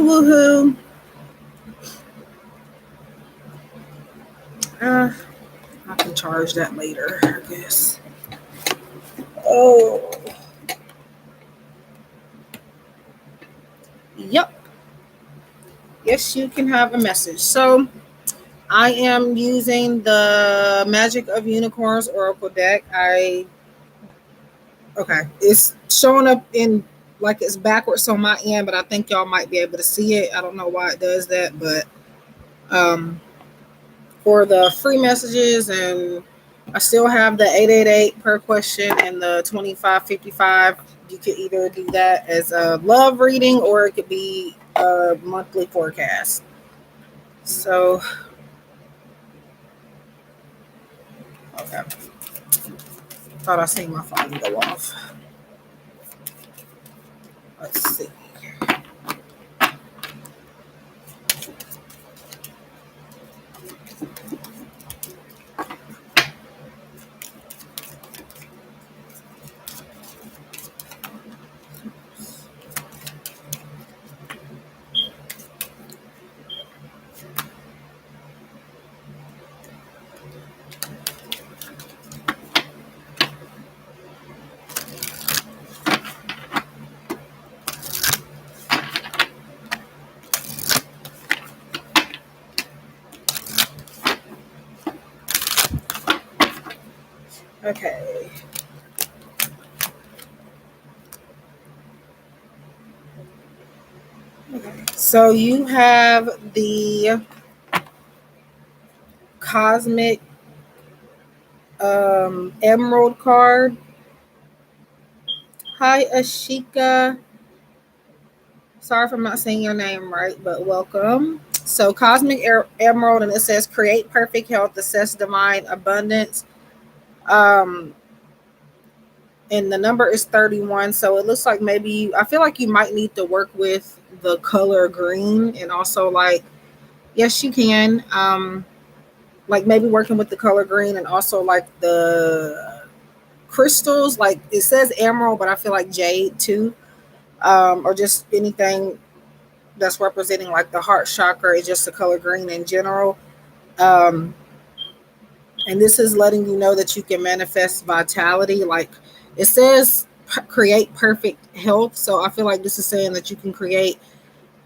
woohoo. I can charge that later, I guess. Oh. Yep. Yes, you can have a message. So I am using the Magic of Unicorns Oracle deck. It's showing up in like it's backwards on my end, but I think y'all might be able to see it. I don't know why it does that, but for the free messages, and I still have the 888 per question and the 2555. You could either do that as a love reading or it could be a monthly forecast. So, okay. Thought I seen my phone go off. Let's see. Okay. So you have the Cosmic Emerald card. Hi, Ashika. Sorry if I'm not saying your name right, but welcome. So Cosmic Emerald, and it says create perfect health, assess divine abundance. And the number is 31. So it looks like maybe I feel like you might need to work with the color green, and also like, yes, you can. Like maybe working with the color green and also like the crystals. Like it says emerald, but I feel like jade too. Or just anything that's representing like the heart chakra is just the color green in general. Um, and this is letting you know that you can manifest vitality. Like it says, create perfect health. So I feel like this is saying that you can create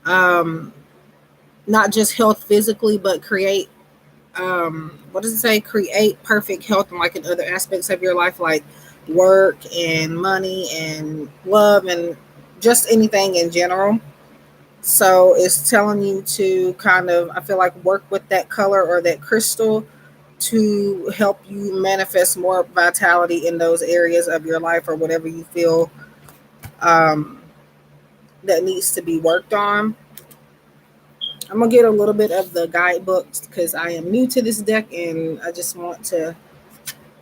not just health physically, but create what does it say? Create perfect health in like in other aspects of your life, like work and money and love and just anything in general. So it's telling you to kind of, I feel like, work with that color or that crystal to help you manifest more vitality in those areas of your life or whatever you feel um, that needs to be worked on. I'm going to get a little bit of the guidebooks because I am new to this deck and I just want to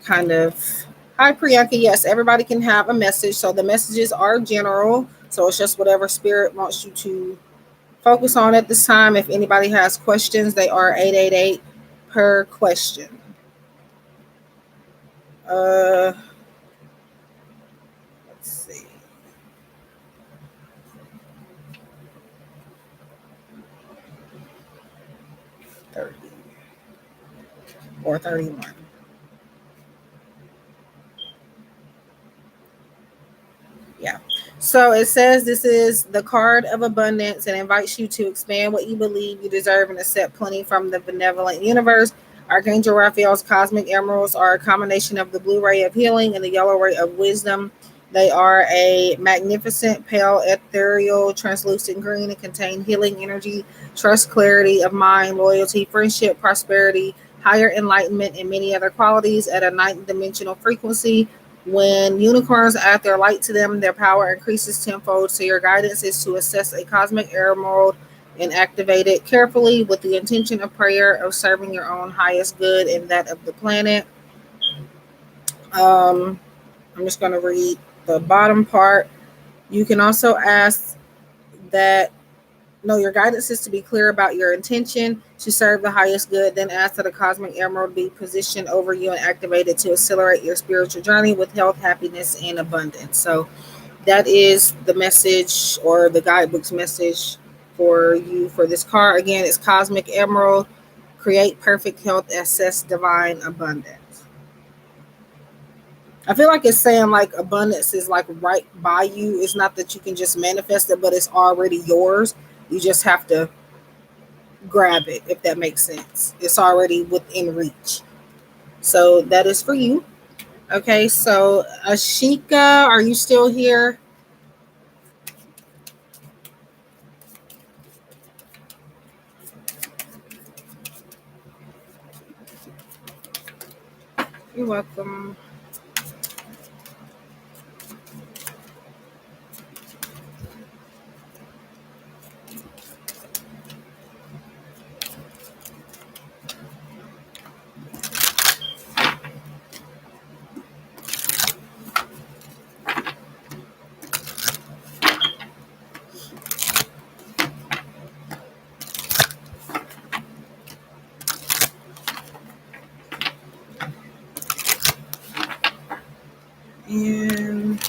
kind of. Hi, Priyanka. Yes, everybody can have a message. So the messages are general. So it's just whatever spirit wants you to focus on at this time. If anybody has questions, they are 888 per question. Let's see. 30 or 31. Yeah. So it says this is the card of abundance and invites you to expand what you believe you deserve and accept plenty from the benevolent universe. Archangel Raphael's cosmic emeralds are a combination of the blue ray of healing and the yellow ray of wisdom. They are a magnificent, pale, ethereal, translucent green and contain healing energy, trust, clarity of mind, loyalty, friendship, prosperity, higher enlightenment, and many other qualities at a ninth dimensional frequency. When unicorns add their light to them, their power increases tenfold. So your guidance is to assess a cosmic emerald and activate it carefully with the intention of prayer of serving your own highest good and that of the planet. I'm just going to read the bottom part. You can also ask that, no, your guidance is to be clear about your intention to serve the highest good. Then ask that a cosmic emerald be positioned over you and activated to accelerate your spiritual journey with health, happiness, and abundance. So that is the message or the guidebook's message for you for this card. Again, it's Cosmic Emerald. Create perfect health, access divine abundance. I feel like it's saying like abundance is like right by you. It's not that you can just manifest it, but it's already yours. You just have to grab it, if that makes sense. It's already within reach. So that is for you. Okay, so Ashika, are you still here? You're welcome. And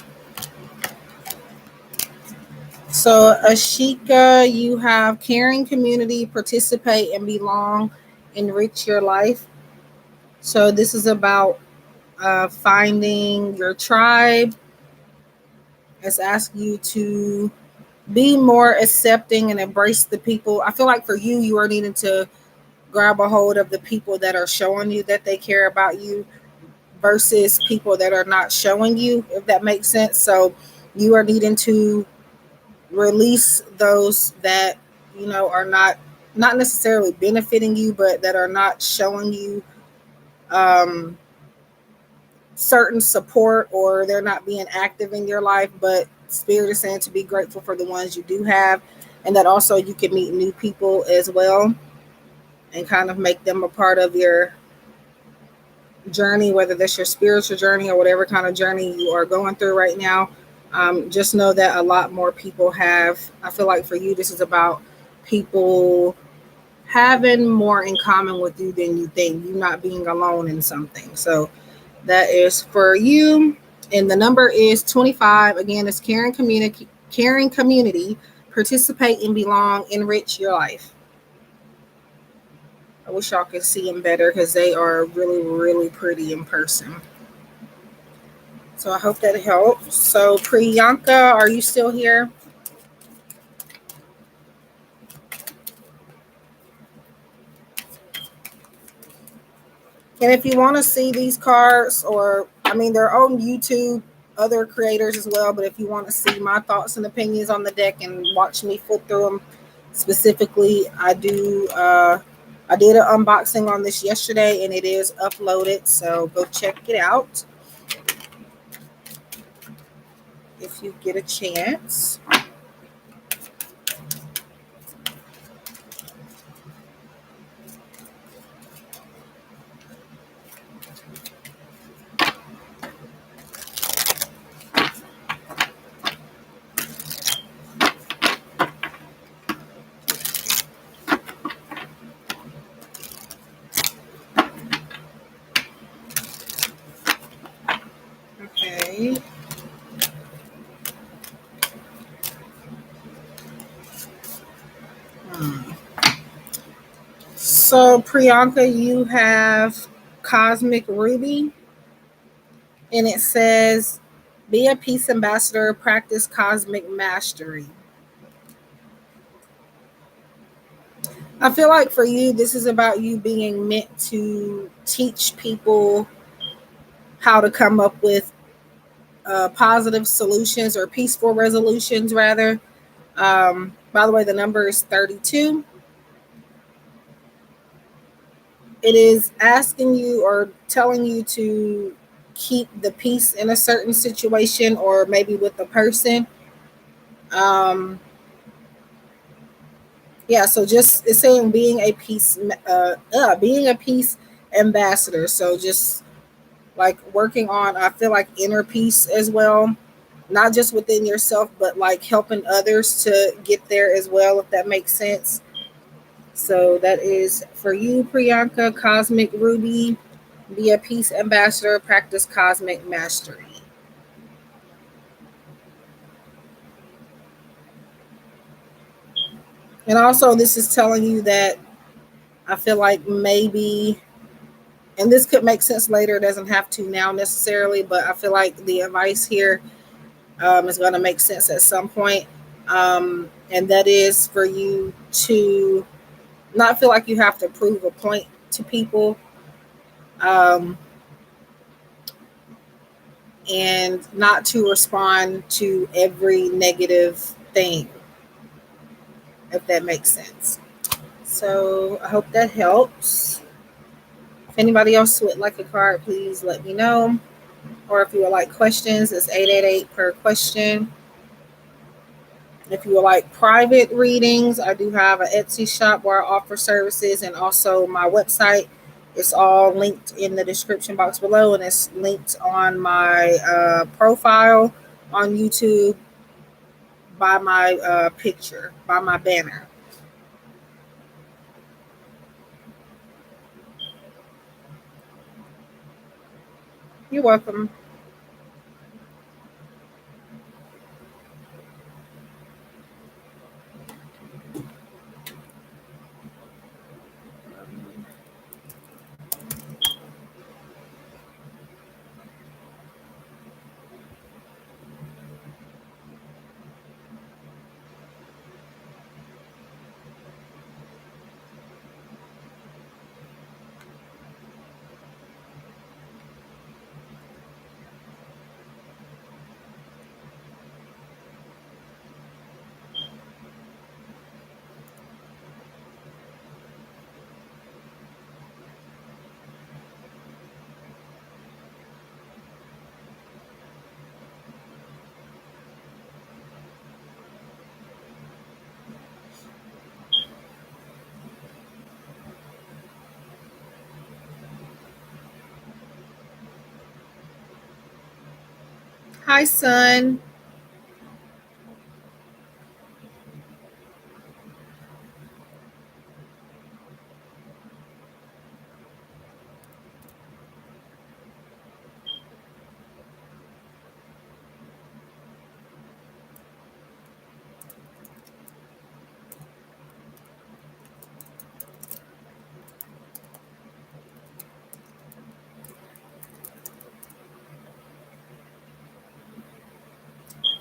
so, Ashika, you have caring community, participate and belong, enrich your life. So, this is about finding your tribe. It's asking you to be more accepting and embrace the people. I feel like for you, you are needing to grab a hold of the people that are showing you that they care about you versus people that are not showing you, if that makes sense. So, you are needing to release those that are not necessarily benefiting you, but that are not showing you um, certain support, or they're not being active in your life. But Spirit is saying to be grateful for the ones you do have, and that also you can meet new people as well and kind of make them a part of your journey, whether that's your spiritual journey or whatever kind of journey you are going through right now. Just know that a lot more people have. I feel like for you, this is about people having more in common with you than you think. You not being alone in something. So that is for you. And the number is 25. Again, it's caring community, participate and belong, enrich your life. I wish y'all could see them better because they are really, really pretty in person. So I hope that helps. So Priyanka, are you still here? And if you want to see these cards, or I mean, they're on YouTube, other creators as well. But if you want to see my thoughts and opinions on the deck and watch me flip through them specifically, I do. I did an unboxing on this yesterday, and it is uploaded. So go check it out if you get a chance. Okay. Hmm. So Priyanka, you have Cosmic Ruby, and it says, "Be a peace ambassador, practice cosmic mastery." I feel like for you, this is about you being meant to teach people how to come up with positive solutions or peaceful resolutions, rather. By the way, the number is 32. It is asking you or telling you to keep the peace in a certain situation or maybe with a person. Um, yeah, so just it's saying being a peace ambassador. So just like working on, I feel like inner peace as well, not just within yourself, but like helping others to get there as well, if that makes sense. So that is for you, Priyanka. Cosmic Ruby, be a peace ambassador, practice cosmic mastery. And also, this is telling you that I feel like maybe, and this could make sense later, it doesn't have to now necessarily, but I feel like the advice here is going to make sense at some point. And that is for you to not feel like you have to prove a point to people, um, and not to respond to every negative thing, if that makes sense. So I hope that helps. If anybody else would like a card, please let me know. Or if you would like questions, it's 888 per question. If you would like private readings, I do have an Etsy shop where I offer services, and also my website. It's all linked in the description box below, and it's linked on my profile on YouTube by my picture, by my banner. You're welcome. Hi, son.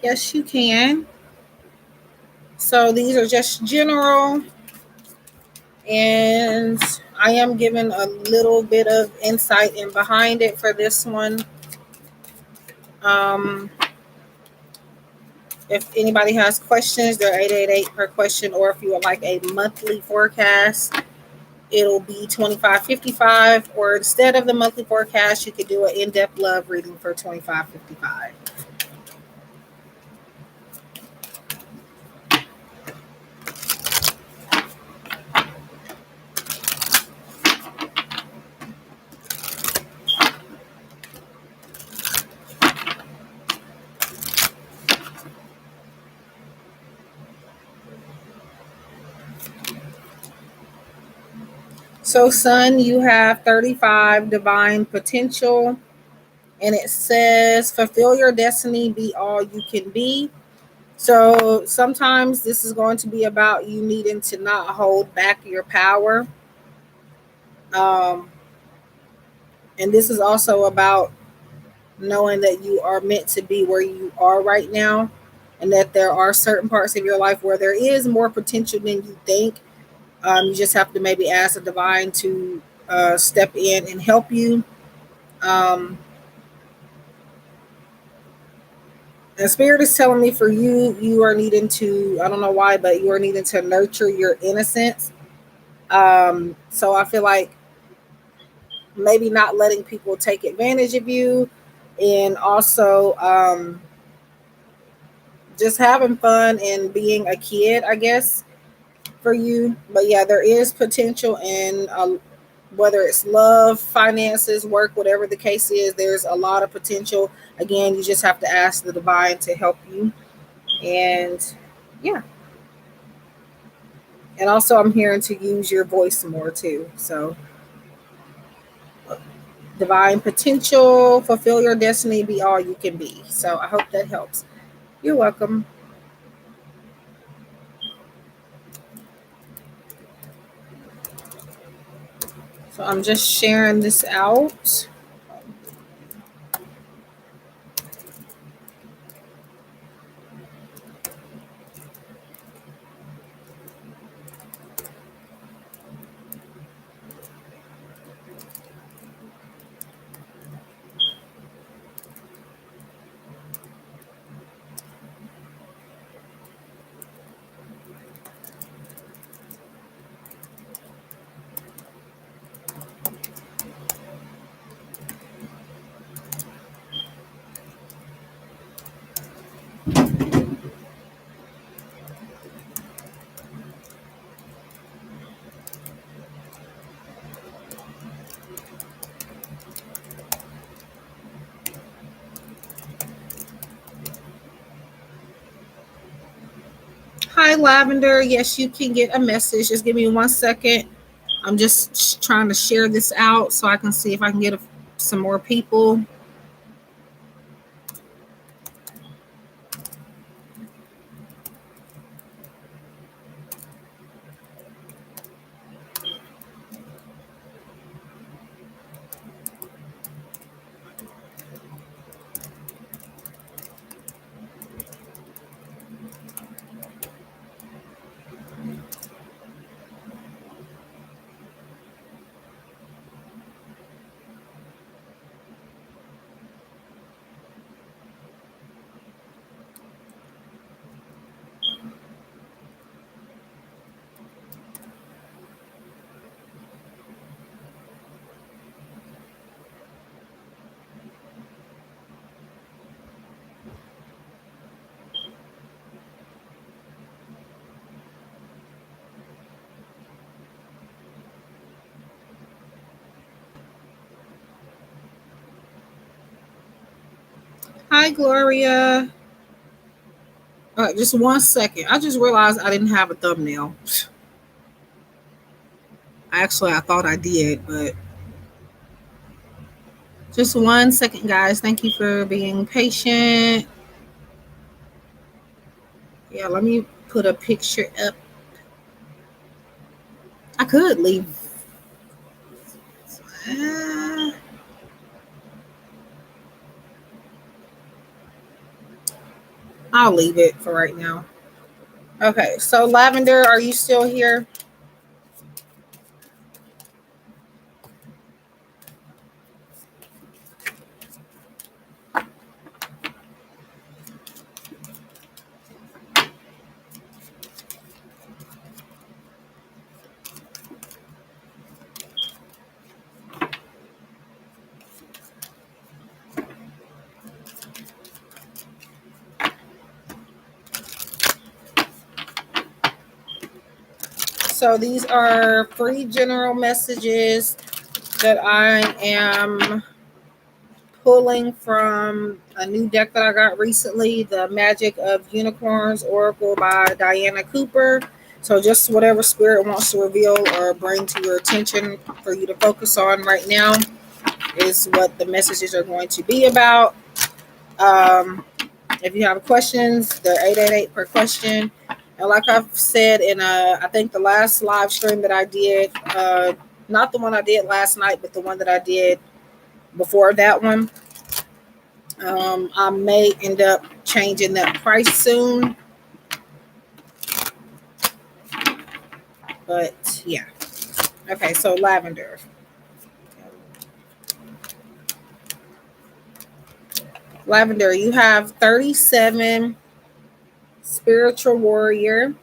Yes, you can. So these are just general, and I am giving a little bit of insight in behind it for this one. Um, if anybody has questions, they're 888 per question, or if you would like a monthly forecast, it'll be 25.55. Or instead of the monthly forecast, you could do an in-depth love reading for 25.55. So, son, you have 35 divine potential, and it says, fulfill your destiny, be all you can be. So, sometimes this is going to be about you needing to not hold back your power. Um, and this is also about knowing that you are meant to be where you are right now, and that there are certain parts of your life where there is more potential than you think. You just have to maybe ask the divine to step in and help you. Um, and spirit is telling me for you, you are needing to, I don't know why, but you are needing to nurture your innocence. So I feel like maybe not letting people take advantage of you, and also just having fun and being a kid, I guess, for you. But yeah, there is potential in whether it's love, finances, work, whatever the case is, there's a lot of potential. Again, you just have to ask the divine to help you. And yeah. And also, I'm hearing to use your voice more too. So, divine potential, fulfill your destiny, be all you can be. So, I hope that helps. You're welcome. So I'm just sharing this out. Hi, Lavender. Yes, you can get a message. Just give me 1 second. I'm just trying to share this out so I can see if I can get some more people. Hi, Gloria. Just 1 second. I just realized I didn't have a thumbnail. Actually, I thought I did, but just 1 second, guys. Thank you for being patient. Yeah, let me put a picture up. I could leave. Uh, I'll leave it for right now. Okay, so Lavender, are you still here? So these are free general messages that I am pulling from a new deck that I got recently, the Magic of Unicorns Oracle by Diana Cooper. So just whatever spirit wants to reveal or bring to your attention for you to focus on right now is what the messages are going to be about. If you have questions, they're 888 per question. And like I've said in I think the last live stream that I did, not the one I did last night, but the one that I did before that one, I may end up changing that price soon. But yeah. Okay, so Lavender. Lavender, you have 37 spiritual warrior.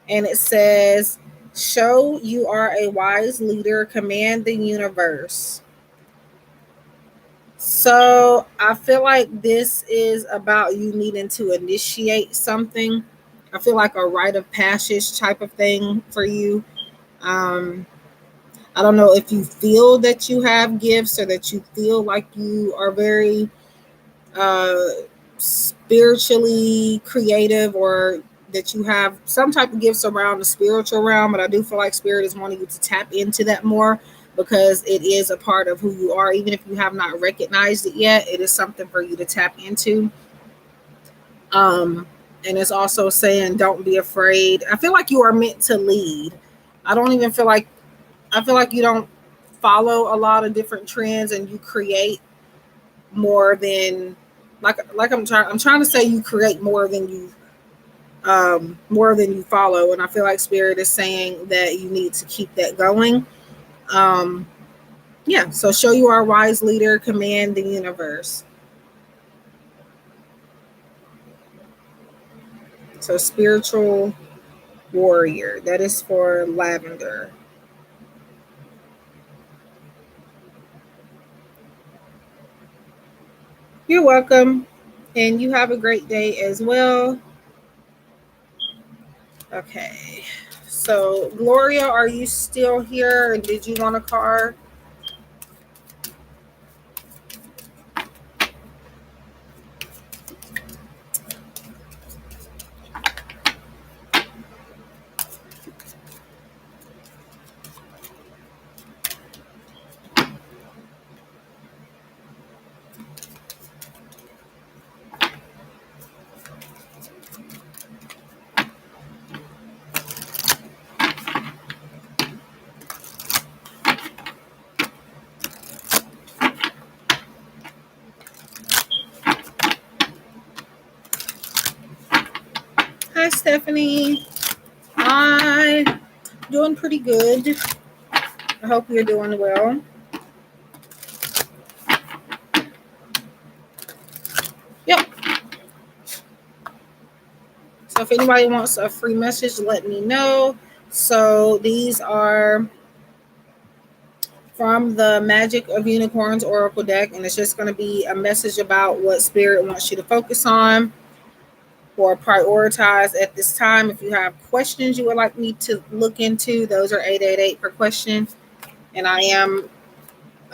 And it says, show you are a wise leader, command the universe. So I feel like this is about you needing to initiate something. I feel like a rite of passage type of thing for you. Um, I don't know if you feel that you have gifts or that you feel like you are very uh, spiritually creative, or that you have some type of gifts around the spiritual realm, but I do feel like spirit is wanting you to tap into that more because it is a part of who you are. Even if you have not recognized it yet, it is something for you to tap into. um and it's also saying don't be afraid. I feel like you are meant to lead. I don't even feel like I feel like you don't follow a lot of different trends, and you create more than like I'm trying to say you create more than you follow, and I feel like spirit is saying that you need to keep that going. Um, yeah, so show you our wise leader, command the universe. So spiritual warrior, that is for Lavender. You're welcome, and you have a great day as well. Okay, so Gloria, are you still here? And did you want a card? Hi, Stephanie. Hi. Doing pretty good. I hope you're doing well. Yep. So if anybody wants a free message, let me know. So these are from the Magic of Unicorns Oracle deck, and it's just going to be a message about what Spirit wants you to focus on or prioritize at this time. If you have questions you would like me to look into, those are 888 per question. And I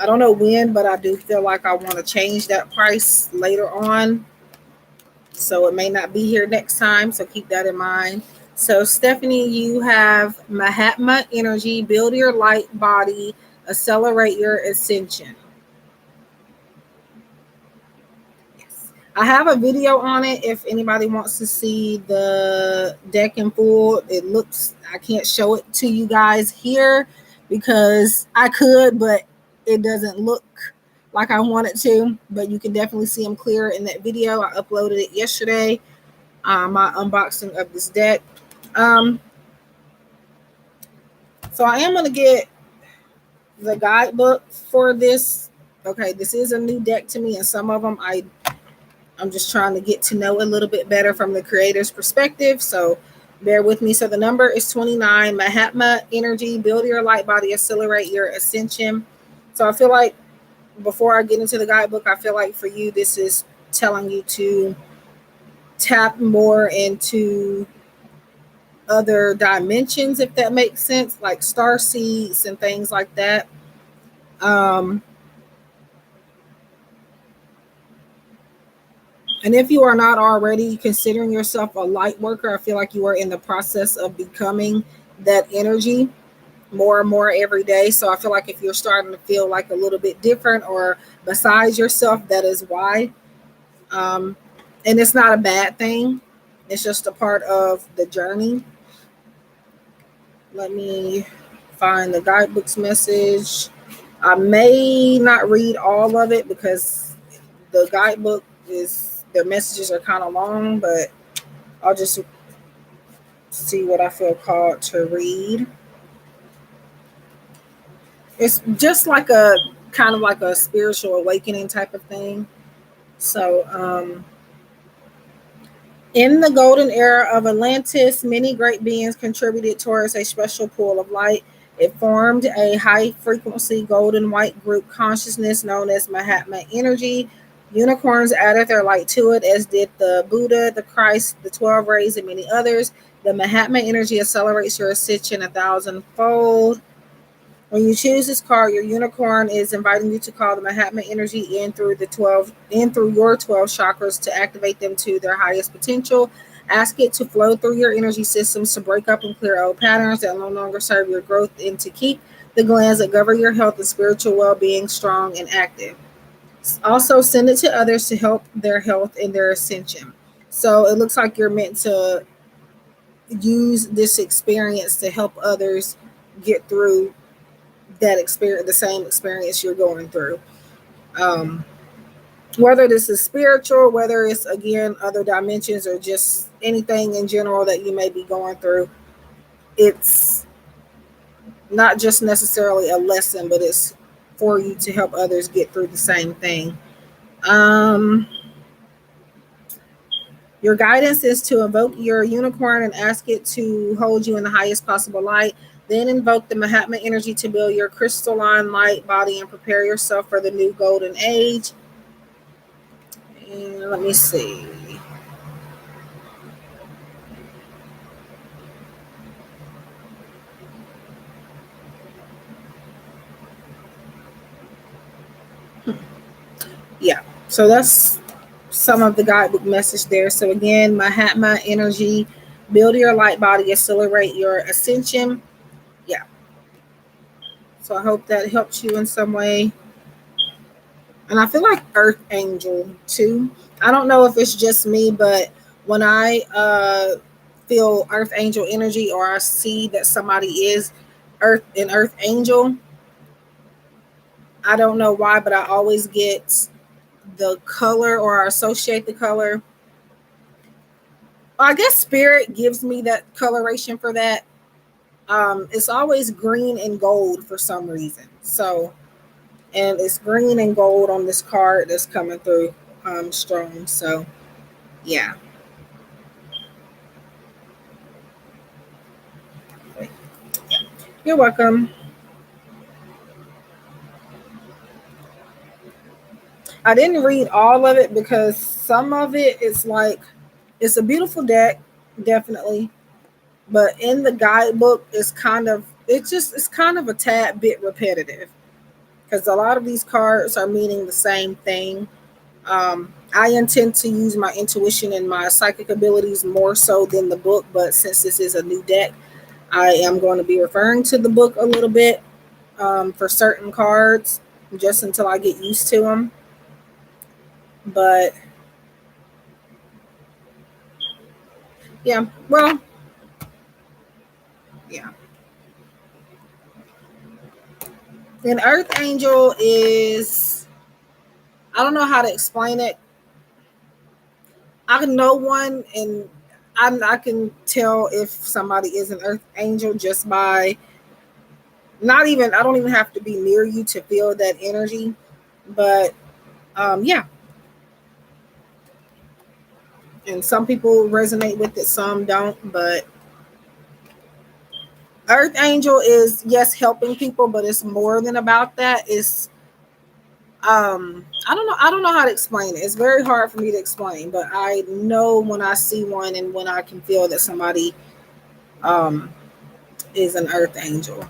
don't know when, but I do feel like I want to change that price later on. So it may not be here next time. So keep that in mind. So, Stephanie, you have Mahatma energy, build your light body, accelerate your ascension. Yes. I have a video on it if anybody wants to see the deck in full. It looks, I can't show it to you guys here because I could, but it doesn't look like I want it to. But you can definitely see them clear in that video. I uploaded it yesterday, my unboxing of this deck. Um, so I am going to get the guidebook for this. Okay, this is a new deck to me, and some of them I'm just trying to get to know a little bit better from the creator's perspective. So bear with me. So the number is 29. Mahatma energy, build your light body, accelerate your ascension. So I feel like before I get into the guidebook, I feel like for you, this is telling you to tap more into other dimensions, if that makes sense, like star seeds and things like that. Um, and if you are not already considering yourself a light worker, I feel like you are in the process of becoming that energy more and more every day. So I feel like if you're starting to feel like a little bit different or besides yourself, that is why. Um, and it's not a bad thing. It's just a part of the journey. Let me find the guidebook's message. I may not read all of it because the guidebook is, their messages are kind of long, but I'll just see what I feel called to read. It's just like a kind of like a spiritual awakening type of thing. So, in the golden era of Atlantis, many great beings contributed towards a special pool of light. It formed a high frequency golden white group consciousness known as Mahatma energy. Unicorns added their light to it, as did the Buddha, the Christ, the 12 rays, and many others. The Mahatma energy accelerates your ascension 1,000-fold. When you choose this card, your unicorn is inviting you to call the Mahatma energy in through your 12 chakras to activate them to their highest potential. Ask it to flow through your energy systems to break up and clear old patterns that no longer serve your growth and to keep the glands that govern your health and spiritual well-being strong and active. Also, send it to others to help their health and their ascension. So it looks like you're meant to use this experience to help others get through that experience, the same experience you're going through. Um, whether this is spiritual, whether it's again other dimensions, or just anything in general that you may be going through, it's not just necessarily a lesson, but it's for you to help others get through the same thing. Um, your guidance is to invoke your unicorn and ask it to hold you in the highest possible light. Then invoke the Mahatma energy to build your crystalline light body and prepare yourself for the new golden age. And let me see. Yeah, so that's some of the guidebook message there. So again, Mahatma energy, build your light body, accelerate your ascension. Yeah, so I hope that helps you in some way. And I feel like Earth Angel too. I don't know if it's just me, but when I feel Earth Angel energy, or I see that somebody is Earth Angel, I don't know why, but I always get the color, or I associate the color. I guess spirit gives me that coloration for that. It's always green and gold for some reason. So, and it's green and gold on this card that's coming through strong. So, yeah. You're welcome. I didn't read all of it because some of it is like, it's a beautiful deck, definitely. But in the guidebook, it's kind of a tad bit repetitive because a lot of these cards are meaning the same thing. I intend to use my intuition and my psychic abilities more so than the book, but since this is a new deck, I am going to be referring to the book a little bit for certain cards, just until I get used to them. But yeah, well, yeah. An Earth Angel is, I don't know how to explain it. I can know one, and I can tell if somebody is an Earth Angel just by not even, I don't even have to be near you to feel that energy. But yeah, and some people resonate with it, some don't. But Earth Angel is, yes, helping people, but it's more than about that. It's I don't know how to explain it. It's very hard for me to explain, but I know when I see one and when I can feel that somebody um is an Earth Angel.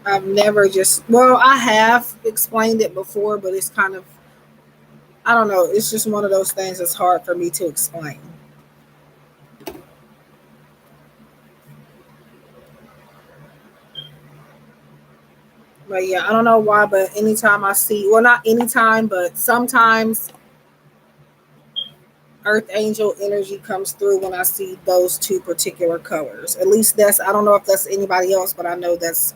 I've never just, well, I have explained it before, but it's kind of, I don't know, it's just one of those things that's hard for me to explain. But yeah, I don't know why, but anytime I see, well, not anytime, but sometimes Earth Angel energy comes through when I see those two particular colors. At least that's, I don't know if that's anybody else, but I know that's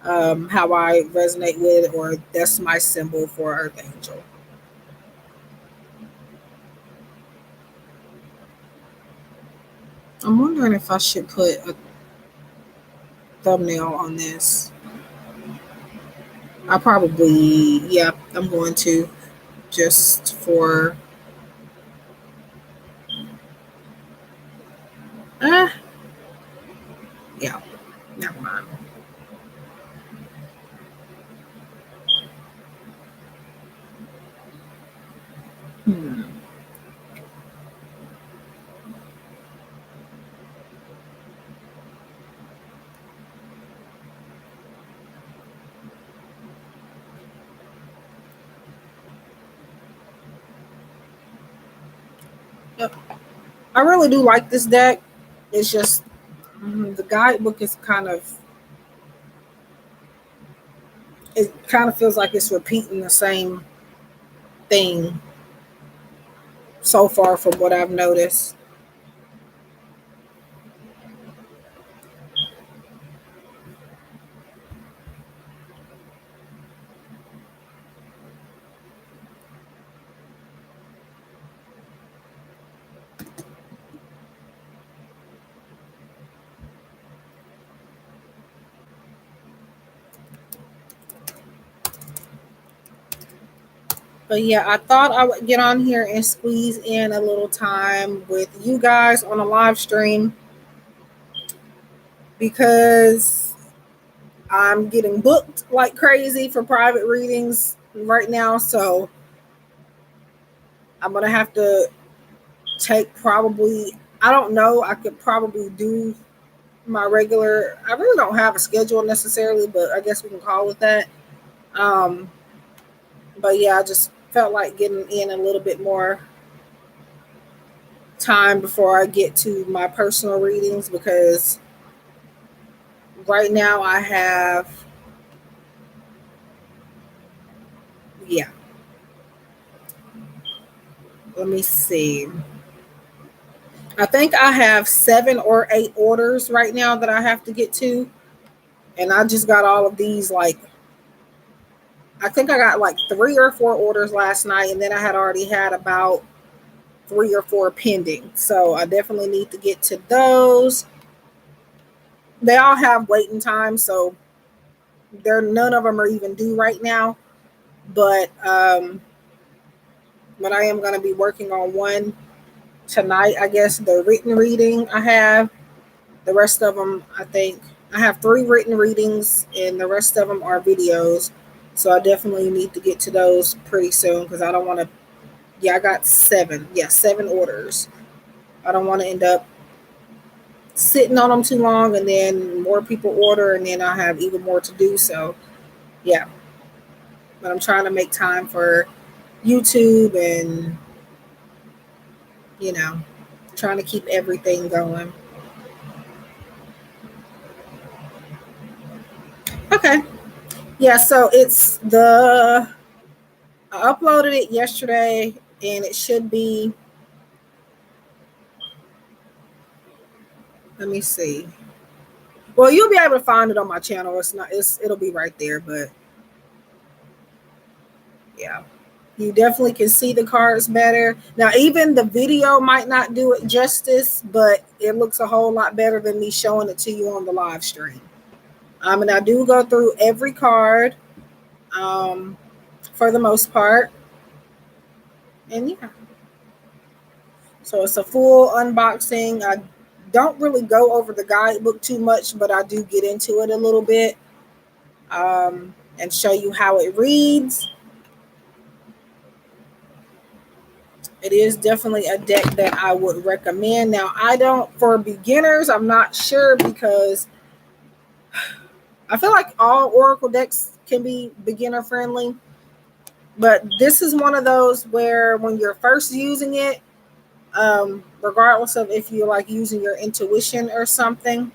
how I resonate with it, or that's my symbol for Earth Angel. I'm wondering if I should put a thumbnail on this. I probably, yeah, I'm going to, just for, eh, yeah, never mind. Hmm. Yep. I really do like this deck. It's just the guidebook is kind of, it kind of feels like it's repeating the same thing. so far from what I've noticed. But yeah, I thought I would get on here and squeeze in a little time with you guys on a live stream because I'm getting booked like crazy for private readings right now. So I'm going to have to take probably, I don't know, I could probably do my regular, I really don't have a schedule necessarily, but I guess we can call it that. Um, but yeah, I just felt like getting in a little bit more time before I get to my personal readings because right now I have, yeah, let me see. I think I have 7 or 8 orders right now that I have to get to. And I just got all of these, like, I think I got like 3 or 4 orders last night. And then I had already had about 3 or 4 pending. So I definitely need to get to those. They all have waiting time. So none of them are even due right now. But, but I am going to be working on one tonight, I guess, the written reading I have. The rest of them, I think, I have 3 written readings, and the rest of them are videos. So I definitely need to get to those pretty soon because I don't want to. Yeah, I got 7. Yeah, 7 orders. I don't want to end up sitting on them too long, and then more people order, and then I have even more to do. So yeah, but I'm trying to make time for YouTube and you know trying to keep everything going. Okay. Yeah, so it's the I uploaded it yesterday and it should be, let me see. Well, you'll be able to find it on my channel. It'll be right there, but yeah. You definitely can see the cards better. Now, even the video might not do it justice, but it looks a whole lot better than me showing it to you on the live stream. And I do go through every card um, for the most part. And yeah, so it's a full unboxing. I don't really go over the guidebook too much, but I do get into it a little bit and show you how it reads. It is definitely a deck that I would recommend. Now, I don't, for beginners, I'm not sure because I feel like all Oracle decks can be beginner friendly. But this is one of those where when you're first using it, regardless of if you're like using your intuition or something,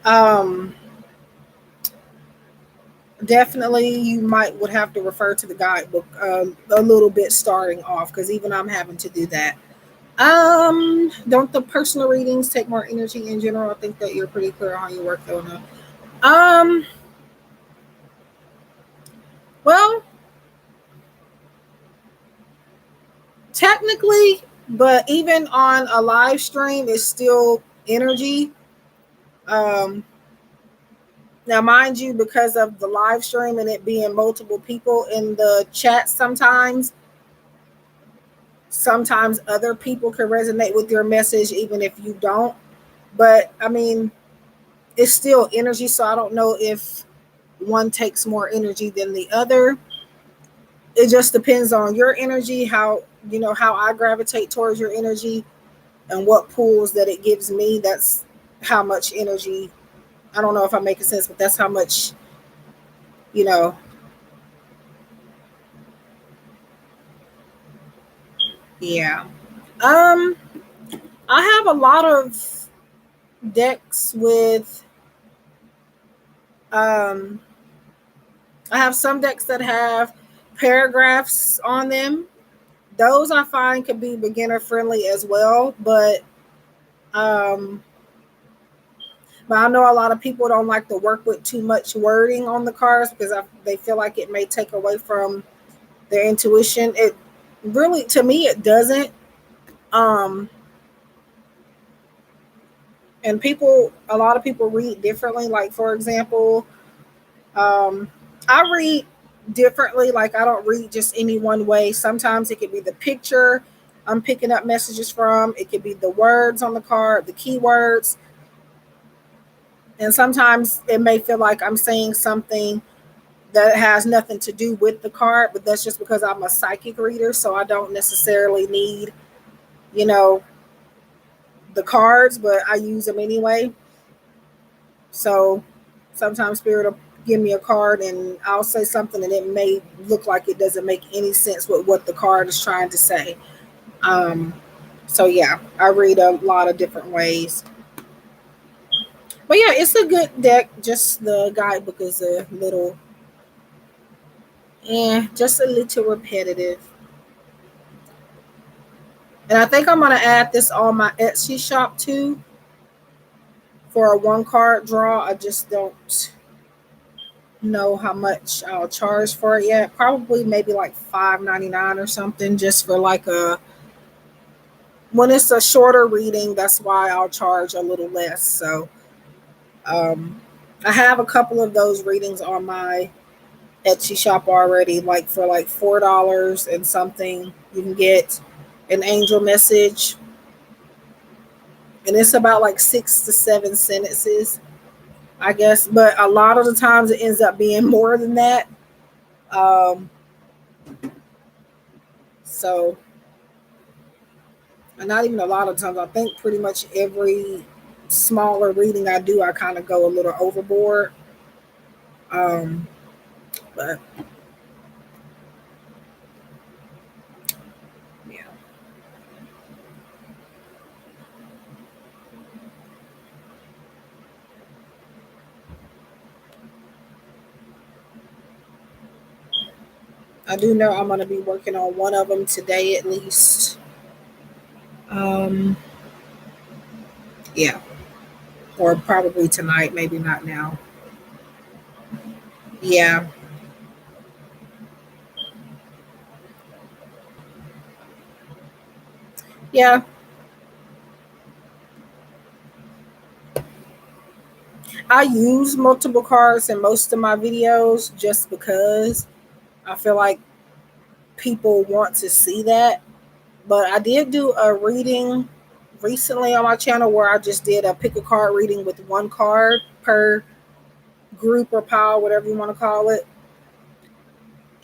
um, definitely you might would have to refer to the guidebook a little bit starting off because even I'm having to do that. Don't the personal readings take more energy in general? I think that you're pretty clear on how you work though. No? Um, well, technically, but even on a live stream, it's still energy. Um, Now, mind you, because of the live stream and it being multiple people in the chat, sometimes other people can resonate with your message, even if you don't. But I mean, it's still energy, so I don't know if one takes more energy than the other. It just depends on your energy, how I gravitate towards your energy and what pools that it gives me. That's how much energy. I don't know if I'm making sense, but that's how much, you know, yeah. Um, I have a lot of decks with um I have some decks that have paragraphs on them. Those I find could be beginner friendly as well, um, but I know a lot of people don't like to work with too much wording on the cards because they feel like it may take away from their intuition. It really, to me, it doesn't. Um, and a lot of people read differently. Like, for example, um, I read differently. Like, I don't read just any one way. Sometimes it could be the picture I'm picking up messages from, it could be the words on the card, the keywords. And sometimes it may feel like I'm saying something that has nothing to do with the card, but that's just because I'm a psychic reader. So I don't necessarily need, you know, the cards, but I use them anyway. So sometimes Spirit will give me a card and I'll say something and it may look like it doesn't make any sense with what the card is trying to say. Um, so yeah, I read a lot of different ways. But yeah, it's a good deck. Just the guidebook is a little, just a little repetitive. And I think I'm gonna add this on my Etsy shop too for a one card draw. I just don't know how much I'll charge for it yet. Probably maybe like $5.99 or something, just for like a when it's a shorter reading. That's why I'll charge a little less. So um, I have a couple of those readings on my Etsy shop already, like for like $4 and something. You can get an angel message, and it's about like 6 to 7 sentences, I guess. But a lot of the times it ends up being more than that. Um, so, and not even a lot of times. I think pretty much every smaller reading I do, I kind of go a little overboard. Um, but yeah, I do know I'm going to be working on one of them today at least. Um, yeah, or probably tonight, maybe not now. Yeah, yeah. I use multiple cards in most of my videos just because I feel like people want to see that. But I did do a reading recently on my channel where I just did a pick a card reading with one card per group or pile, whatever you want to call it.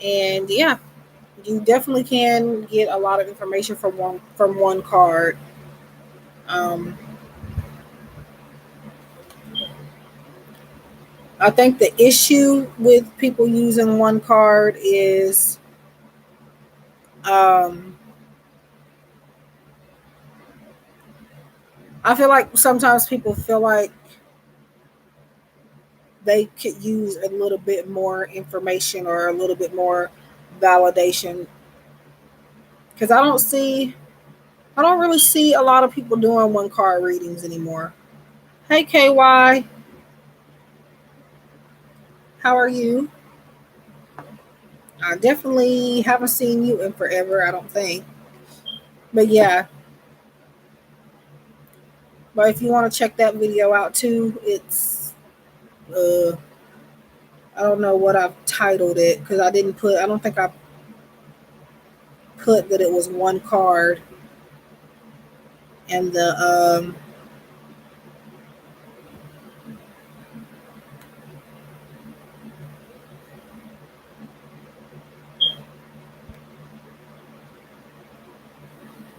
And yeah, you definitely can get a lot of information from one card. Um, I think the issue with people using one card is um, I feel like sometimes people feel like they could use a little bit more information or a little bit more validation because I don't really see a lot of people doing one card readings anymore. Hey KY, how are you? I definitely haven't seen you in forever, I don't think. But yeah, but if you want to check that video out too, it's I don't know what I've titled it because I don't think I put that it was one card and the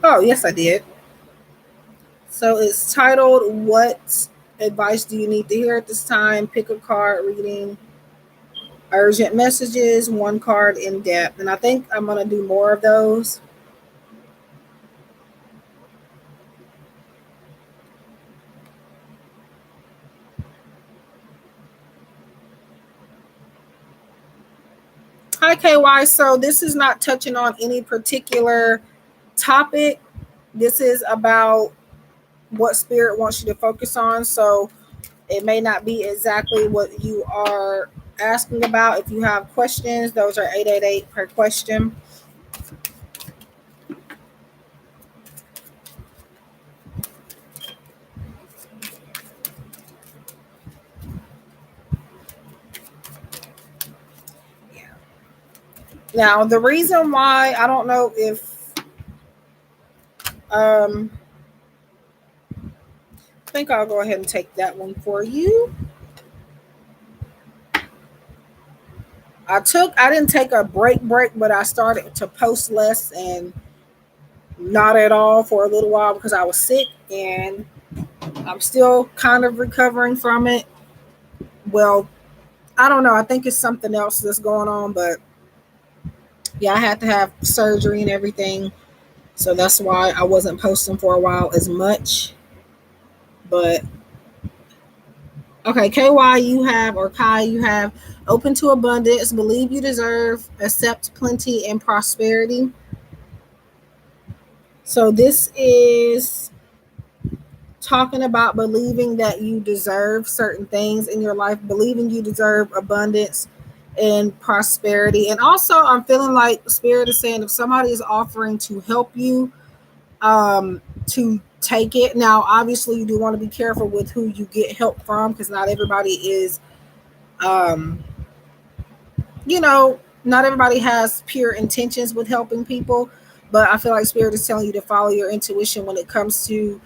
oh yes I did. So it's titled What Advice Do You Need to Hear at This Time? Pick a card reading, urgent messages, one card in depth. And I think I'm gonna do more of those. Hi Hi, KY. So this is not touching on any particular topic. This is about what spirit wants you to focus on. So it may not be exactly what you are asking about. If you have questions, those are 888 per question. Now, the reason why, I don't know if I think I'll go ahead and take that one for you. I didn't take a break, but I started to post less and not at all for a little while because I was sick, and I'm still kind of recovering from it. Well, I don't know. I think it's something else that's going on, but yeah, I had to have surgery and everything. So that's why I wasn't posting for a while as much. But okay, KY, you have, or Kai, you have open to abundance, believe you deserve, accept plenty and prosperity. So this is talking about believing that you deserve certain things in your life, believing you deserve abundance and prosperity. And also, I'm feeling like Spirit is saying if somebody is offering to help you, to take it. Now, obviously, you do want to be careful with who you get help from because not everybody is, um, not everybody has pure intentions with helping people. But I feel like Spirit is telling you to follow your intuition when it comes to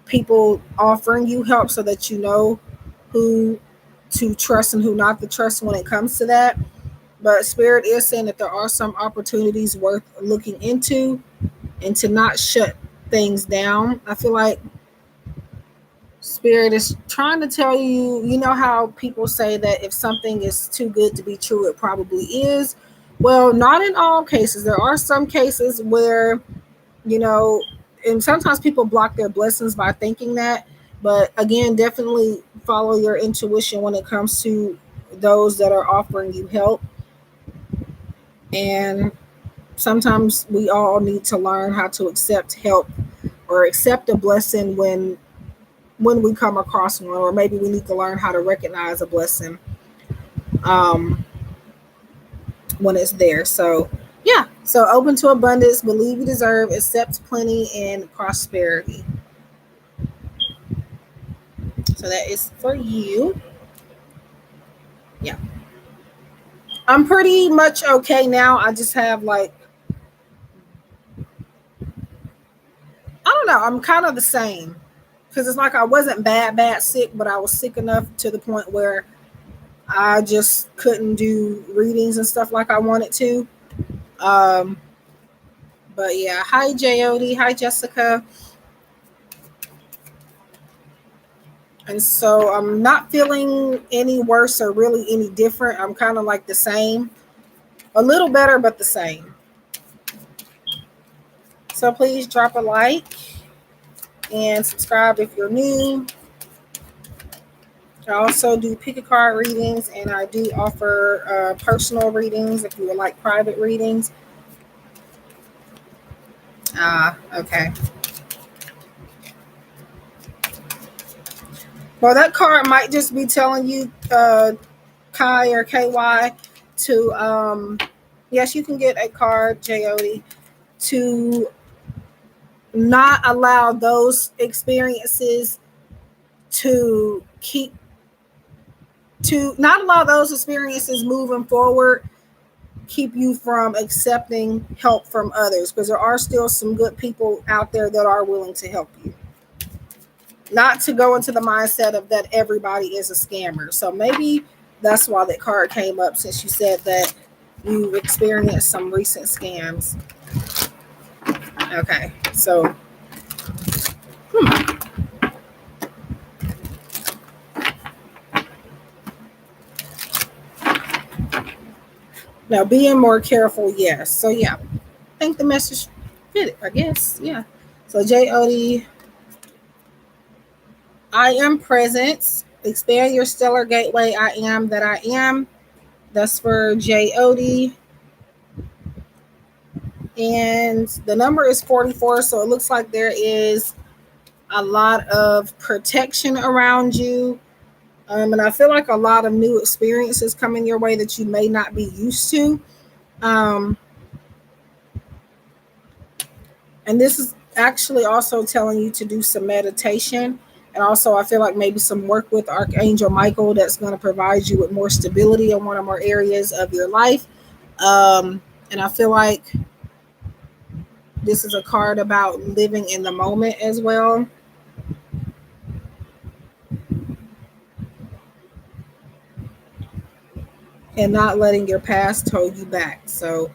people offering you help so that you know who to trust and who not to trust when it comes to that. But Spirit is saying that there are some opportunities worth looking into and to not shut things down. I feel like Spirit is trying to tell you, you know how people say that if something is too good to be true, it probably is. Well, not in all cases. There are some cases where, you know, and sometimes people block their blessings by thinking that. But again, definitely follow your intuition when it comes to those that are offering you help. And sometimes we all need to learn how to accept help or accept a blessing when we come across one, or maybe we need to learn how to recognize a blessing um, when it's there. So, yeah. So, open to abundance, believe you deserve, accept plenty and prosperity. So, that is for you. Yeah. I'm pretty much okay now. I just have like, I don't know. I'm kind of the same because it's like I wasn't bad sick, but I was sick enough to the point where I just couldn't do readings and stuff like I wanted to. Um, but yeah, hi Jody, hi Jessica. And so I'm not feeling any worse or really any different. I'm kind of like the same, a little better, but the same. So please drop a like and subscribe if you're new. I also do pick a card readings, and I do offer personal readings if you would like private readings. Okay. Well, that card might just be telling you, Kai or KY, to, yes, you can get a card, Jody, to not allow those experiences to keep, to not allow those experiences moving forward keep you from accepting help from others, because there are still some good people out there that are willing to help you. Not to go into the mindset of that everybody is a scammer. So maybe that's why that card came up, since you said that you experienced some recent scams. Okay, so now being more careful, yes. So yeah, I think the message fit it, I guess. Yeah. So Jody, I am present. Expand your stellar gateway. I am that I am. That's for Jody. And the number is 44. So it looks like there is a lot of protection around you. And I feel like a lot of new experiences coming your way that you may not be used to. Um, and this is actually also telling you to do some meditation. And also, I feel like maybe some work with Archangel Michael that's going to provide you with more stability in one or more areas of your life. And I feel like this is a card about living in the moment as well. And not letting your past hold you back. So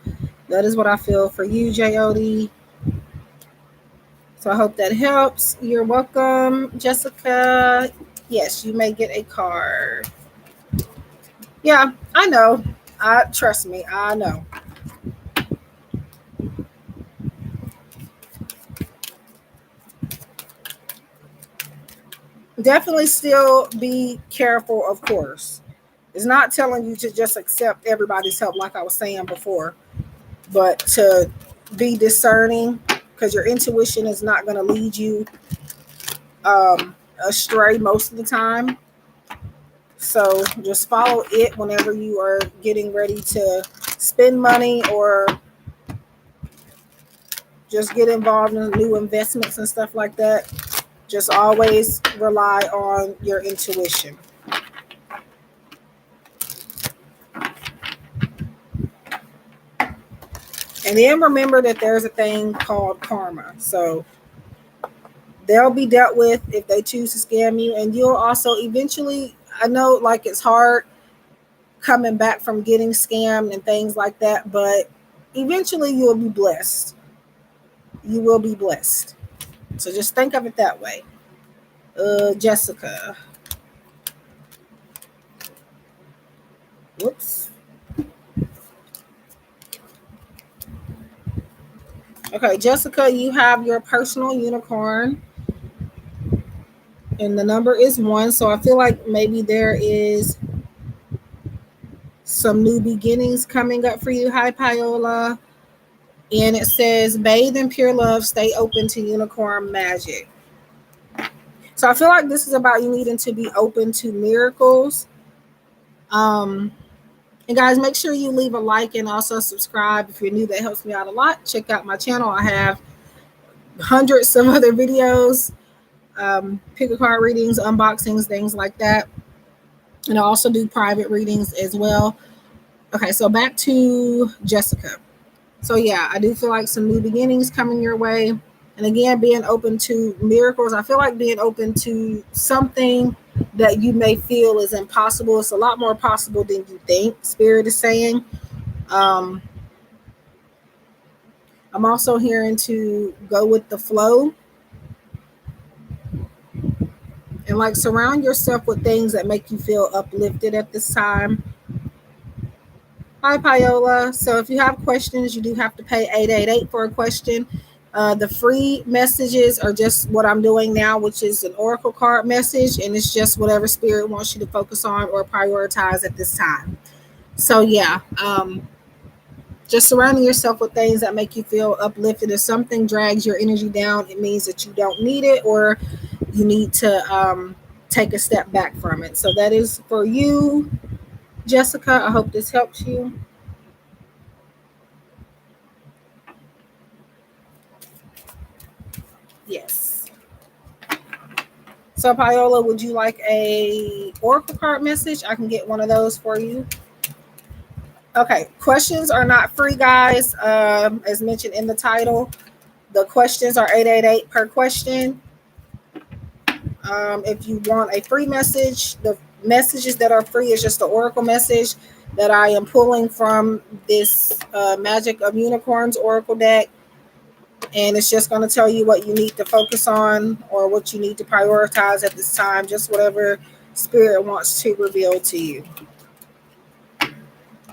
that is what I feel for you, Jody. So I hope that helps. You're welcome, Jessica. Yes, you may get a card. Yeah, I know. Trust me, I know. Definitely still be careful, of course. It's not telling you to just accept everybody's help, like I was saying before, but to be discerning because your intuition is not going to lead you astray most of the time. So just follow it whenever you are getting ready to spend money or just get involved in new investments and stuff like that. Just always rely on your intuition. And then remember that there's a thing called karma. So they'll be dealt with if they choose to scam you. And you'll also eventually, I know like it's hard coming back from getting scammed and things like that, but eventually you'll be blessed. You will be blessed. So just think of it that way. Jessica. Whoops. Okay, Jessica, you have your personal unicorn. And the number is 1. So I feel like maybe there is some new beginnings coming up for you. Hi, Piola. And it says, bathe in pure love, stay open to unicorn magic. So I feel like this is about you needing to be open to miracles. And guys, make sure you leave a like and also subscribe. If you're new, that helps me out a lot. Check out my channel. I have hundreds of other videos, pick a card readings, unboxings, things like that. And I also do private readings as well. Okay, so back to Jessica. So yeah, I do feel like some new beginnings coming your way. And again, being open to miracles. I feel like being open to something that you may feel is impossible. It's a lot more possible than you think, Spirit is saying. Um, I'm also hearing to go with the flow and like surround yourself with things that make you feel uplifted at this time. Hi, Piola. So if you have questions, you do have to pay 888 for a question. The free messages are just what I'm doing now, which is an oracle card message, and it's just whatever spirit wants you to focus on or prioritize at this time. So yeah, just surrounding yourself with things that make you feel uplifted. If something drags your energy down, it means that you don't need it or you need to take a step back from it. So that is for you, Jessica. I hope this helps you. Yes. So, Piola, would you like a oracle card message? I can get one of those for you. Okay. Questions are not free, guys. As mentioned in the title, the questions are 888 per question. If you want a free message, the messages that are free is just the oracle message that I am pulling from this Magic of Unicorns oracle deck. And it's just going to tell you what you need to focus on or what you need to prioritize at this time, just whatever spirit wants to reveal to you.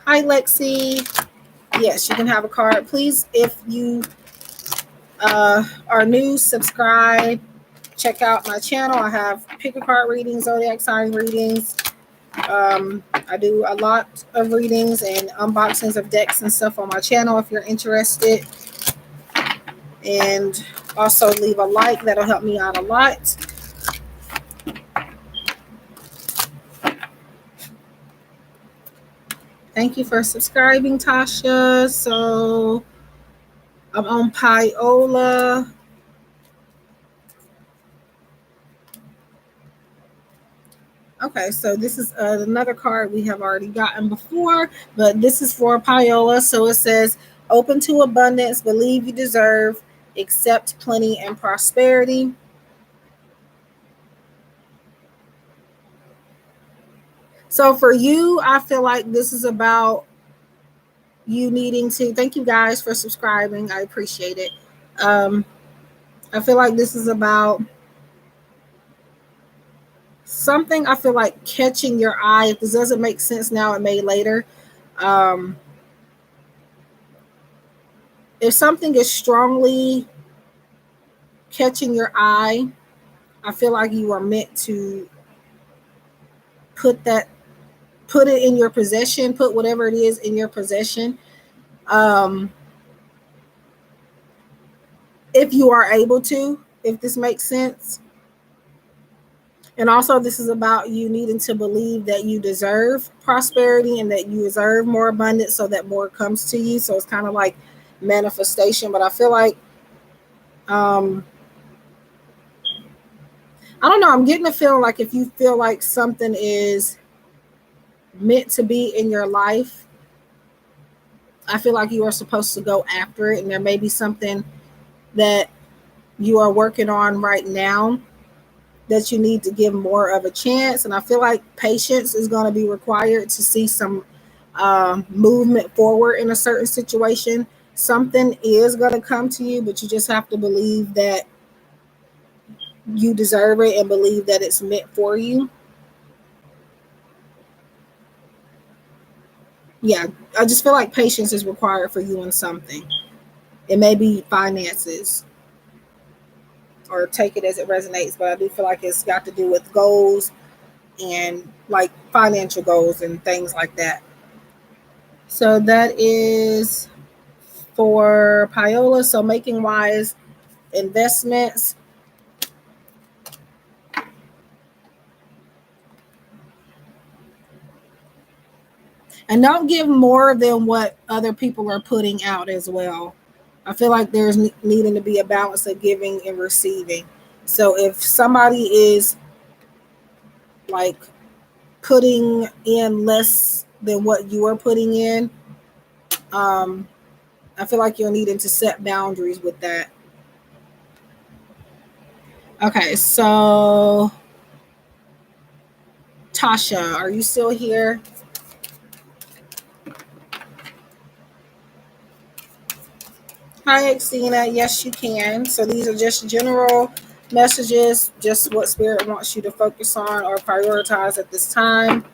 Hi, Lexi. Yes, you can have a card. Please, if you are new, subscribe. Check out my channel. I have pick a card readings, zodiac sign readings. I do a lot of readings and unboxings of decks and stuff on my channel if you're interested. And also leave a like. That'll help me out a lot. Thank you for subscribing, Tasha. So I'm on Piola. Okay, so this is another card we have already gotten before, but this is for Piola. So it says, open to abundance, believe you deserve, accept plenty and prosperity. So for you, I feel like this is about you needing to, thank you guys for subscribing. I appreciate it. I feel like this is about something, I feel like catching your eye. If this doesn't make sense now, it may later. Um, if something is strongly catching your eye, I feel like you are meant to put that, put it in your possession, put whatever it is in your possession. If you are able to, if this makes sense. And also, this is about you needing to believe that you deserve prosperity and that you deserve more abundance so that more comes to you. So it's kind of like manifestation. But I feel like, I don't know, I'm getting a feeling like if you feel like something is meant to be in your life, I feel like you are supposed to go after it. And there may be something that you are working on right now that you need to give more of a chance. And I feel like patience is going to be required to see some movement forward in a certain situation. Something is going to come to you, but you just have to believe that you deserve it and believe that it's meant for you. Yeah, I just feel like patience is required for you in something. It may be finances, or take it as it resonates, but I do feel like it's got to do with goals and like financial goals and things like that. So that is for Piola. So making wise investments. And don't give more than what other people are putting out as well. I feel like there's needing to be a balance of giving and receiving. So if somebody is like putting in less than what you are putting in, I feel like you're needing to set boundaries with that. Okay, so Tasha, are you still here? Hi, Xena. Yes, you can. So these are just general messages, just what Spirit wants you to focus on or prioritize at this time.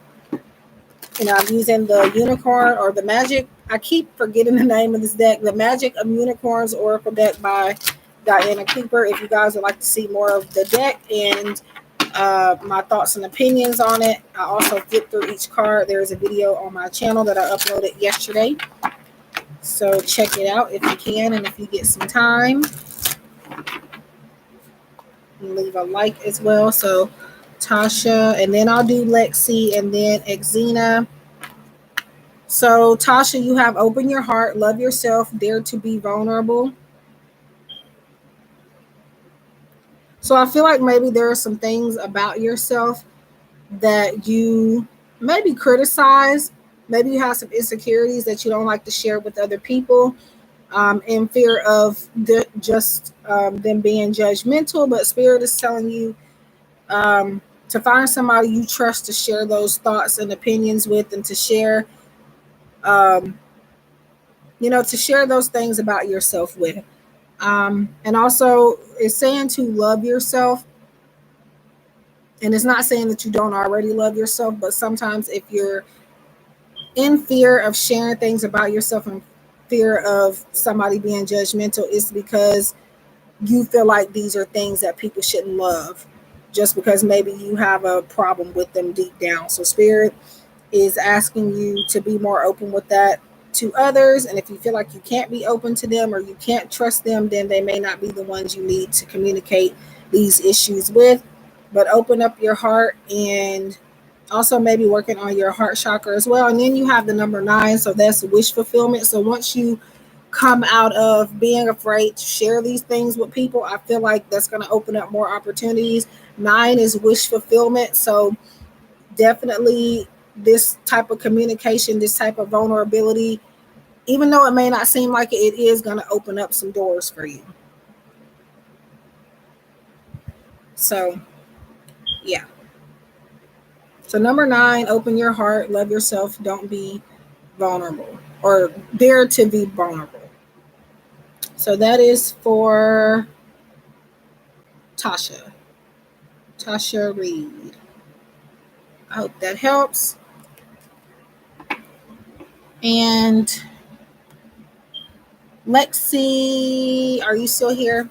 And I'm using the unicorn or the magic. I keep forgetting the name of this deck. The Magic of Unicorns Oracle deck by Diana Cooper. If you guys would like to see more of the deck and my thoughts and opinions on it, I also flip through each card. There's a video on my channel that I uploaded yesterday. So check it out if you can and if you get some time. Leave a like as well. So Tasha, and then I'll do Lexi and then Xena. So Tasha, you have open your heart, love yourself, dare to be vulnerable. So I feel like maybe there are some things about yourself that you maybe criticize. Maybe you have some insecurities that you don't like to share with other people, in fear of them being judgmental. But Spirit is telling you to find somebody you trust to share those thoughts and opinions with, and to share, um, to share those things about yourself with. And also, it's saying to love yourself. And it's not saying that you don't already love yourself, but sometimes if you're in fear of sharing things about yourself and fear of somebody being judgmental, it's because you feel like these are things that people shouldn't love just because maybe you have a problem with them deep down. So Spirit is asking you to be more open with that, to others. And if you feel like you can't be open to them or you can't trust them, then they may not be the ones you need to communicate these issues with. But open up your heart, and also maybe working on your heart chakra as well. And then you have the number 9. So that's wish fulfillment. So once you come out of being afraid to share these things with people, I feel like that's going to open up more opportunities. 9 is wish fulfillment. So definitely this type of communication, this type of vulnerability, even though it may not seem like it is going to open up some doors for you. So, yeah. So, number 9, open your heart, love yourself, don't be vulnerable, or dare to be vulnerable. So, that is for Tasha. Tasha Reed. I hope that helps. And Lexi, are you still here?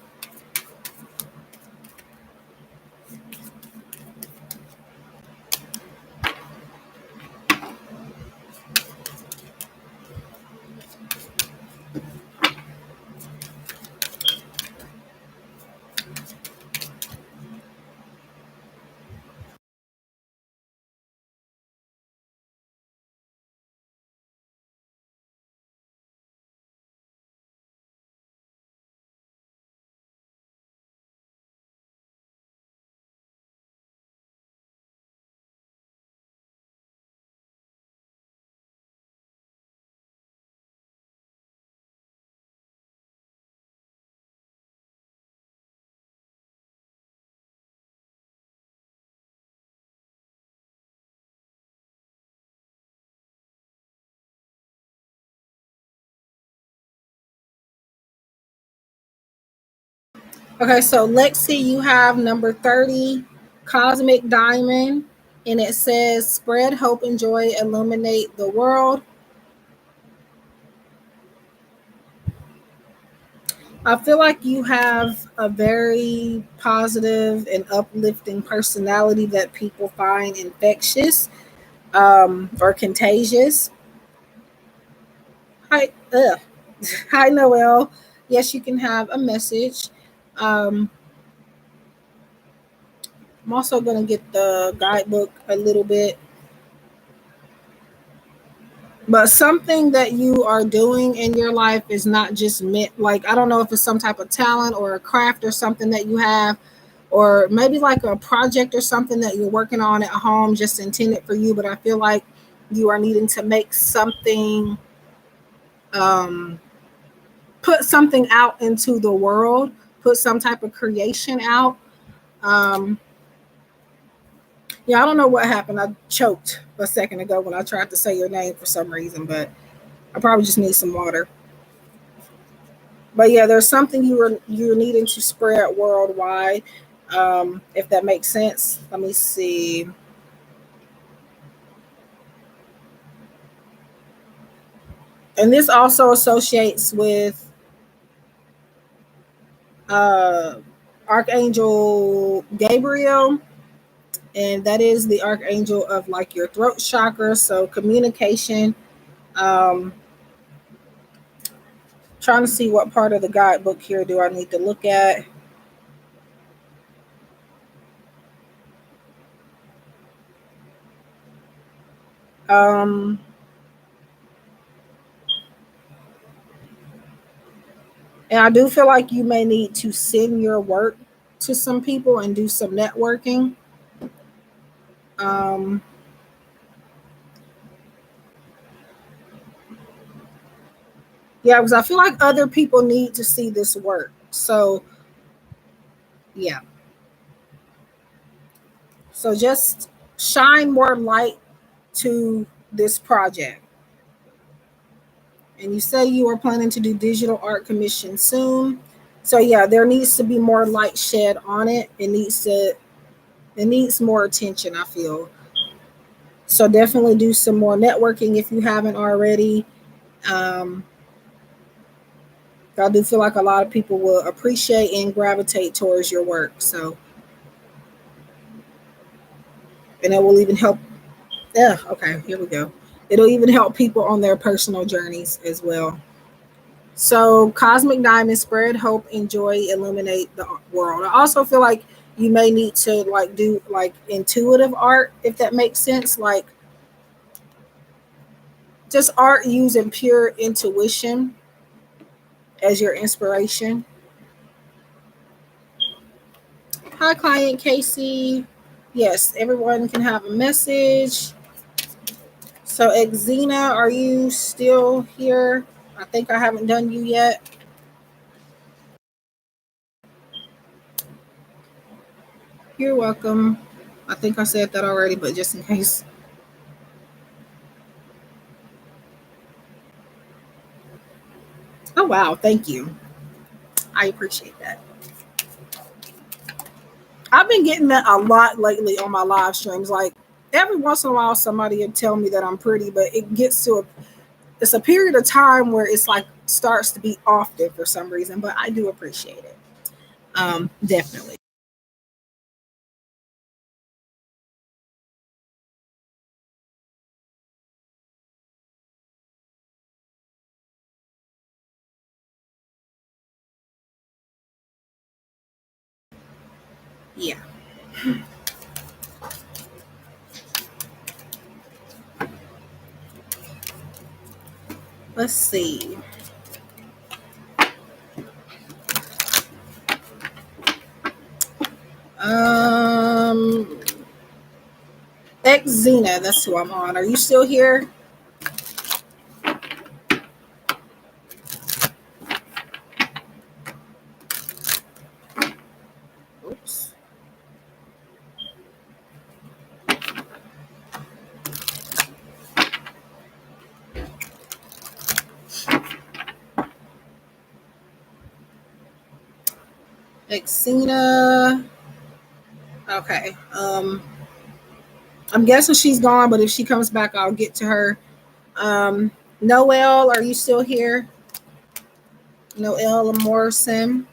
Okay, so Lexi, you have number 30, Cosmic Diamond, and it says spread hope and joy, illuminate the world. I feel like you have a very positive and uplifting personality that people find infectious, or contagious. Hi, hi, Noel. Yes, you can have a message. Um, I'm also going to get the guidebook a little bit. But something that you are doing in your life is not just meant, like, I don't know if it's some type of talent or a craft or something that you have, or maybe like a project or something that you're working on at home just intended for you. But I feel like you are needing to make something, um, put something out into the world, put some type of creation out. Um, yeah, I don't know what happened. I choked a second ago when I tried to say your name for some reason, but I probably just need some water. But yeah, there's something you're needing to spread worldwide, if that makes sense. Let me see. And this also associates with uh, Archangel Gabriel, and that is the archangel of like your throat chakra. So communication. Um, Trying to see what part of the guidebook here do I need to look at. Um, and I do feel like you may need to send your work to some people and do some networking. Um, yeah, because I feel like other people need to see this work. So, yeah. So just shine more light to this project. And you say you are planning to do digital art commission soon. So yeah, there needs to be more light shed on it. It needs more attention, I feel. So definitely do some more networking if you haven't already. Um, I do feel like a lot of people will appreciate and gravitate towards your work. So, and it will even help. Yeah, okay, here we go. It'll even help people on their personal journeys as well. So, cosmic diamond, spread hope and joy, illuminate the world. I also feel like you may need to like do like intuitive art, if that makes sense. Like just art using pure intuition as your inspiration. Hi, client Casey. Yes, everyone can have a message. So, Exena, are you still here? I think I haven't done you yet. You're welcome. I think I said that already, but just in case. Oh, wow. Thank you. I appreciate that. I've been getting that a lot lately on my live streams. Like every once in a while, somebody will tell me that I'm pretty, but it gets to it's a period of time where it's like starts to be often for some reason. But I do appreciate it. Definitely. Yeah. Let's see. Um, X Xena, that's who I'm on. Are you still here? Oops. Xena. Okay. I'm guessing she's gone, but if she comes back, I'll get to her. Um, Noelle, are you still here? Noelle Morrison.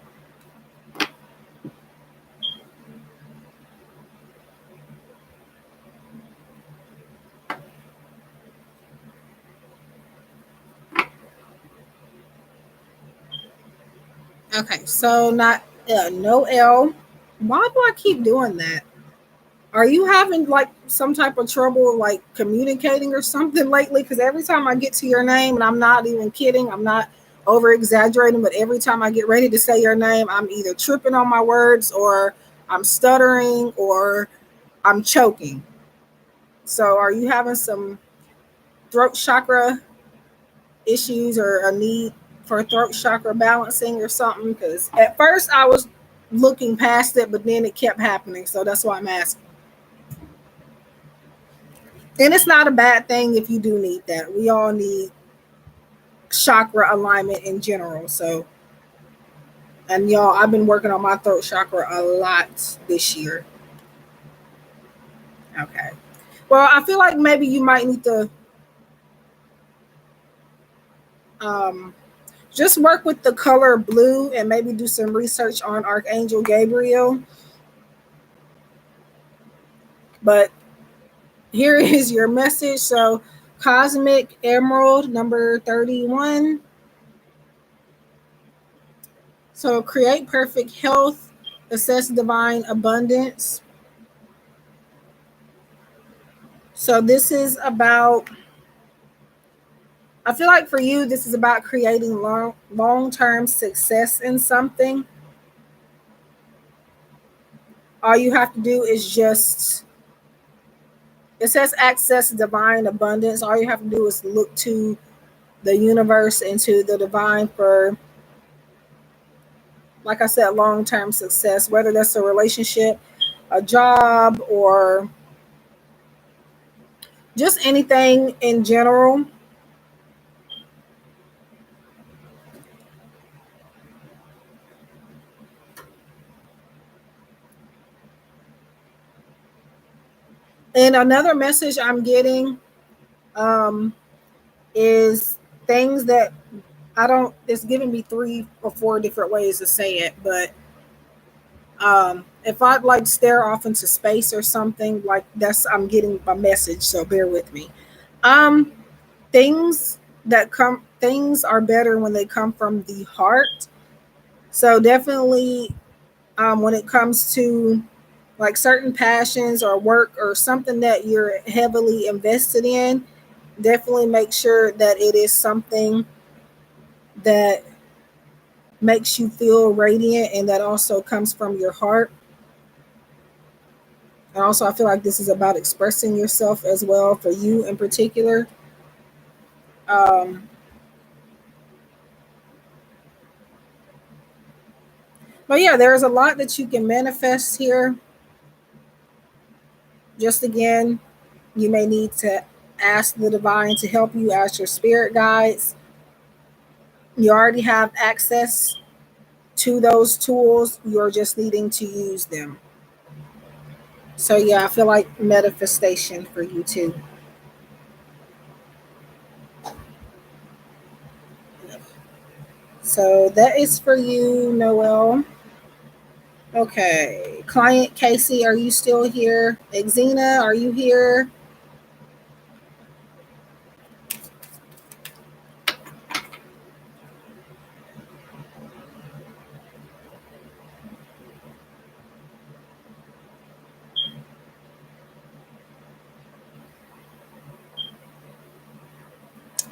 Okay, so not Noelle. Why do I keep doing that? Are you having like some type of trouble like communicating or something lately? Because every time I get to your name, and I'm not even kidding, I'm not over exaggerating, but every time I get ready to say your name, I'm either tripping on my words or I'm stuttering or I'm choking. So are you having some throat chakra issues or a need for throat chakra balancing or something? Because at first I was looking past it, but then it kept happening. So that's why I'm asking. And it's not a bad thing if you do need that. We all need chakra alignment in general. So, and y'all, I've been working on my throat chakra a lot this year. Okay. Well, I feel like maybe you might need to um, just work with the color blue and maybe do some research on Archangel Gabriel. But here is your message. So, Cosmic Emerald number 31. So, create perfect health, assess divine abundance. So, this is about, I feel like for you, this is about creating long-term success in something. All you have to do is just, it says access divine abundance. All you have to do is look to the universe and to the divine for, like I said, long-term success, whether that's a relationship, a job, or just anything in general. And another message I'm getting um, is things that I don't, it's giving me 3 or 4 different ways to say it, but if I'd like stare off into space or something, like that's, I'm getting my message, so bear with me. things are better when they come from the heart. So definitely, when it comes to like certain passions or work or something that you're heavily invested in, definitely make sure that it is something that makes you feel radiant and that also comes from your heart. And also, I feel like this is about expressing yourself as well for you in particular. Um, but yeah, there's a lot that you can manifest here. Just again, you may need to ask the divine to help you, ask your spirit guides. You already have access to those tools, you're just needing to use them. So, yeah, I feel like manifestation for you too. So, that is for you, Noel. Okay. Client Casey, are you still here? Exena, are you here?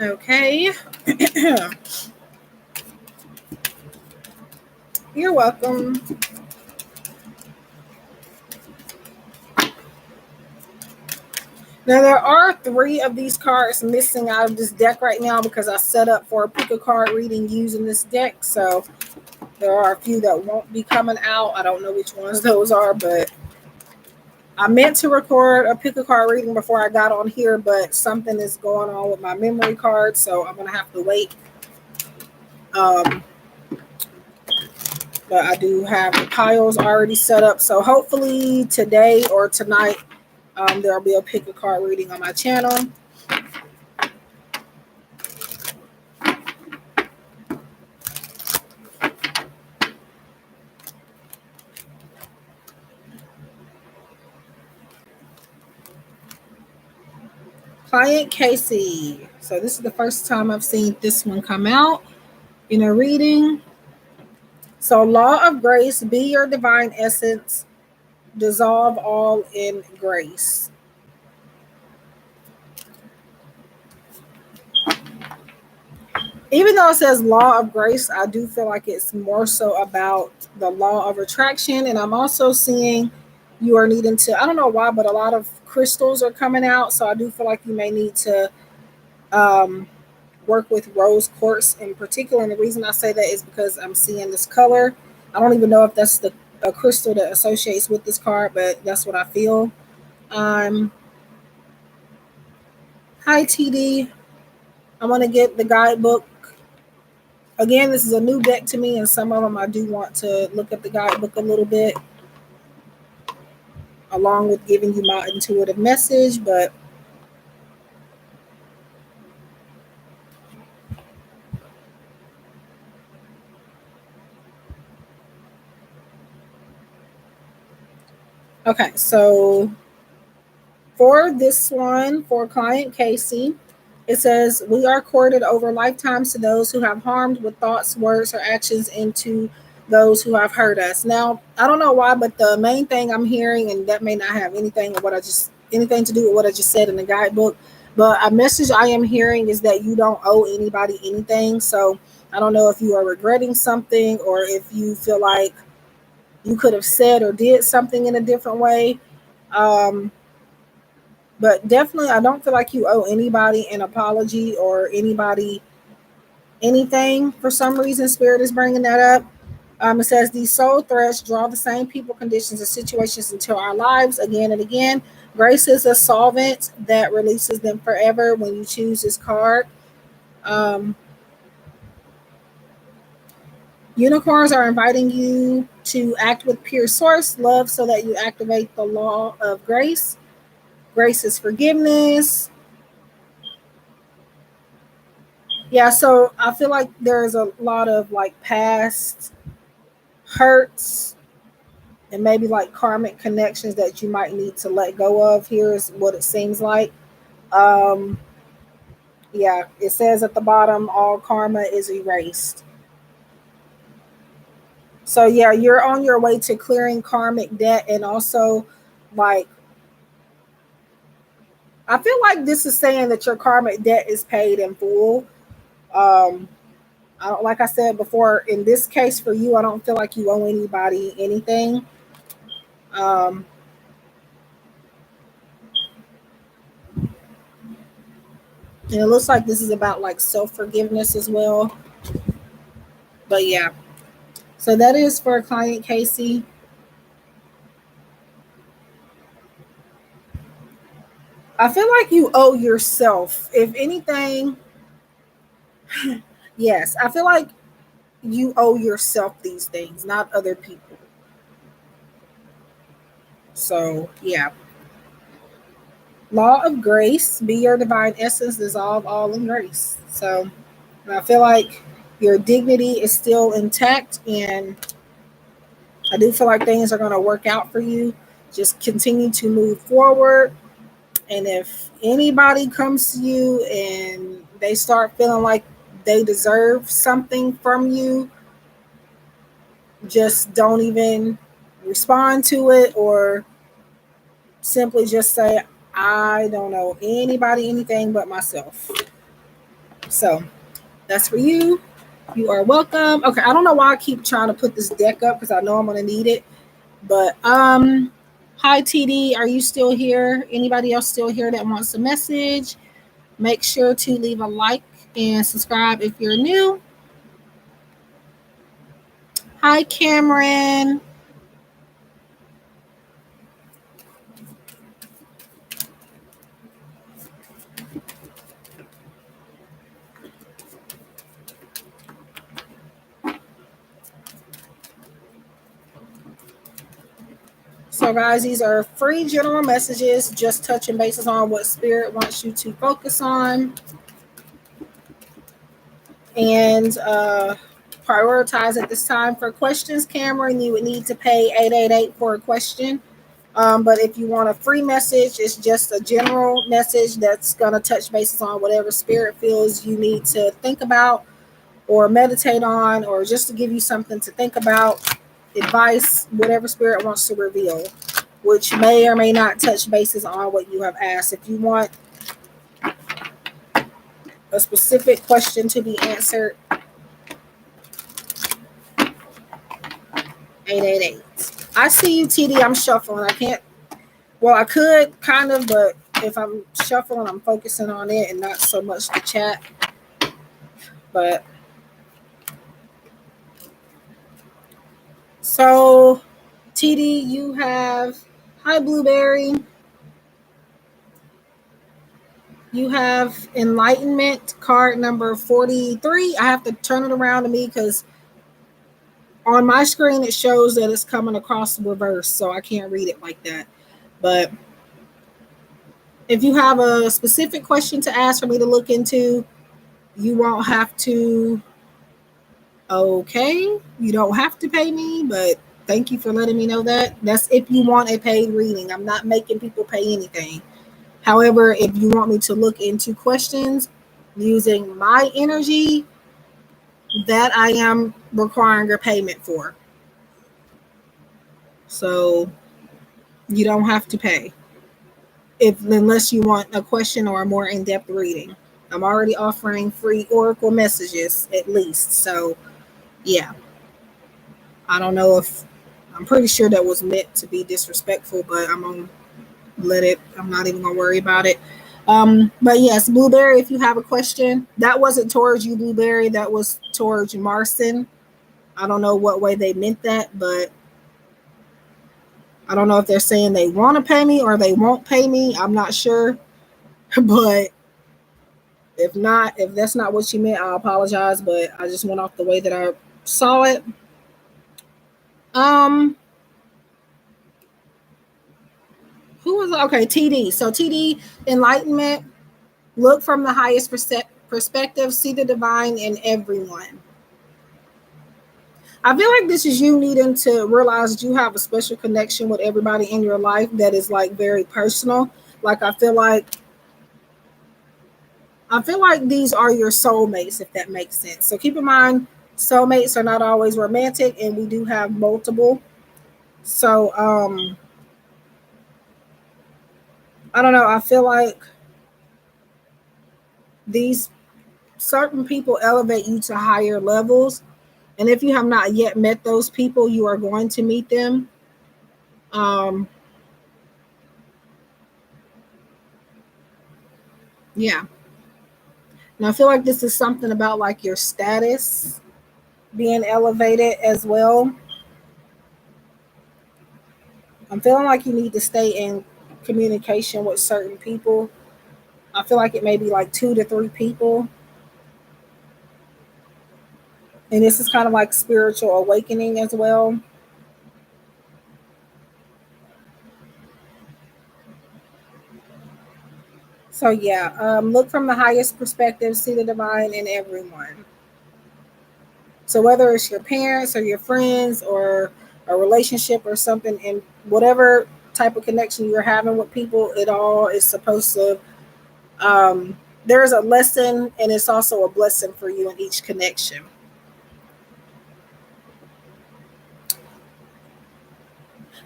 Okay. You're welcome. Now, there are three of these cards missing out of this deck right now because I set up for a pick a card reading using this deck. So, there are a few that won't be coming out. I don't know which ones those are, but I meant to record a pick a card reading before I got on here, but something is going on with my memory card, so I'm going to have to wait. Um, but I do have the piles already set up, so hopefully today or tonight there'll be a pick a card reading on my channel. Client Casey. So this is the first time I've seen this one come out in a reading. So, law of grace, be your divine essence, dissolve all in grace. Even though it says law of grace, I do feel like it's more so about the law of attraction. And I'm also seeing you are needing to, I don't know why, but a lot of crystals are coming out. So I do feel like you may need to um, work with rose quartz in particular. And the reason I say that is because I'm seeing this color. I don't even know if that's the a crystal that associates with this card, but that's what I feel. Um, Hi, TD. I want to get the guidebook. Again, this is a new deck to me, and some of them I do want to look at the guidebook a little bit, along with giving you my intuitive message. But okay, so for this one, for client Casey, it says, we are courted over lifetimes to those who have harmed with thoughts, words, or actions, and to those who have hurt us. Now, I don't know why, but the main thing I'm hearing, and that may not have anything to do with what I just said in the guidebook, but a message I am hearing is that you don't owe anybody anything. So I don't know if you are regretting something or if you feel like you could have said or did something in a different way. Um, but definitely, I don't feel like you owe anybody an apology or anybody anything. For some reason, Spirit is bringing that up. It says these soul threads draw the same people, conditions, and situations into our lives again and again. Grace is a solvent that releases them forever when you choose this card. Um, Unicorns are inviting you to act with pure source love so that you activate the law of grace. Grace is forgiveness. Yeah, so I feel like there's a lot of like past hurts and maybe like karmic connections that you might need to let go of. Here is what it seems like. Um, Yeah, it says at the bottom, all karma is erased. So yeah, you're on your way to clearing karmic debt, and also, like, I feel like this is saying that your karmic debt is paid in full. Um, I don't, like I said before, in this case for you, I don't feel like you owe anybody anything. Um, and it looks like this is about like self forgiveness as well. But yeah, so that is for client Casey. I feel like you owe yourself, if anything. Yes, I feel like you owe yourself these things, not other people. So yeah, law of grace, be your divine essence, dissolve all in grace. So I feel like your dignity is still intact, and I do feel like things are going to work out for you. Just continue to move forward. And if anybody comes to you and they start feeling like they deserve something from you, just don't even respond to it, or simply just say, I don't know anybody anything but myself. So that's for you. You are welcome. Okay, I don't know why I keep trying to put this deck up because I know I'm gonna need it. But hi TD, are you still here? Anybody else still here that wants a message? Make sure to leave a like and subscribe if you're new. Hi Cameron. So guys, these are free general messages, just touching bases on what spirit wants you to focus on. And prioritize at this time. For questions, Cameron, you would need to pay 888 for a question. But if you want a free message, it's just a general message that's going to touch bases on whatever spirit feels you need to think about or meditate on, or just to give you something to think about, advice, whatever spirit wants to reveal, which may or may not touch bases on what you have asked. If you want a specific question to be answered, 888. I see you, TD. I'm shuffling. I can't. Well, I could kind of, but if I'm shuffling, I'm focusing on it and not so much the chat. But so, TD, you have, hi, Blueberry. You have Enlightenment card number 43. I have to turn it around to me because on my screen it shows that it's coming across the reverse, so I can't read it like that. But if you have a specific question to ask for me to look into, you won't have to. Okay, you don't have to pay me, but thank you for letting me know that. That's if you want a paid reading. I'm not making people pay anything. However, if you want me to look into questions using my energy, that I am requiring a payment for. So you don't have to pay if unless you want a question or a more in-depth reading. I'm already offering free oracle messages at least. So yeah. I don't know if I'm pretty sure that was meant to be disrespectful, but I'm gonna let it. I'm not even gonna worry about it. But yes, Blueberry, if you have a question, that wasn't towards you, Blueberry. That was towards Marson. I don't know what way they meant that, but I don't know if they're saying they want to pay me or they won't pay me. I'm not sure. But if not, if that's not what you meant, I apologize. But I just went off the way that I saw it. Um, who was okay? TD. So TD, enlightenment. Look from the highest perspective. See the divine in everyone. I feel like this is you needing to realize that you have a special connection with everybody in your life that is like very personal. Like I feel like I feel like these are your soulmates, if that makes sense. So keep in mind, soulmates are not always romantic, and we do have multiple. So I don't know. I feel like these certain people elevate you to higher levels. And if you have not yet met those people, you are going to meet them. Um, yeah. And I feel like this is something about like your status being elevated as well. I'm feeling like you need to stay in communication with certain people. I feel like it may be like 2 to 3 people. And this is kind of like spiritual awakening as well. So yeah, look from the highest perspective, see the divine in everyone. So whether it's your parents or your friends or a relationship or something, and whatever type of connection you're having with people, it all is supposed to. There's a lesson, and it's also a blessing for you in each connection.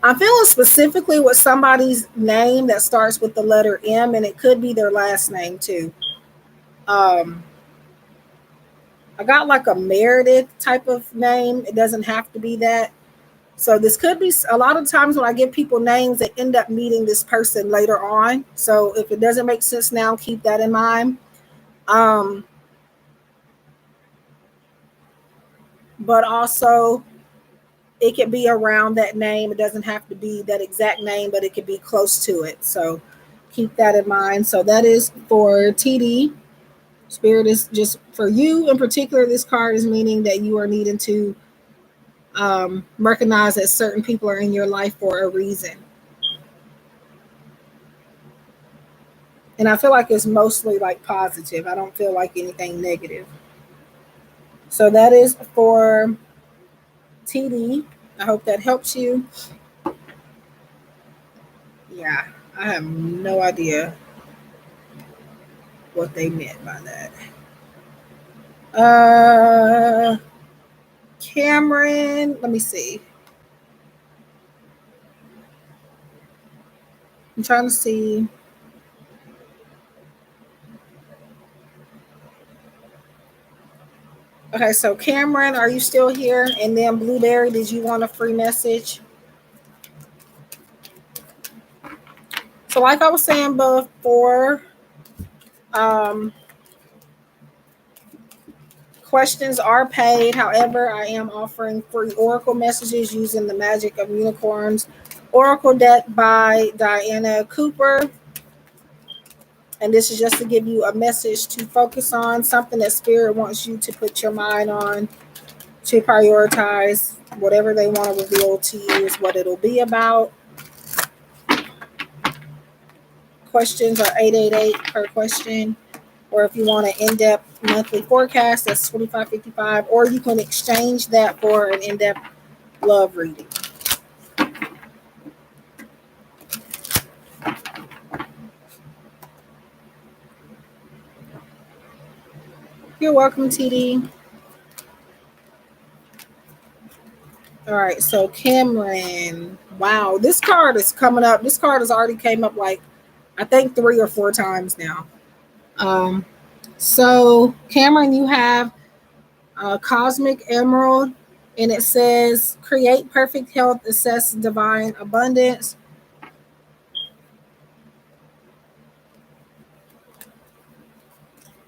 I'm feeling specifically with somebody's name that starts with the letter M, and it could be their last name too. Um, I got like a Meredith type of name. It doesn't have to be that. So this could be a lot of times when I give people names, they end up meeting this person later on. So if it doesn't make sense now, keep that in mind. Um, but also, it could be around that name. It doesn't have to be that exact name, but it could be close to it. So keep that in mind. So that is for TD. Spirit is just for you in particular. This card is meaning that you are needing to recognize that certain people are in your life for a reason. And I feel like it's mostly like positive. I don't feel like anything negative. So that is for TD. I hope that helps you. Yeah, I have no idea what they meant by that. Uh, Cameron, let me see. I'm trying to see. Okay, so Cameron, are you still here? And then Blueberry, did you want a free message? So, like I was saying before, um, questions are paid. However, I am offering free oracle messages using the Magic of Unicorns Oracle deck by Diana Cooper. And this is just to give you a message to focus on, something that Spirit wants you to put your mind on, to prioritize. Whatever they want to reveal to you is what it'll be about. Questions are 888 per question. Or if you want an in-depth monthly forecast, that's 25.55. Or you can exchange that for an in-depth love reading. You're welcome, TD. All right, so Cameron. Wow, this card is coming up. This card has already came up like I think 3 or 4 times now. Um, so Cameron, you have a Cosmic Emerald, and it says create perfect health, assess divine abundance.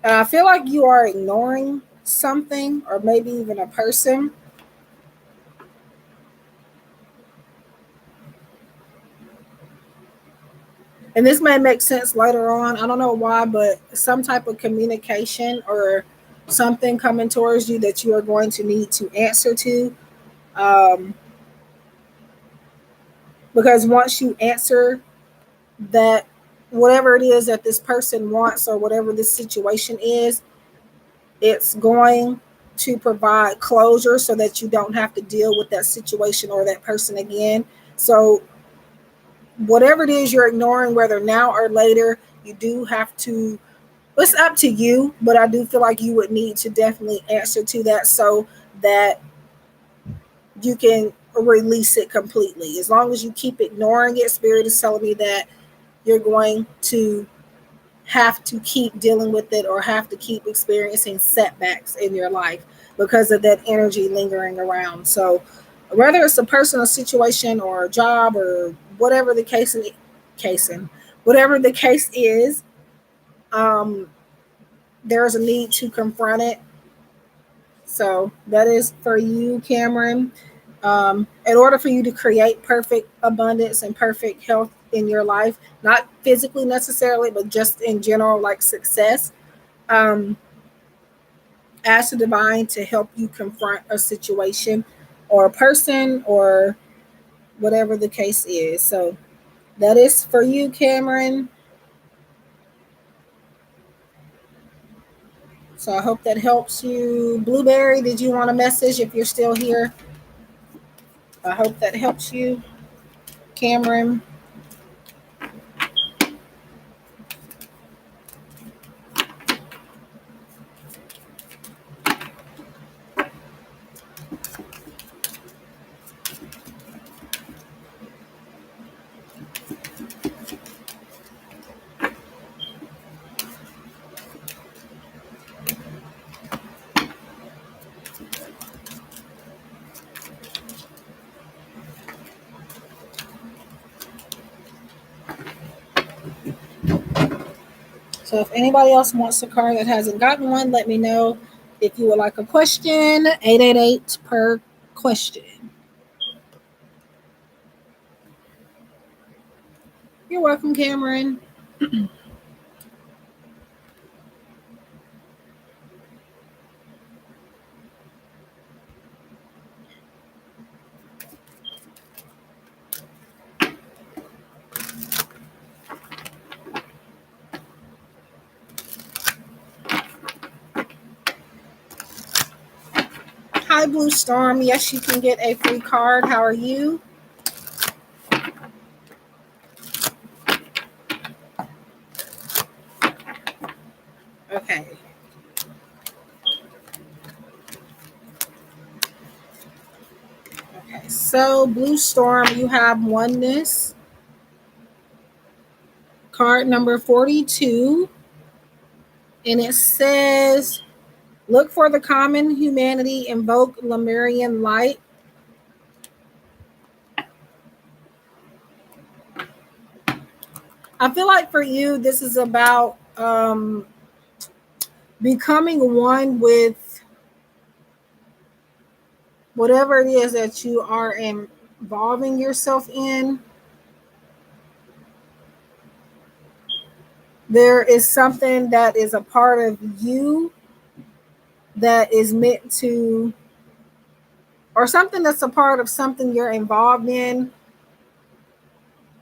And I feel like you are ignoring something, or maybe even a person. And this may make sense later on. I don't know why, but some type of communication or something coming towards you that you are going to need to answer to. Um, because once you answer that, whatever it is that this person wants or whatever this situation is, it's going to provide closure so that you don't have to deal with that situation or that person again. So whatever it is you're ignoring, whether now or later, you do have to It's up to you, but I do feel like you would need to definitely answer to that so that you can release it completely. As long as you keep ignoring it, Spirit is telling me that you're going to have to keep dealing with it or have to keep experiencing setbacks in your life because of that energy lingering around. So whether it's a personal situation or a job or whatever the whatever the case is, um, there's a need to confront it. So that is for you, Cameron. In order for you to create perfect abundance and perfect health in your life, not physically necessarily, but just in general, like success, um, ask the divine to help you confront a situation or a person or whatever the case is. So that is for you, Cameron. So I hope that helps you. Blueberry, did you want a message if you're still here? I hope that helps you, Cameron. So if anybody else wants a card that hasn't gotten one, let me know. If you would like a question, 888 per question. You're welcome, Cameron. Hi, Blue Storm. Yes, you can get a free card. How are you? Okay. Okay. So, Blue Storm, you have oneness. Card number 42. And it says, look for the common humanity, invoke Lemurian light. I feel like for you, this is about becoming one with whatever it is that you are involving yourself in. There is something that is a part of you that is meant to, or something that's a part of something you're involved in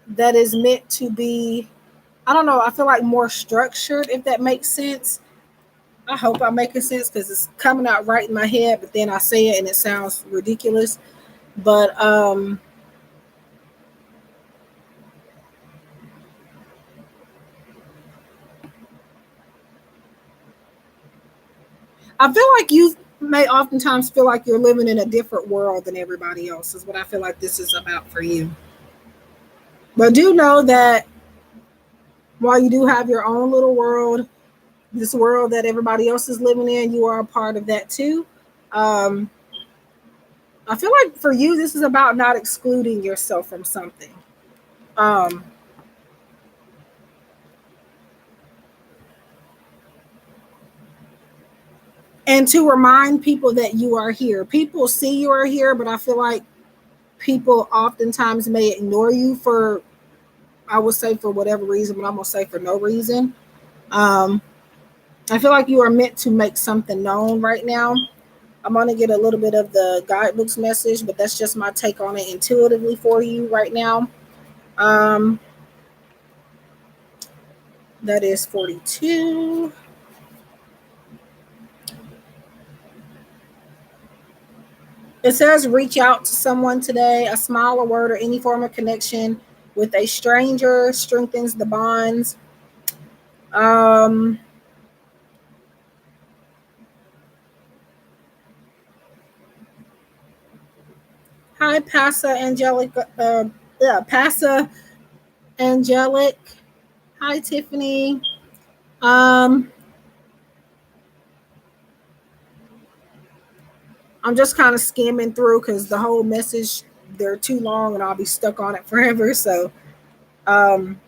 that is meant to be, I don't know, I feel like more structured, if that makes sense. I hope I'm making sense because it's coming out right in my head, but then I say it and it sounds ridiculous. But I feel like you may oftentimes feel like you're living in a different world than everybody else, is what I feel like this is about for you. But do know that while you do have your own little world, this world that everybody else is living in, you are a part of that too. Um, I feel like for you, this is about not excluding yourself from something. Um, and to remind people that you are here. People see you are here, but I feel like people oftentimes may ignore you for, I would say for whatever reason, but I'm gonna say for no reason. Um, I feel like you are meant to make something known right now. I'm gonna get a little bit of the guidebooks message, but that's just my take on it intuitively for you right now. Um, that is 42. It says reach out to someone today. A smile, a word, or any form of connection with a stranger strengthens the bonds. Um, Hi, Passa Angelic. Yeah, Passa Angelic. Hi, Tiffany. Um, I'm just kind of skimming through because the whole message, they're too long and I'll be stuck on it forever. So, um,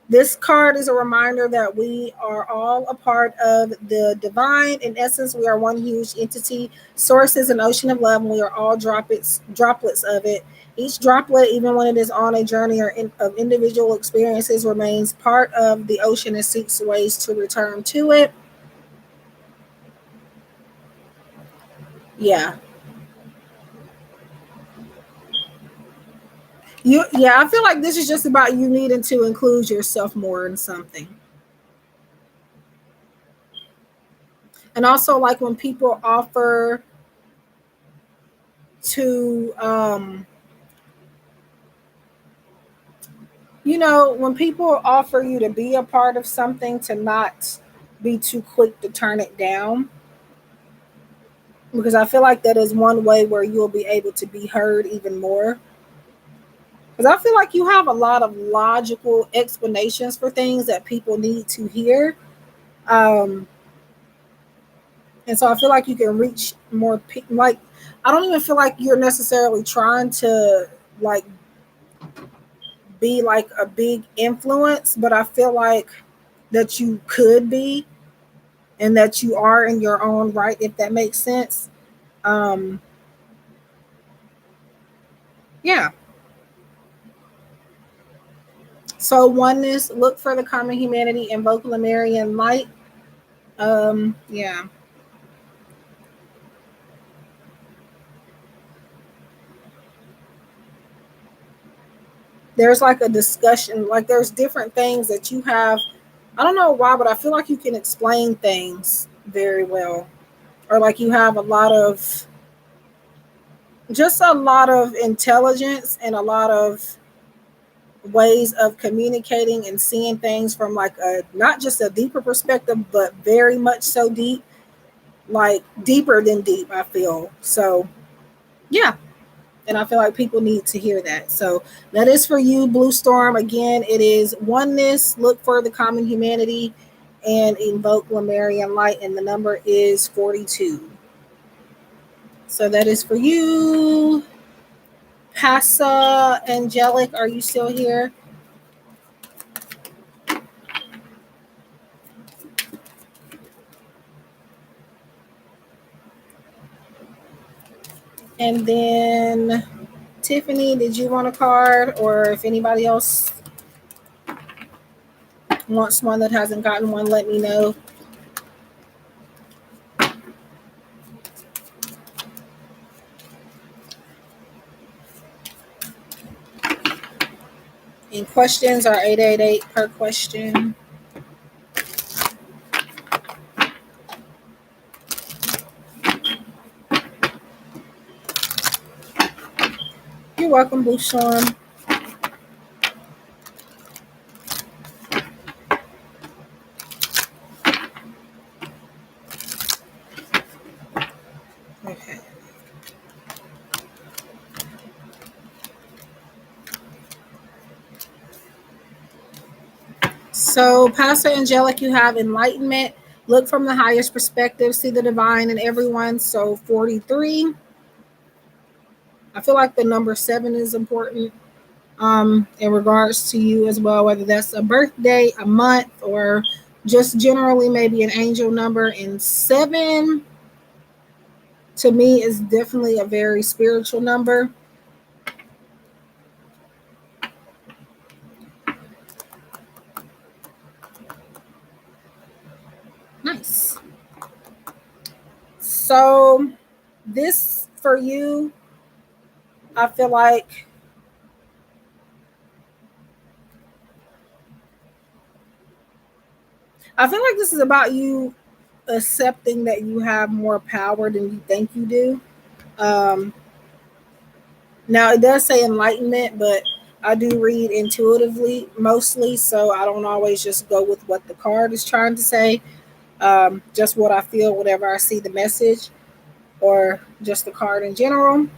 this card is a reminder that we are all a part of the divine. In essence, we are one huge entity. Source is an ocean of love, and we are all droplets of it. Each droplet, even when it is on a journey of individual experiences, remains part of the ocean and seeks ways to return to it. Yeah, yeah. I feel like this is just about you needing to include yourself more in something, and also like when people offer to when people offer you to be a part of something, to not be too quick to turn it down, because I feel like that is one way where you'll be able to be heard even more. Because I feel like you have a lot of logical explanations for things that people need to hear. Um, and so I feel like you can reach more people. Like, I don't even feel like you're necessarily trying to like be like a big influence, but I feel like that you could be, and that you are in your own right, if that makes sense. Um, yeah. So oneness, look for the common humanity, invoke Lemurian light. Yeah. There's like a discussion, like there's different things that you have. I don't know why, but I feel like you can explain things very well. Or like you have a lot of just a lot of intelligence and a lot of ways of communicating and seeing things from like a not just a deeper perspective, but very much so deep, like deeper than deep, I feel. So yeah. And I feel like people need to hear that. So that is for you, Blue Storm. Again, it is oneness, look for the common humanity, and invoke Lemurian light. And the number is 42. So that is for you. Passa Angelic, are you still here? And then Tiffany, did you want a card? Or if anybody else wants one that hasn't gotten one, let me know. And questions are 888 per question. You're welcome, Blue Storm. Okay. So, Pastor Angelic, you have enlightenment. Look from the highest perspective, see the divine in everyone. So, 43. I feel like the number 7 is important in regards to you as well, whether that's a birthday, a month, or just generally maybe an angel number. And 7 to me is definitely a very spiritual number. Nice. So, this for you, I feel like this is about you accepting that you have more power than you think you do. Um, Now it does say enlightenment, but I do read intuitively mostly, so I don't always just go with what the card is trying to say. Just what I feel, whatever I see the message. or just the card in general.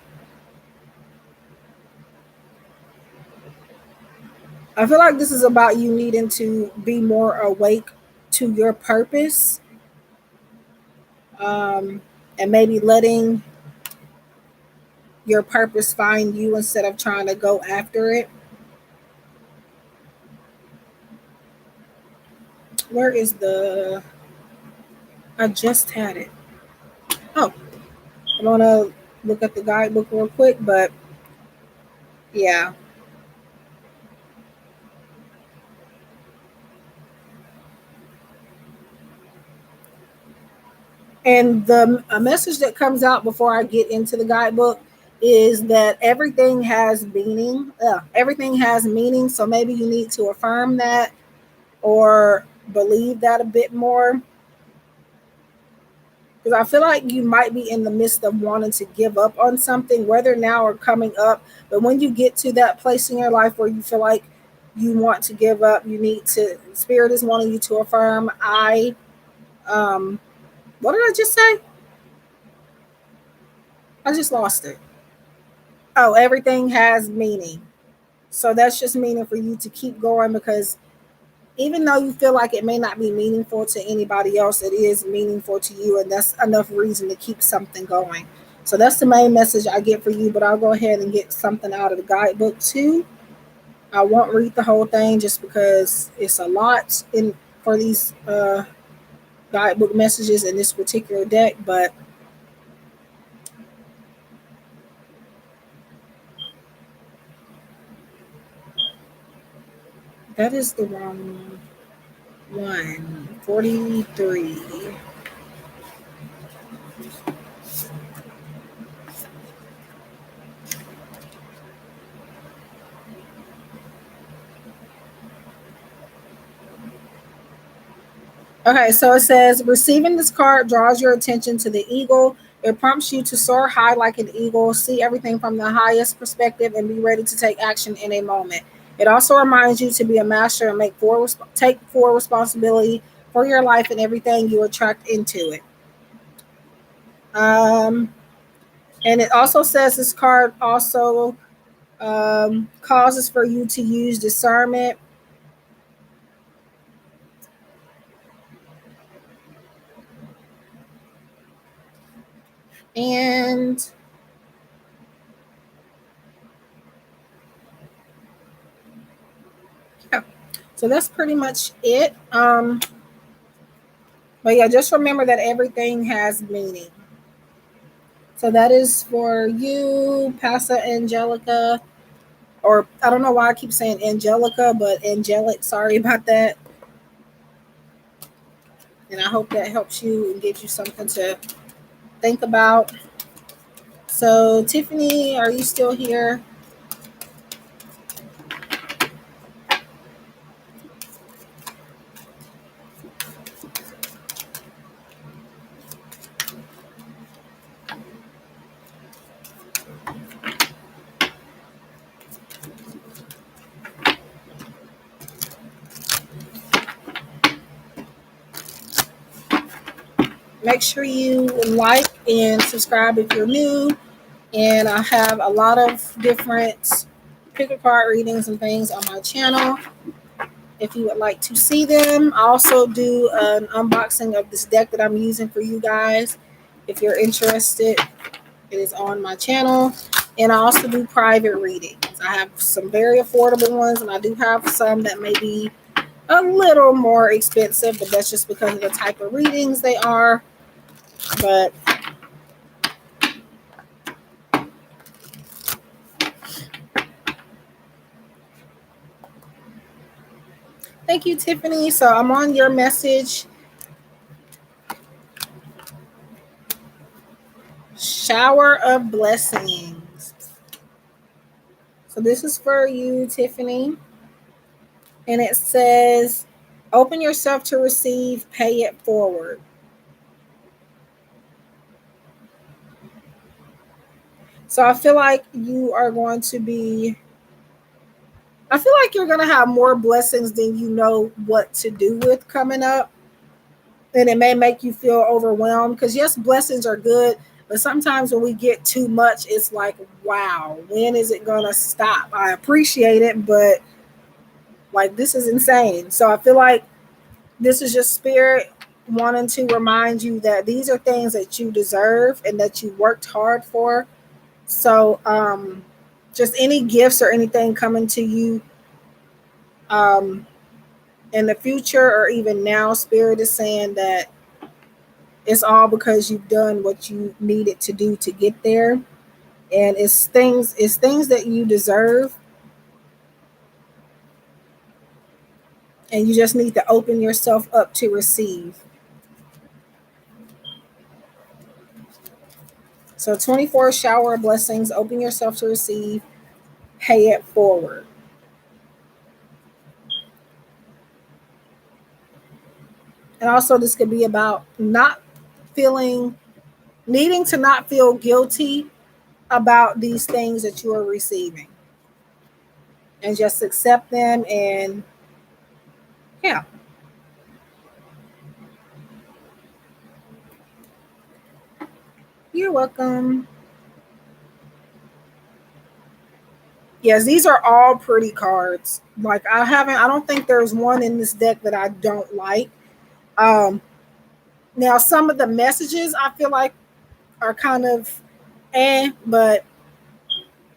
I feel like this is about you needing to be more awake to your purpose, um, and maybe letting your purpose find you instead of trying to go after it. Where is the? I just had it. Oh, I want to look at the guidebook real quick, but yeah. And the a message that comes out before I get into the guidebook is that everything has meaning. Everything has meaning. So maybe you need to affirm that or believe that a bit more. Because I feel like you might be in the midst of wanting to give up on something, whether now or coming up. But when you get to that place in your life where you feel like you want to give up, you need to, Spirit is wanting you to affirm, um, what did I just say? I just lost it. Oh, everything has meaning. So that's just meaning for you to keep going, because even though you feel like it may not be meaningful to anybody else, it is meaningful to you, and that's enough reason to keep something going. So that's the main message I get for you, but I'll go ahead and get something out of the guidebook too. I won't read the whole thing just because it's a lot in for these guidebook messages in this particular deck, but that is the wrong one. 43. Okay, so it says receiving this card draws your attention to the eagle. It prompts you to soar high like an eagle, see everything from the highest perspective, and be ready to take action in a moment. It also reminds you to be a master and take full responsibility for your life and everything you attract into it. Um, and it also says this card also causes for you to use discernment and yeah. So that's pretty much it. But yeah, just remember that everything has meaning. So that is for you, Pasa Angelica, or I don't know why I keep saying Angelica, but angelic. Sorry about that. And I hope that helps you and gives you something to think about. So, Tiffany, are you still here? Make sure you like and subscribe if you're new. And I have a lot of different pick a card readings and things on my channel if you would like to see them. I also do an unboxing of this deck that I'm using for you guys. If you're interested, it is on my channel. And I also do private readings. I have some very affordable ones, and I do have some that may be a little more expensive, but that's just because of the type of readings they are. But thank you, Tiffany. So I'm on your message. Shower of blessings. So this is for you, Tiffany. And it says, open yourself to receive, pay it forward. So I feel like you are going to be, I feel like you're going to have more blessings than you know what to do with coming up. And it may make you feel overwhelmed because, yes, blessings are good, But sometimes when we get too much, it's like, wow, when is it gonna stop? I appreciate it, but like this is insane. So I feel like this is just spirit wanting to remind you that these are things that you deserve and that you worked hard for. So just any gifts or anything coming to you um in the future or even now, spirit is saying that it's all because you've done what you needed to do to get there. And it's things that you deserve, and you just need to open yourself up to receive. So 24 shower of blessings, open yourself to receive, pay it forward. And also this could be about not feeling needing to not feel guilty about these things that you are receiving, and just accept them. And yeah, you're welcome. Yes, these are all pretty cards. Like I don't think there's one in this deck that I don't like. Um Now some of the messages I feel like are kind of but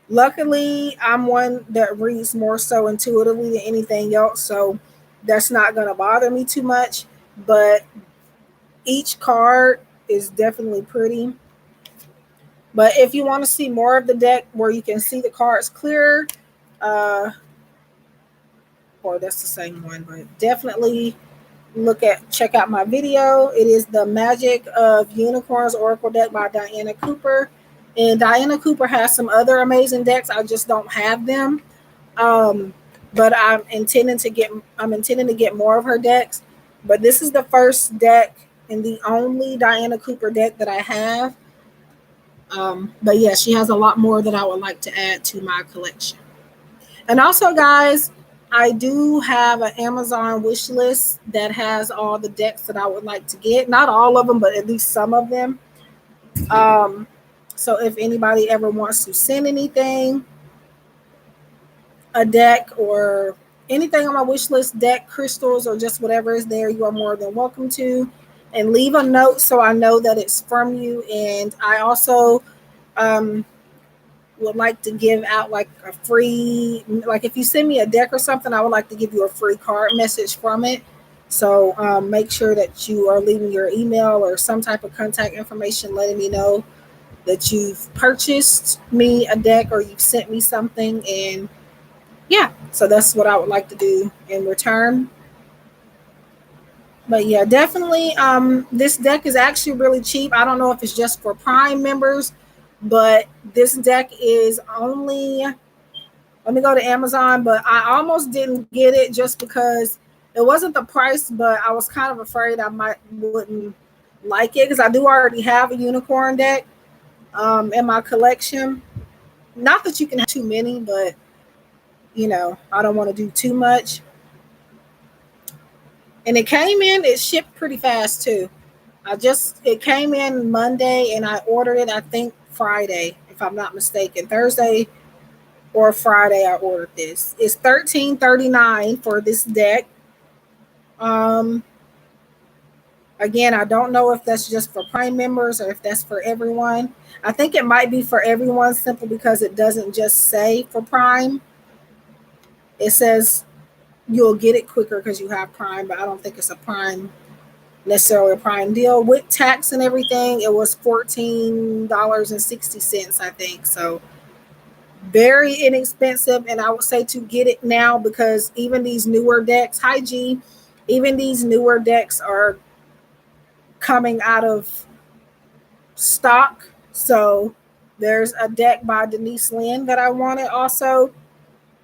luckily I'm one that reads more so intuitively than anything else, so that's not gonna bother me too much. But each card is definitely pretty. But if you want to see more of the deck where you can see the cards clearer, uh, or that's the same one, but definitely check out my video. It is the Magic of Unicorns Oracle deck by Diana Cooper. And Diana Cooper has some other amazing decks. I just don't have them. Um, but I'm intending to get more of her decks. But this is the first deck and the only Diana Cooper deck that I have. But yeah, she has a lot more that I would like to add to my collection. And also, guys, I do have an Amazon wish list that has all the decks that I would like to get. Not all of them, but at least some of them. Um, so if anybody ever wants to send anything, a deck or anything on my wish list, deck, crystals, or just whatever is there, you are more than welcome to. And leave a note so I know that it's from you. And I also um, would like to give out like a free, like if you send me a deck or something, I would like to give you a free card message from it. So make sure that you are leaving your email or some type of contact information letting me know that you've purchased me a deck or you've sent me something. And yeah, so that's what I would like to do in return. But yeah, definitely this deck is actually really cheap. I don't know if it's just for Prime members, but this deck is only, let me go to Amazon, but I almost didn't get it just because it wasn't the price, but I was kind of afraid I might wouldn't like it because I do already have a unicorn deck in my collection. Not that you can have too many, but I don't want to do too much. And it shipped pretty fast too. It came in Monday and I ordered it, I think Friday, if I'm not mistaken. Thursday or Friday I ordered this. It's $13.39 for this deck. Um Again, I don't know if that's just for Prime members or if that's for everyone. I think it might be for everyone simply because it doesn't just say for Prime. It says you'll get it quicker because you have Prime, but I don't think it's a Prime necessarily a Prime deal. With tax and everything, it was $14.60, I think. So very inexpensive. And I would say to get it now because even these newer decks, hi G, even these newer decks are coming out of stock. So there's a deck by Denise Lynn that I wanted also.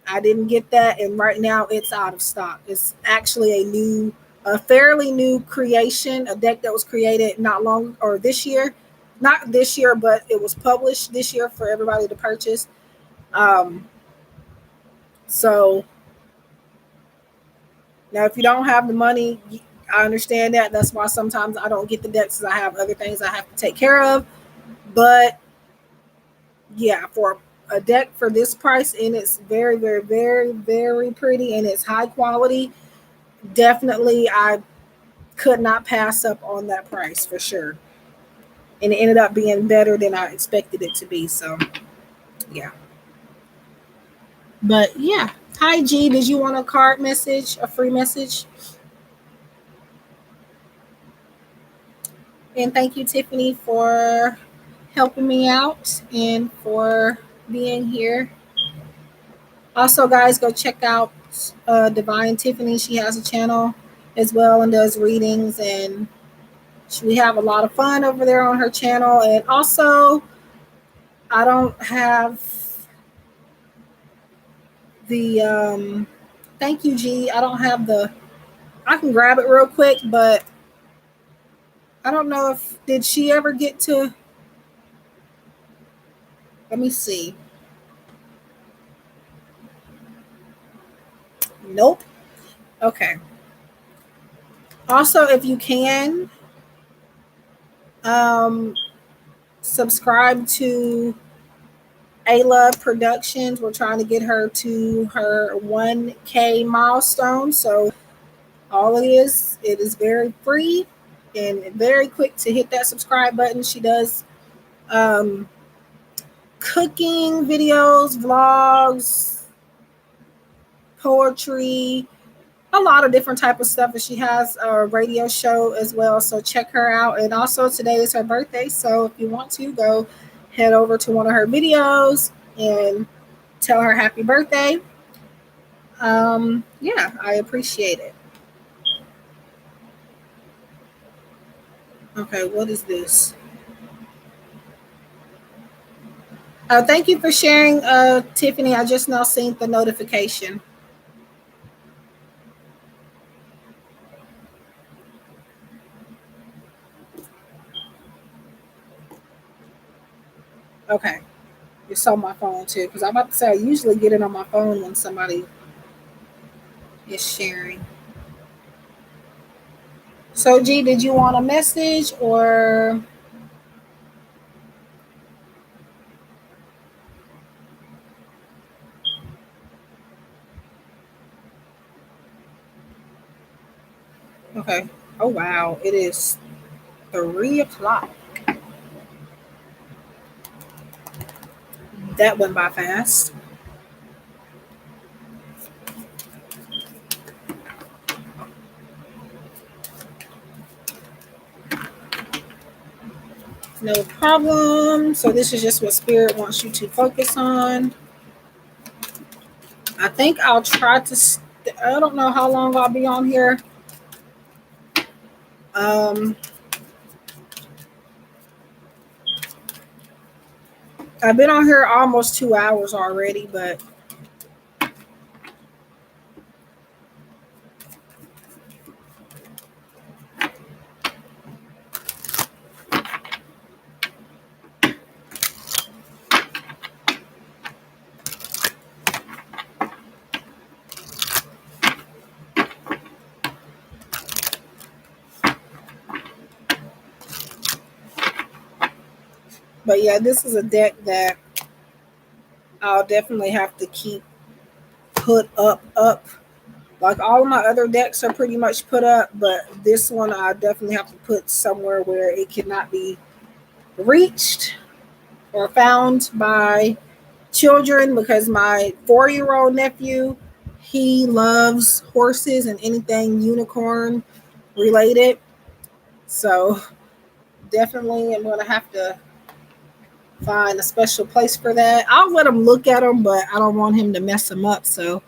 I didn't get that, and right now it's out of stock. It's actually a fairly new creation, a deck that was created not long or this year, not this year, but it was published this year for everybody to purchase. Um, so now, if you don't have the money, I understand that. That's why sometimes I don't get the decks because I have other things I have to take care of. But yeah, for a deck for this price, and it's very, very, very, very pretty, and it's high quality. Definitely, I could not pass up on that price for sure. And it ended up being better than I expected it to be. So yeah. But yeah. Hi G, did you want a card message, a free message? And thank you, Tiffany, for helping me out and for being here. Also, guys, go check out Divine Tiffany. She has a channel as well and does readings, and we have a lot of fun over there on her channel. And also, I don't have the thank you, G. I don't have the. I can grab it real quick, but I don't know if did she ever get to. Let me see. Nope. Okay. Also, if you can, um, subscribe to Ayla Productions. We're trying to get her to her 1K milestone. So all it is very free and very quick to hit that subscribe button. She does um, cooking videos, vlogs, poetry, a lot of different type of stuff. And she has a radio show as well. So check her out. And also today is her birthday. So if you want to go head over to one of her videos and tell her happy birthday. Yeah, I appreciate it. Okay, what is this? Thank you for sharing, Tiffany. I just now seen the notification. Okay, it's on my phone too. Because I'm about to say I usually get it on my phone when somebody is sharing. So, G, did you want a message or? Okay. Oh wow, it is 3 o'clock. That went by fast. No problem. So this is just what Spirit wants you to focus on. I think I'll try to. I don't know how long I'll be on here. Um, I've been on here almost 2 hours already, but yeah, this is a deck that I'll definitely have to keep put up. Like all of my other decks are pretty much put up, but this one I definitely have to put somewhere where it cannot be reached or found by children because my 4-year-old nephew, he loves horses and anything unicorn related. So definitely I'm going to have to find a special place for that. I'll let him look at them, but I don't want him to mess them up. So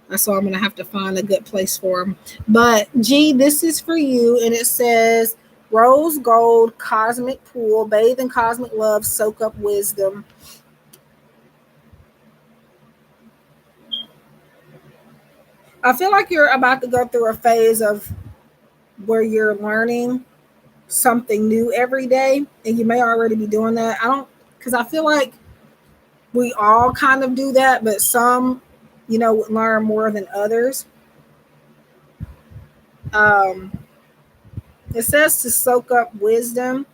that's why I'm going to have to find a good place for him. But G, this is for you. And it says, rose gold cosmic pool, bathe in cosmic love, soak up wisdom. I feel like you're about to go through a phase of where you're learning something new every day. And you may already be doing that. Because I feel like we all kind of do that, but some, learn more than others. Um, it says to soak up wisdom.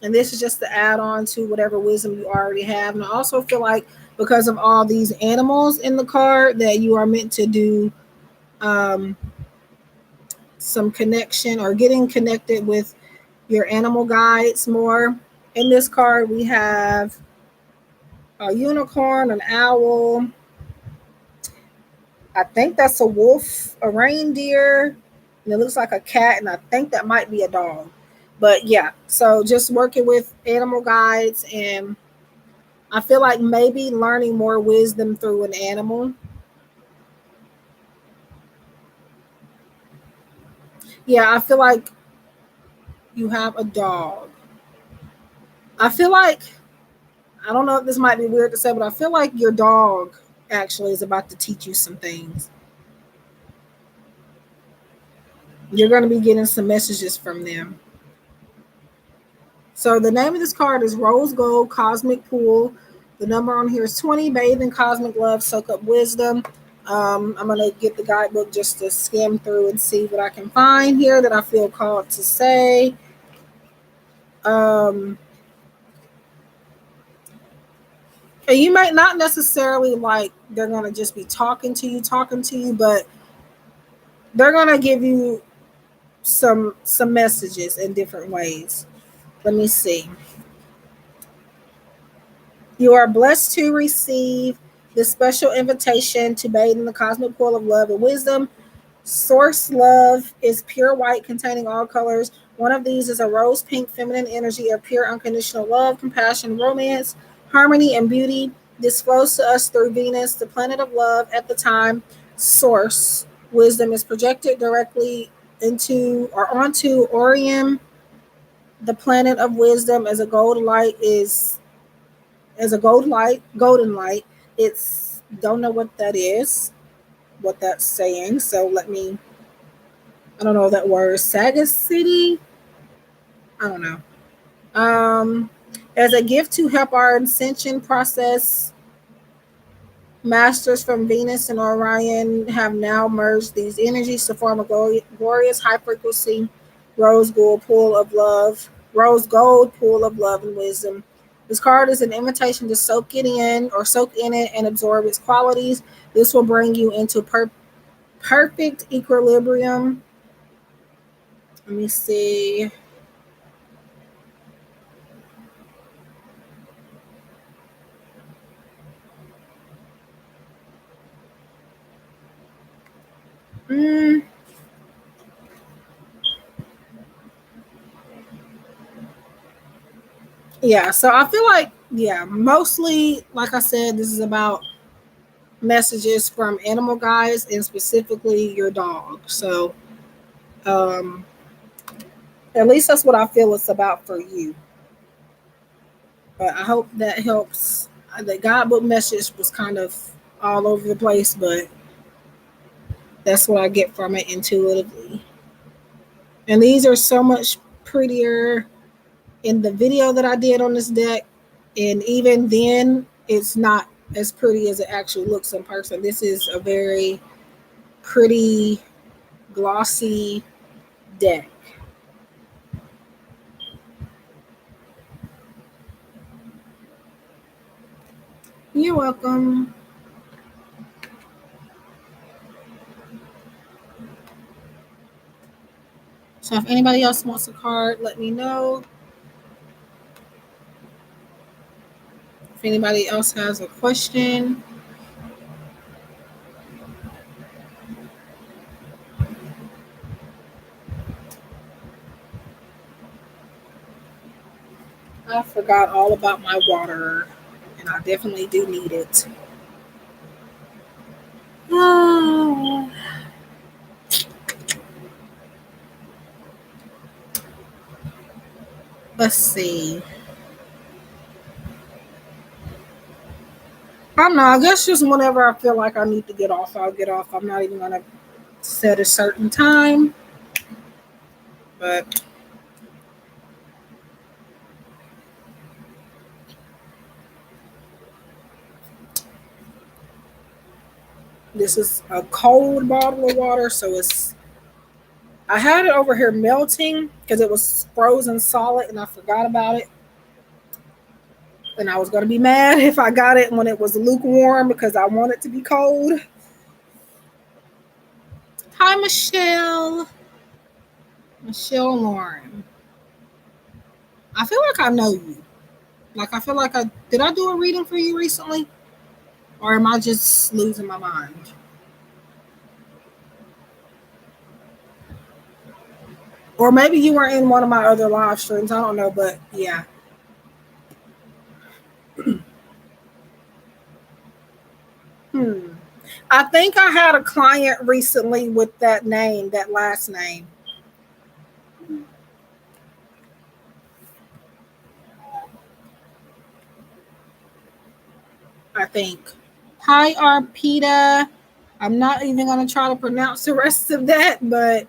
And this is just to add on to whatever wisdom you already have. And I also feel like because of all these animals in the card that you are meant to do um, some connection or getting connected with your animal guides more. In this card, we have a unicorn, an owl. I think that's a wolf, a reindeer, and it looks like a cat, and I think that might be a dog. But yeah, so just working with animal guides, and I feel like maybe learning more wisdom through an animal. Yeah, I feel like you have a dog. I feel like, I don't know if this might be weird to say, but I feel like your dog actually is about to teach you some things. You're going to be getting some messages from them. So the name of this card is Rose Gold Cosmic Pool. The number on here is 20. Bathe in cosmic love, soak up wisdom. I'm going to get the guidebook just to skim through and see what I can find here that I feel called to say. Um, and you might not necessarily like they're going to just be talking to you, but they're going to give you some messages in different ways. Let me see. You are blessed to receive this special invitation to bathe in the cosmic pool of love and wisdom. Source love is pure white, containing all colors. One of these is a rose pink, feminine energy of pure unconditional love, compassion, romance, harmony, and beauty. This flows to us through Venus, the planet of love. At the time, source wisdom is projected directly into or onto Orion, the planet of wisdom, as a golden light. It's don't know what that is, what that's saying. So I don't know that word. Saga City? I don't know. Um, as a gift to help our ascension process, masters from Venus and Orion have now merged these energies to form a glorious high frequency rose gold pool of love and wisdom. This card is an invitation to soak in it and absorb its qualities. This will bring you into perfect equilibrium. Let me see. Mm, yeah, so I feel like, yeah, mostly, like I said, this is about messages from animal guides and specifically your dog. So, um, at least that's what I feel it's about for you. But I hope that helps. The guidebook message was kind of all over the place, but that's what I get from it intuitively. And these are so much prettier in the video that I did on this deck. And even then, it's not as pretty as it actually looks in person. This is a very pretty, glossy deck. You're welcome. So if anybody else wants a card, let me know. If anybody else has a question, I forgot all about my water, and I definitely do need it. Oh, let's see. I don't know. I guess just whenever I feel like I need to get off, I'll get off. I'm not even going to set a certain time, but this is a cold bottle of water, so it's I had it over here melting because it was frozen solid and I forgot about it. And I was going to be mad if I got it when it was lukewarm because I want it to be cold. Hi, Michelle. Michelle Lauren. I feel like I know you. Like, I feel like did I do a reading for you recently? Or am I just losing my mind? Or maybe you were in one of my other live streams. I don't know, but yeah. I think I had a client recently with that name, that last name. I think. Hi, Arpita. I'm not even going to try to pronounce the rest of that, but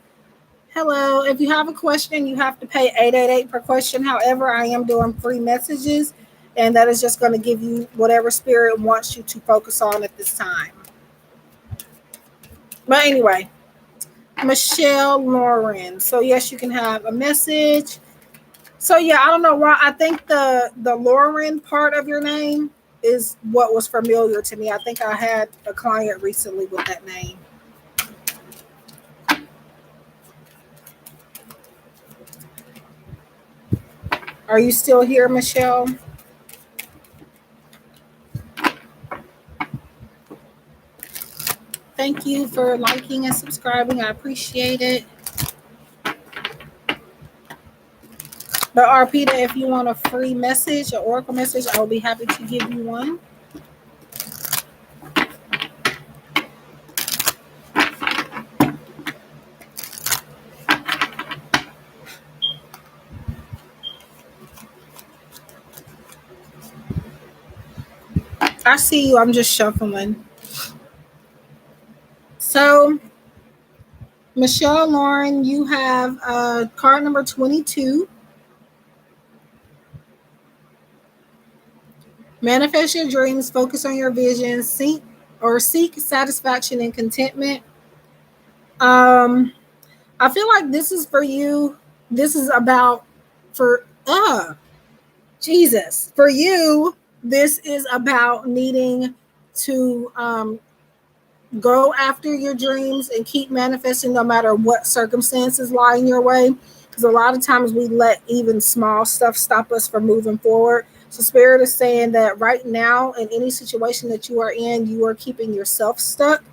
hello. If you have a question, you have to pay 888 per question. However, I am doing free messages, and that is just going to give you whatever spirit wants you to focus on at this time. But anyway, Michelle Lauren. So yes, you can have a message. So yeah, I don't know why. I think the Lauren part of your name is what was familiar to me. I think I had a client recently with that name. Are you still here, Michelle? Thank you for liking and subscribing. I appreciate it. But Arpita, if you want a free message, an oracle message, I will be happy to give you one. I see you. I'm just shuffling. So, Michelle Lauren, you have card number 22. Manifest your dreams, focus on your vision, seek satisfaction and contentment. I feel like this is for you. This is about for Jesus. For you, this is about needing to go after your dreams and keep manifesting no matter what circumstances lie in your way. Because a lot of times we let even small stuff stop us from moving forward. So Spirit is saying that right now, in any situation that you are in, you are keeping yourself stuck.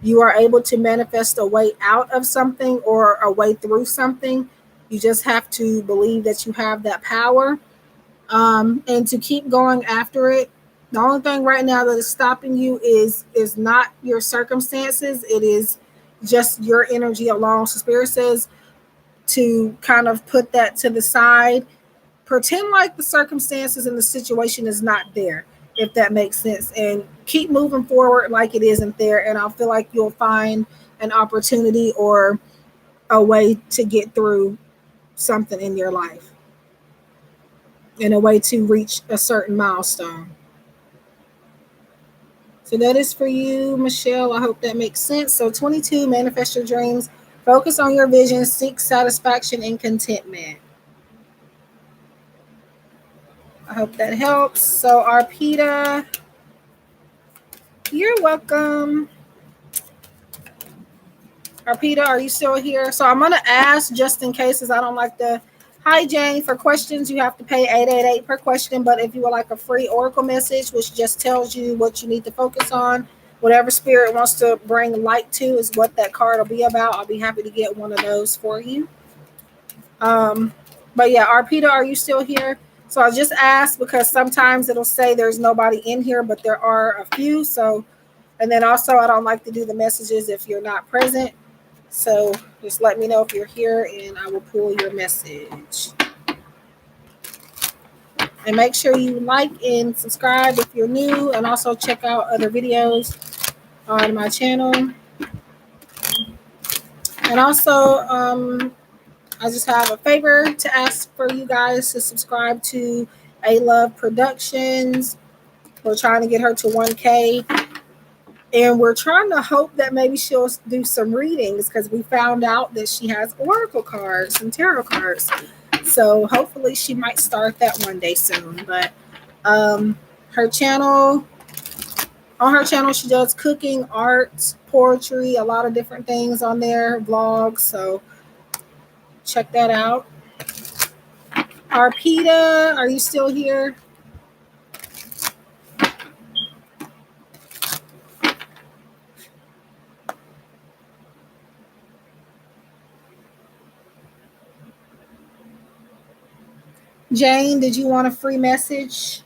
You are able to manifest a way out of something or a way through something. You just have to believe that you have that power, and to keep going after it. The only thing right now that is stopping you is not your circumstances. It is just your energy alone. So Spirit says to kind of put that to the side. Pretend like the circumstances and the situation is not there, if that makes sense, and keep moving forward like it isn't there. And I feel like you'll find an opportunity or a way to get through something in your life, in a way to reach a certain milestone. So that is for you, Michelle. I hope that makes sense. So 22, manifest your dreams, focus on your vision, seek satisfaction and contentment. I hope that helps. So Arpita, you're welcome. Arpita, are you still here? So I'm going to ask just in case, as I don't like the. Hi, Jane. For questions, you have to pay 888 per question. But if you would like a free oracle message, which just tells you what you need to focus on, whatever spirit wants to bring light to is what that card will be about. I'll be happy to get one of those for you. But yeah, Arpita, are you still here? So I just asked because sometimes it'll say there's nobody in here, but there are a few. So, and then also I don't like to do the messages if you're not present. So just let me know if you're here and I will pull your message. And make sure you like and subscribe if you're new, and also check out other videos on my channel. And also, I just have a favor to ask for you guys to subscribe to A Love Productions. We're trying to get her to 1K. And we're trying to hope that maybe she'll do some readings because we found out that she has oracle cards and tarot cards. So hopefully she might start that one day soon. But um, her channel, on her channel, she does cooking, art, poetry, a lot of different things on there, vlogs. So check that out. Arpita, are you still here? Jane, did you want a free message?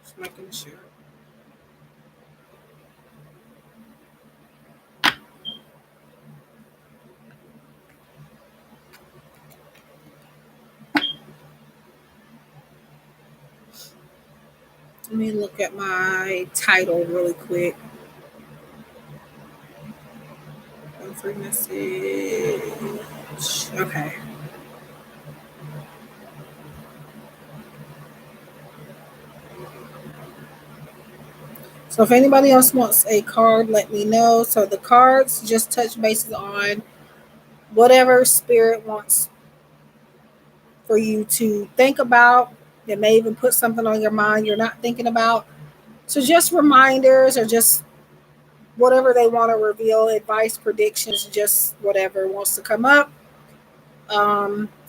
Just making sure. Let me look at my title really quick. One free message. Okay. So if anybody else wants a card, let me know. So the cards just touch bases on whatever spirit wants for you to think about. They may even put something on your mind you're not thinking about. So just reminders or just whatever they want to reveal, advice, predictions, just whatever wants to come up.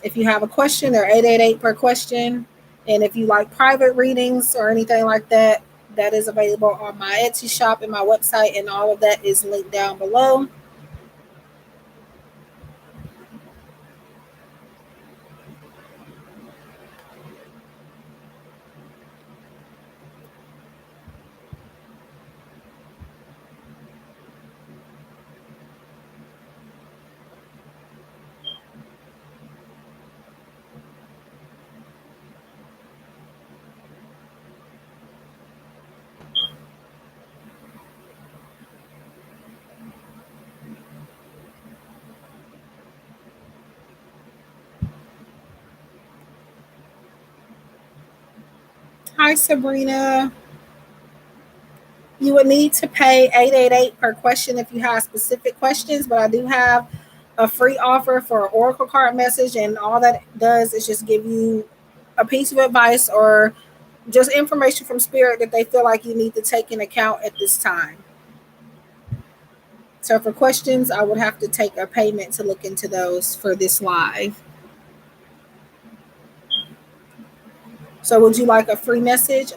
If you have a question, they're 888 per question. And if you like private readings or anything like that, that is available on my Etsy shop and my website, and all of that is linked down below. Hi, Sabrina. You would need to pay 888 per question if you have specific questions, but I do have a free offer for an Oracle card message, and all that does is just give you a piece of advice or just information from spirit that they feel like you need to take in account at this time. So for questions, I would have to take a payment to look into those for this live. So would you like a free message?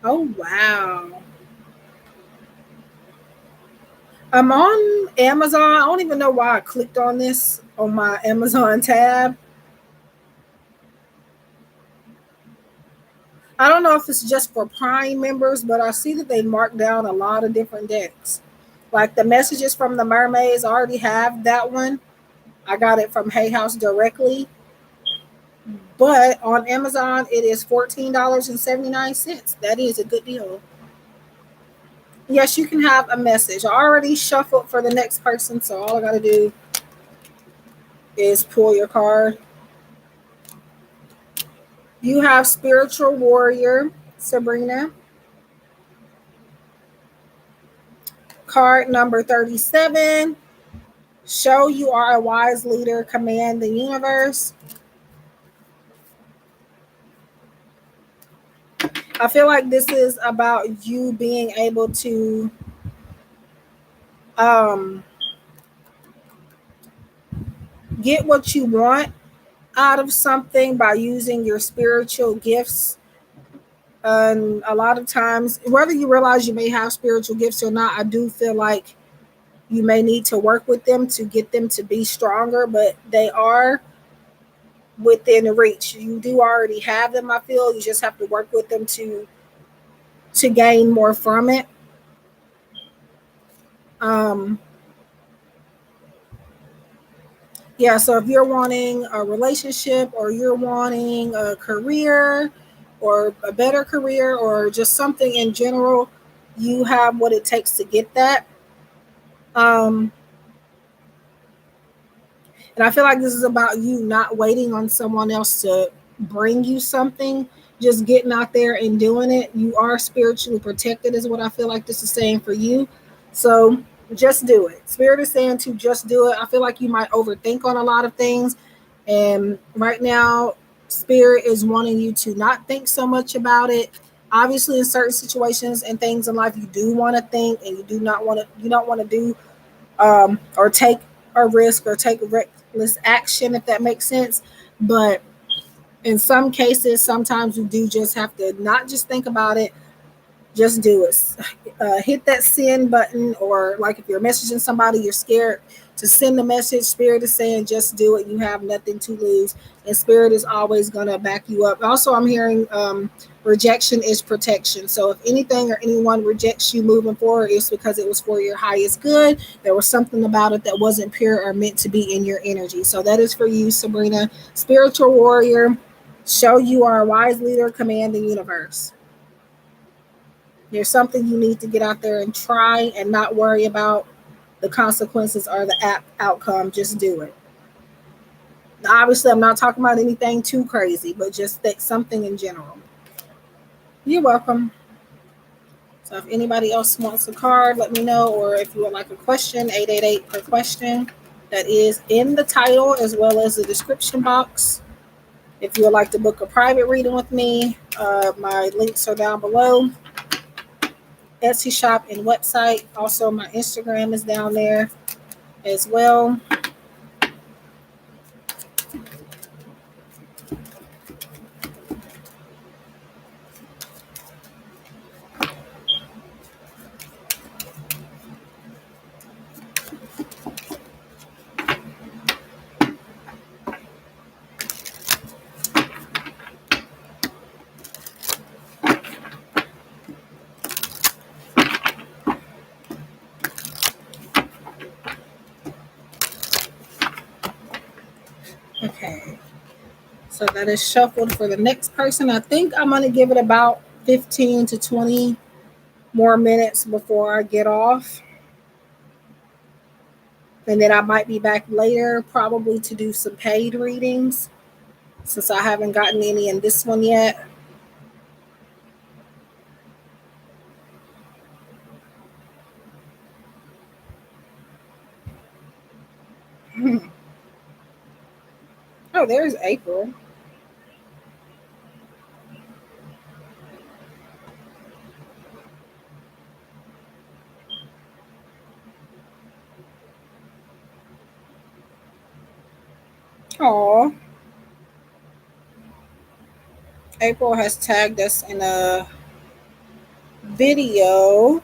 Oh, wow. I'm on Amazon. I don't even know why I clicked on this on my Amazon tab. I don't know if it's just for Prime members, but I see that they marked down a lot of different decks. Like the messages from the mermaids, I already have that one. I got it from Hay House directly. But on Amazon, it is $14.79. That is a good deal. Yes, you can have a message. I already shuffled for the next person, so all I got to do is pull your card. You have Spiritual Warrior, Sabrina. Card number 37. Show you are a wise leader, command the universe. I feel like this is about you being able to um, get what you want out of something by using your spiritual gifts. And a lot of times, whether you realize you may have spiritual gifts or not, I do feel like you may need to work with them to get them to be stronger, but they are within reach. You do already have them, I feel. You just have to work with them to gain more from it. Um, Yeah, so if you're wanting a relationship or you're wanting a career or a better career or just something in general, you have what it takes to get that. Um, and I feel like this is about you not waiting on someone else to bring you something, just getting out there and doing it. You are spiritually protected, is what I feel like this is saying for you. So just do it. Spirit is saying to just do it. I feel like you might overthink on a lot of things. And right now, Spirit is wanting you to not think so much about it. Obviously, in certain situations and things in life, you do want to think and you do not want to, you don't want to do or take a risk or take reckless action, if that makes sense. But in some cases, sometimes you do just have to not just think about it, just do it. Hit that send button, or like if you're messaging somebody, you're scared to send the message. Spirit is saying, just do it. You have nothing to lose, and Spirit is always going to back you up. Also, I'm hearing rejection is protection. So if anything or anyone rejects you moving forward, it's because it was for your highest good. There was something about it that wasn't pure or meant to be in your energy. So that is for you, Sabrina. Spiritual warrior, show you are a wise leader, command the universe. There's something you need to get out there and try and not worry about the consequences or the outcome. Just do it. Now, obviously, I'm not talking about anything too crazy, but just think something in general. You're welcome. So if anybody else wants a card, let me know. Or if you would like a question, 888 per question. That is in the title as well as the description box. If you would like to book a private reading with me, my links are down below. Etsy shop and website. Also, my Instagram is down there as well. Okay, so that is shuffled for the next person. I think I'm going to give it about 15 to 20 more minutes before I get off. And then I might be back later, probably to do some paid readings since I haven't gotten any in this one yet. Oh, there's April. Oh, April has tagged us in a video.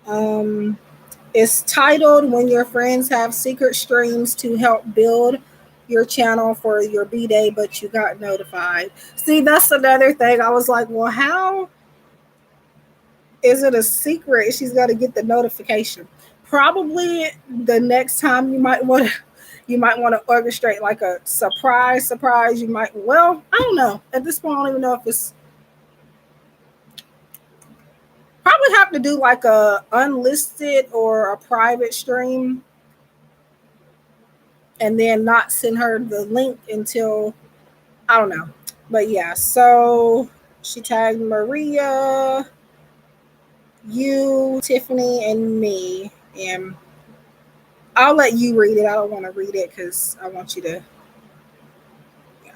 Um, It's titled When Your Friends Have Secret Streams to Help Build Your Channel for Your B Day, but you got notified. See, that's another thing. I was like, well, how is it a secret? She's got to get the notification. Probably the next time you might want to orchestrate like a surprise. You might, well, I don't know. At this point, I don't even know if it's probably have to do like a unlisted or a private stream and then not send her the link until I don't know. But yeah, so she tagged Maria, you, Tiffany, and me. And I'll let you read it. I don't want to read it because I want you to. Yeah.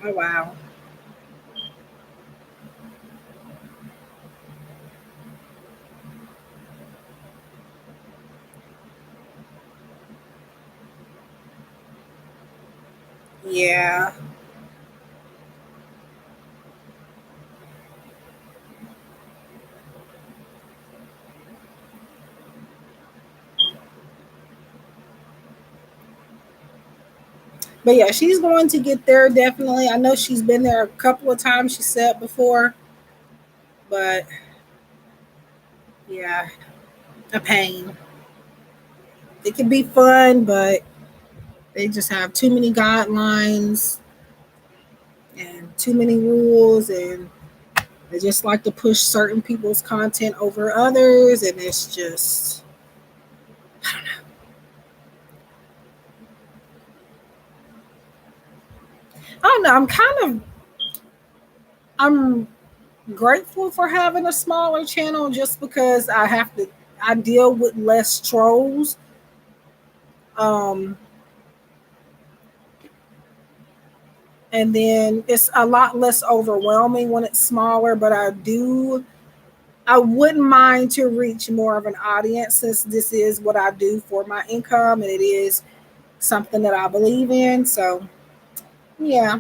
Oh wow. Yeah. But yeah, she's going to get there definitely. I know she's been there a couple of times, she said before, but yeah, a pain. It can be fun, but they just have too many guidelines and too many rules, and they just like to push certain people's content over others, and it's just I don't know. I'm grateful for having a smaller channel just because I deal with less trolls. Um, and then it's a lot less overwhelming when it's smaller, but I wouldn't mind to reach more of an audience since this is what I do for my income and it is something that I believe in. So yeah.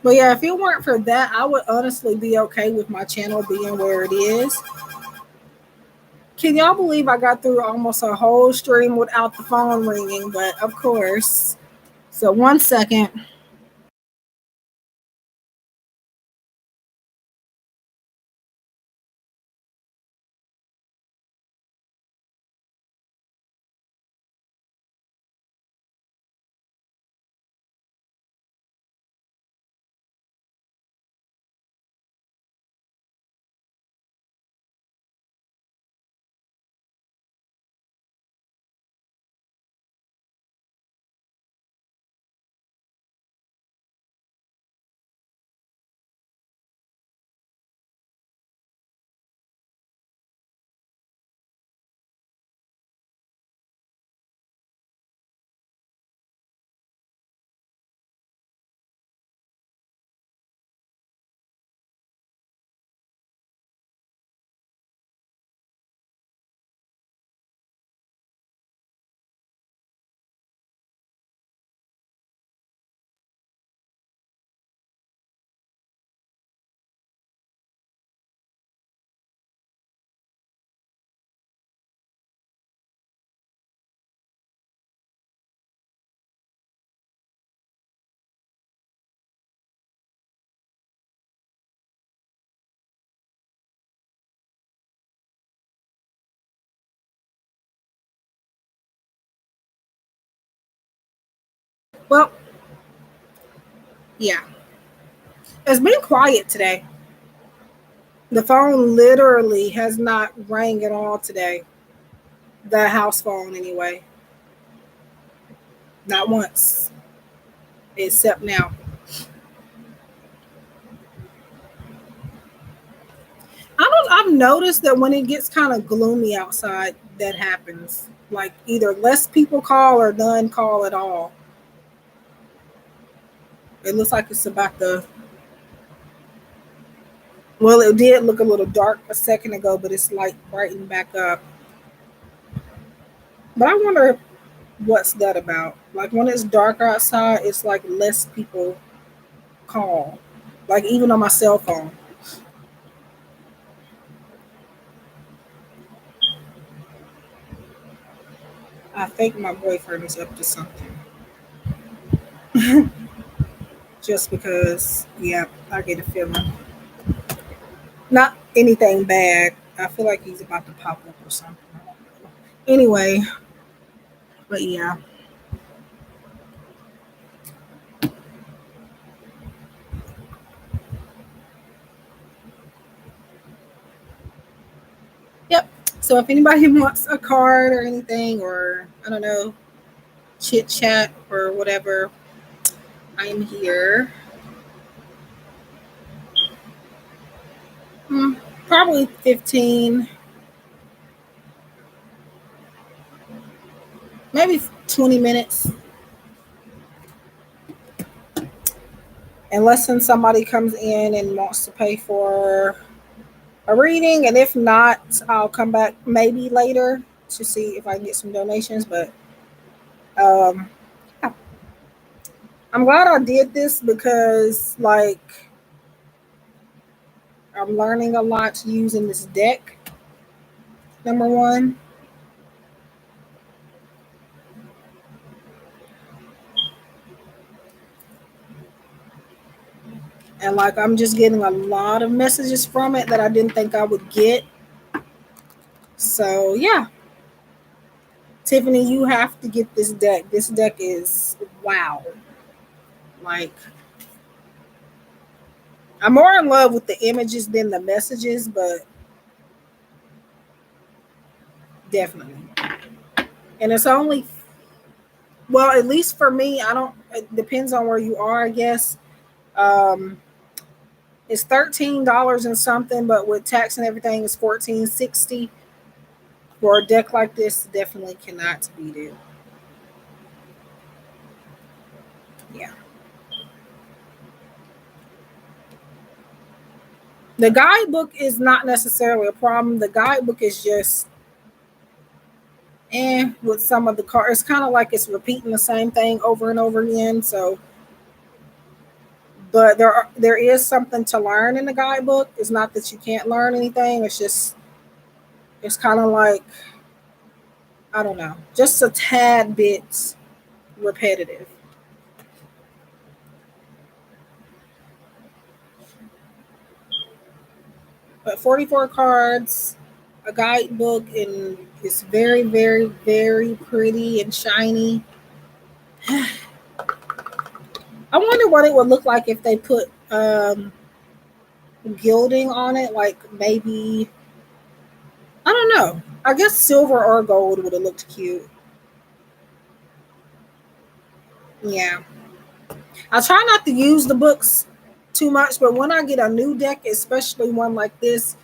But yeah, if it weren't for that, I would honestly be okay with my channel being where it is. Can y'all believe I got through almost a whole stream without the phone ringing? But of course. So 1 second. Well, yeah. It's been quiet today. The phone literally has not rang at all today. The house phone, anyway. Not once, except now. I've noticed that when it gets kind of gloomy outside, that happens. Like either less people call or none call at all. It looks like it's about to. Well, it did look a little dark a second ago, but it's like brightened back up. But I wonder what's that about. Like when it's dark outside, it's like less people call. Like even on my cell phone. I think my boyfriend is up to something. Just because, yeah, I get a feeling. Not anything bad. I feel like he's about to pop up or something. Anyway, but yeah. Yep. So if anybody wants a card or anything, or I don't know, chit chat or whatever, I am here. Probably 15, maybe 20 minutes. Unless somebody comes in and wants to pay for a reading. And if not, I'll come back maybe later to see if I can get some donations. But um, I'm glad I did this because, like, I'm learning a lot using this deck. Number one, and like I'm just getting a lot of messages from it that I didn't think I would get. So yeah, Tiffany, you have to get this deck. This deck is wow. Like, I'm more in love with the images than the messages, but definitely. And it's only, well, at least for me, I don't, it depends on where you are, I guess. Um, it's $13 and something, but with tax and everything, it's $14.60 for a deck like this. Definitely cannot beat it. Yeah. The guidebook is not necessarily a problem. The guidebook is just with some of the cards. It's kind of like it's repeating the same thing over and over again. So, but there is something to learn in the guidebook. It's not that you can't learn anything. It's just it's kind of like, I don't know, just a tad bit repetitive. But 44 cards, a guidebook, and it's very, very, very pretty and shiny. I wonder what it would look like if they put gilding on it, like maybe, I don't know. I guess silver or gold would have looked cute. Yeah. I try not to use the books too much, but when I get a new deck, especially one like this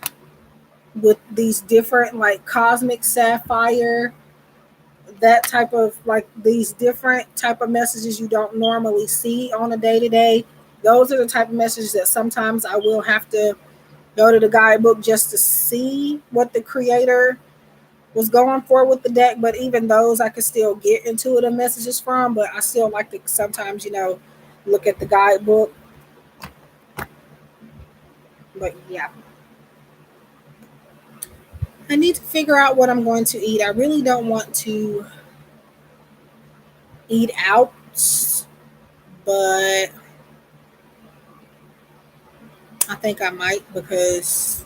with these different like cosmic sapphire, that type of like these different type of messages you don't normally see on a day to day, those are the type of messages that sometimes I will have to go to the guidebook just to see what the creator was going for with the deck. But even those I could still get into the messages from, but I still like to sometimes, look at the guidebook. But yeah, I need to figure out what I'm going to eat. I really don't want to eat out, but I think I might because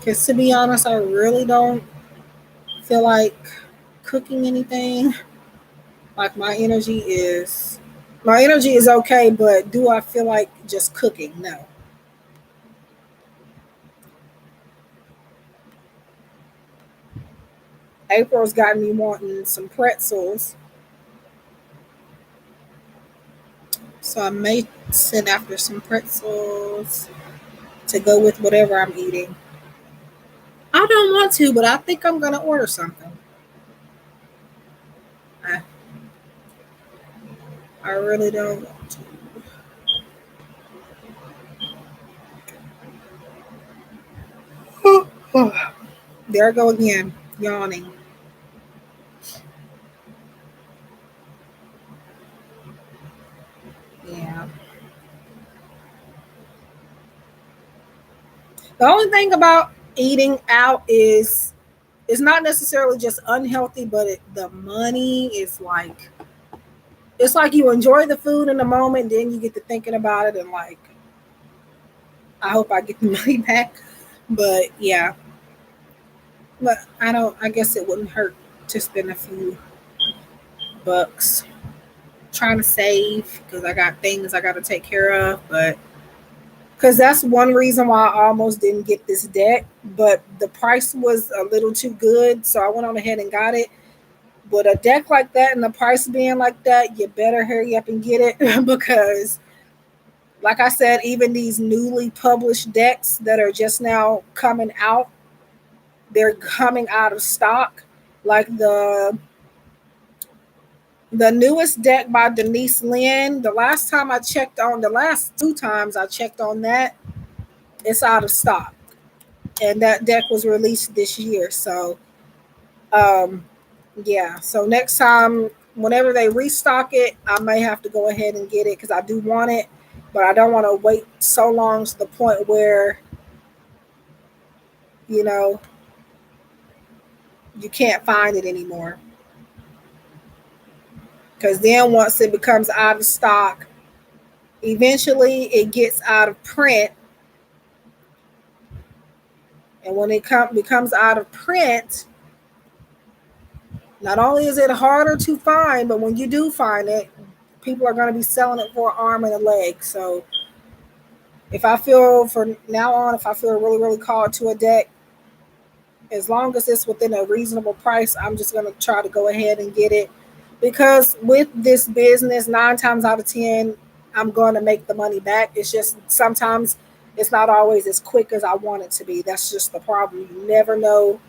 to be honest, I really don't feel like cooking anything. Like my energy is okay, but do I feel like just cooking? No. April's got me wanting some pretzels, so I may sit after some pretzels to go with whatever I'm eating. I don't want to, but I think I'm gonna order something. I, I really don't want to. There I go again, yawning. Yeah. The only thing about eating out is it's not necessarily just unhealthy, but the money is like, it's like you enjoy the food in the moment, then you get to thinking about it and like, I hope I get the money back. But yeah, but I don't. I guess it wouldn't hurt to spend a few bucks trying to save because I got things I got to take care of. But because that's one reason why I almost didn't get this deck, but the price was a little too good, so I went on ahead and got it. But a deck like that and the price being like that, you better hurry up and get it because Like I said, even these newly published decks that are just now coming out, they're coming out of stock. Like the newest deck by Denise Lynn, the last time I checked on, the last two times I checked on that, it's out of stock. And that deck was released this year. So, um, yeah. So next time, whenever they restock it, I may have to go ahead and get it because I do want it, but I don't want to wait so long to the point where, you know, you can't find it anymore. Because then once it becomes out of stock, eventually it gets out of print. And when it becomes out of print, not only is it harder to find, but when you do find it, people are going to be selling it for an arm and a leg. So if I feel from now on, if I feel really, really called to a deck, as long as it's within a reasonable price, I'm just going to try to go ahead and get it. Because with this business, 9 times out of 10, I'm going to make the money back. It's just sometimes it's not always as quick as I want it to be. That's just the problem. You never know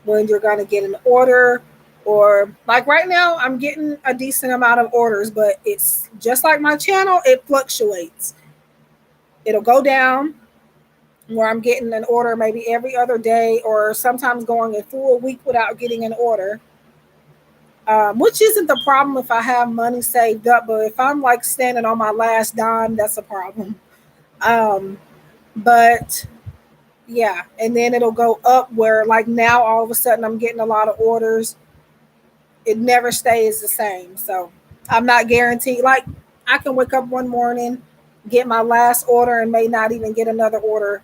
when you're going to get an order, or like right now I'm getting a decent amount of orders, but it's just like my channel, it fluctuates. It'll go down where I'm getting an order maybe every other day, or sometimes going a full week without getting an order, which isn't the problem if I have money saved up, but if I'm like standing on my last dime, that's a problem. um, but yeah, and then it'll go up where like now all of a sudden I'm getting a lot of orders. It never stays the same. So I'm not guaranteed. Like I can wake up one morning, get my last order, and may not even get another order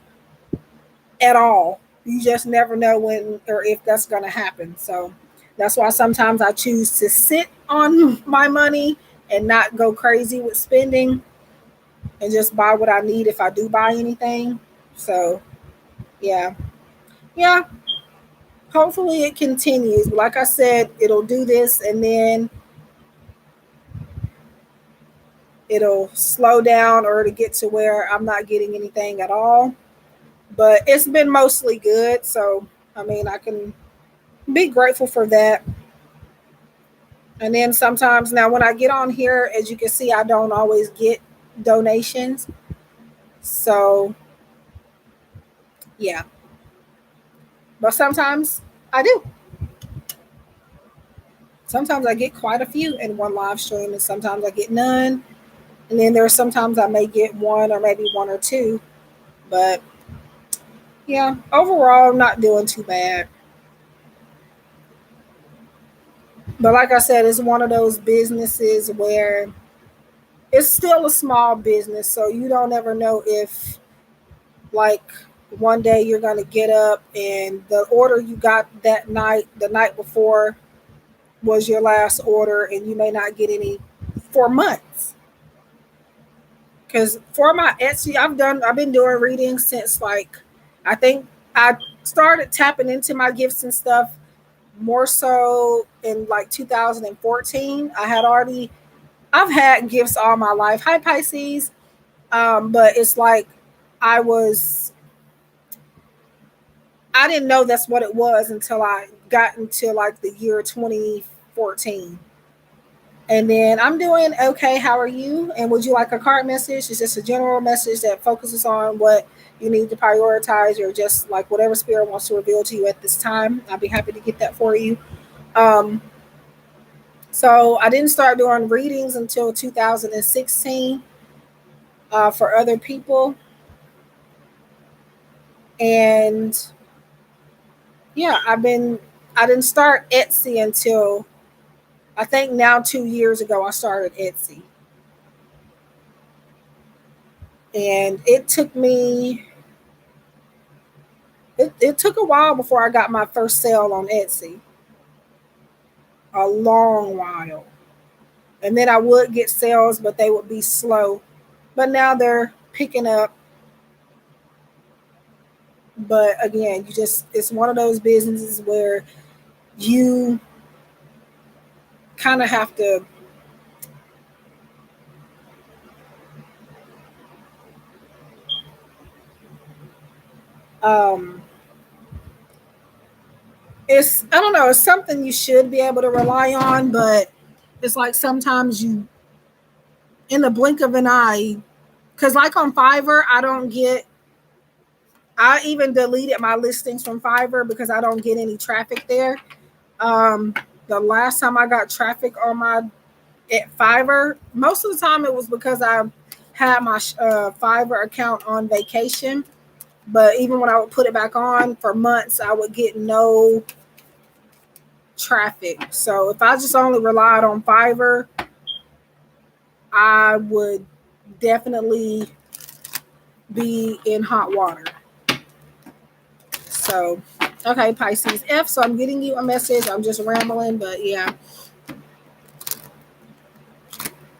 at all. You just never know when or if that's going to happen. So that's why sometimes I choose to sit on my money and not go crazy with spending and just buy what I need if I do buy anything. So yeah, yeah. Hopefully it continues. Like I said, it'll do this and then it'll slow down or to get to where I'm not getting anything at all. But it's been mostly good. So, I mean, I can be grateful for that. And then sometimes now when I get on here, as you can see, I don't always get donations. So, yeah. But sometimes I do. Sometimes I get quite a few in one live stream, and sometimes I get none. And then there's sometimes I may get one or maybe one or two. But yeah, overall, I'm not doing too bad. But like I said, it's one of those businesses where it's still a small business. So you don't ever know if, like, one day you're going to get up and the order you got that night, the night before, was your last order, and you may not get any for months. Because for my Etsy, I've been doing readings since like, I think I started tapping into my gifts and stuff more so in like 2014. I've had gifts all my life. Hi Pisces. But it's like I was I didn't know that's what it was until I got into like the year 2014. And then I'm doing okay. How are you? And would you like a card message? It's just a general message that focuses on what you need to prioritize, or just like whatever spirit wants to reveal to you at this time. I'll be happy to get that for you. Um, so I didn't start doing readings until 2016 for other people. And yeah, I didn't start Etsy until I think now 2 years ago I started Etsy. And it took a while before I got my first sale on Etsy. A long while. And then I would get sales, but they would be slow. But now they're picking up. But again, it's one of those businesses where you kind of have to Um, it's, I don't know, it's something you should be able to rely on, but it's like sometimes you, in the blink of an eye, because like on Fiverr, I even deleted my listings from Fiverr because I don't get any traffic there. Um, the last time I got traffic on my at Fiverr, most of the time it was because I had my Fiverr account on vacation. But even when I would put it back on for months, I would get no traffic. So if I just only relied on Fiverr, I would definitely be in hot water. So, okay, Pisces F. So I'm getting you a message. I'm just rambling, but yeah.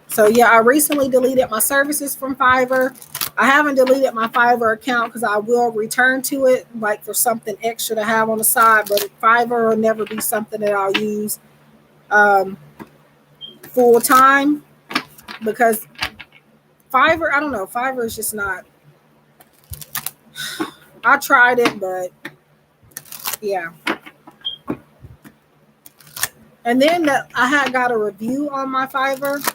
So yeah, I recently deleted my services from Fiverr. I haven't deleted my Fiverr account because I will return to it, like for something extra to have on the side. But Fiverr will never be something that I'll use um, full time because Fiverr, I don't know, Fiverr is just not. I tried it, but yeah. And then I had got a review on my Fiverr.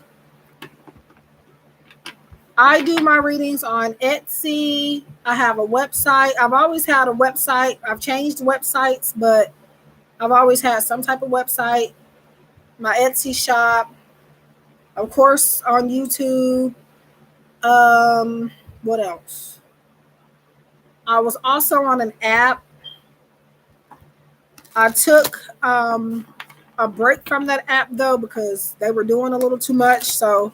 I do my readings on Etsy. I have a website. I've always had a website. I've changed websites, but I've always had some type of website. My Etsy shop, of course, on YouTube. What else? I was also on an app. I took a break from that app though because they were doing a little too much. So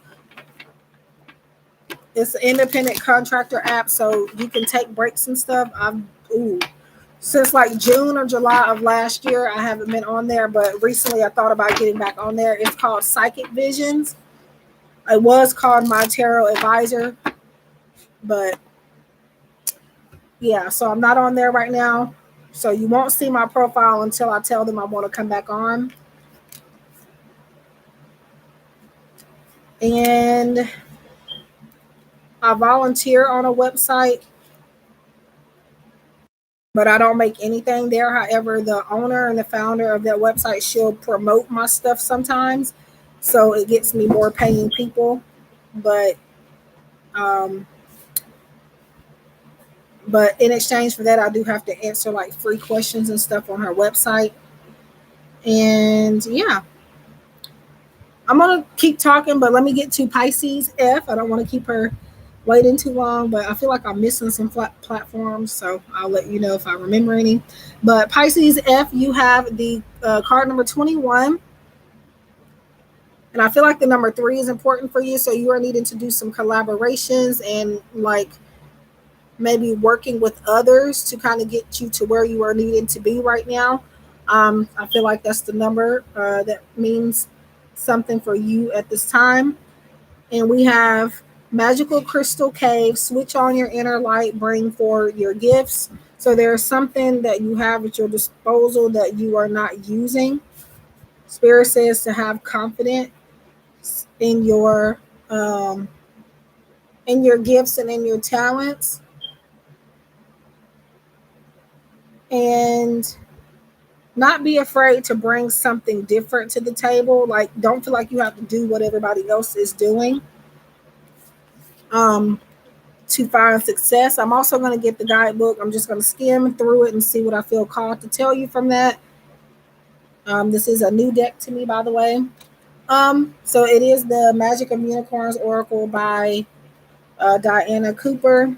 it's an independent contractor app, so you can take breaks and stuff. Since like June or July of last year, I haven't been on there, but recently I thought about getting back on there. It's called Psychic Visions. It was called My Tarot Advisor, but yeah, so I'm not on there right now. So you won't see my profile until I tell them I want to come back on. And I volunteer on a website, but I don't make anything there. However, the owner and the founder of that website, she'll promote my stuff sometimes. So it gets me more paying people. But um, but in exchange for that, I do have to answer like free questions and stuff on her website. And yeah, I'm gonna keep talking, but let me get to Pisces F. I don't want to keep her waiting too long, but I feel like I'm missing some platforms, so I'll let you know if I remember any. But Pisces F, you have the card number 21, and I feel like the number 3 is important for you. So you are needing to do some collaborations and like maybe working with others to kind of get you to where you are needing to be right now. I feel like that's the number that means something for you at this time. And we have Magical Crystal Cave, switch on your inner light, bring forward your gifts. So there's something that you have at your disposal that you are not using. Spirit says to have confidence in um, your gifts and in your talents. And not be afraid to bring something different to the table. Like, don't feel like you have to do what everybody else is doing to find success. I'm also going to get the guidebook. I'm just going to skim through it and see what I feel called to tell you from that. This is a new deck to me, by the way. So it is the Magic of Unicorns Oracle by Diana Cooper.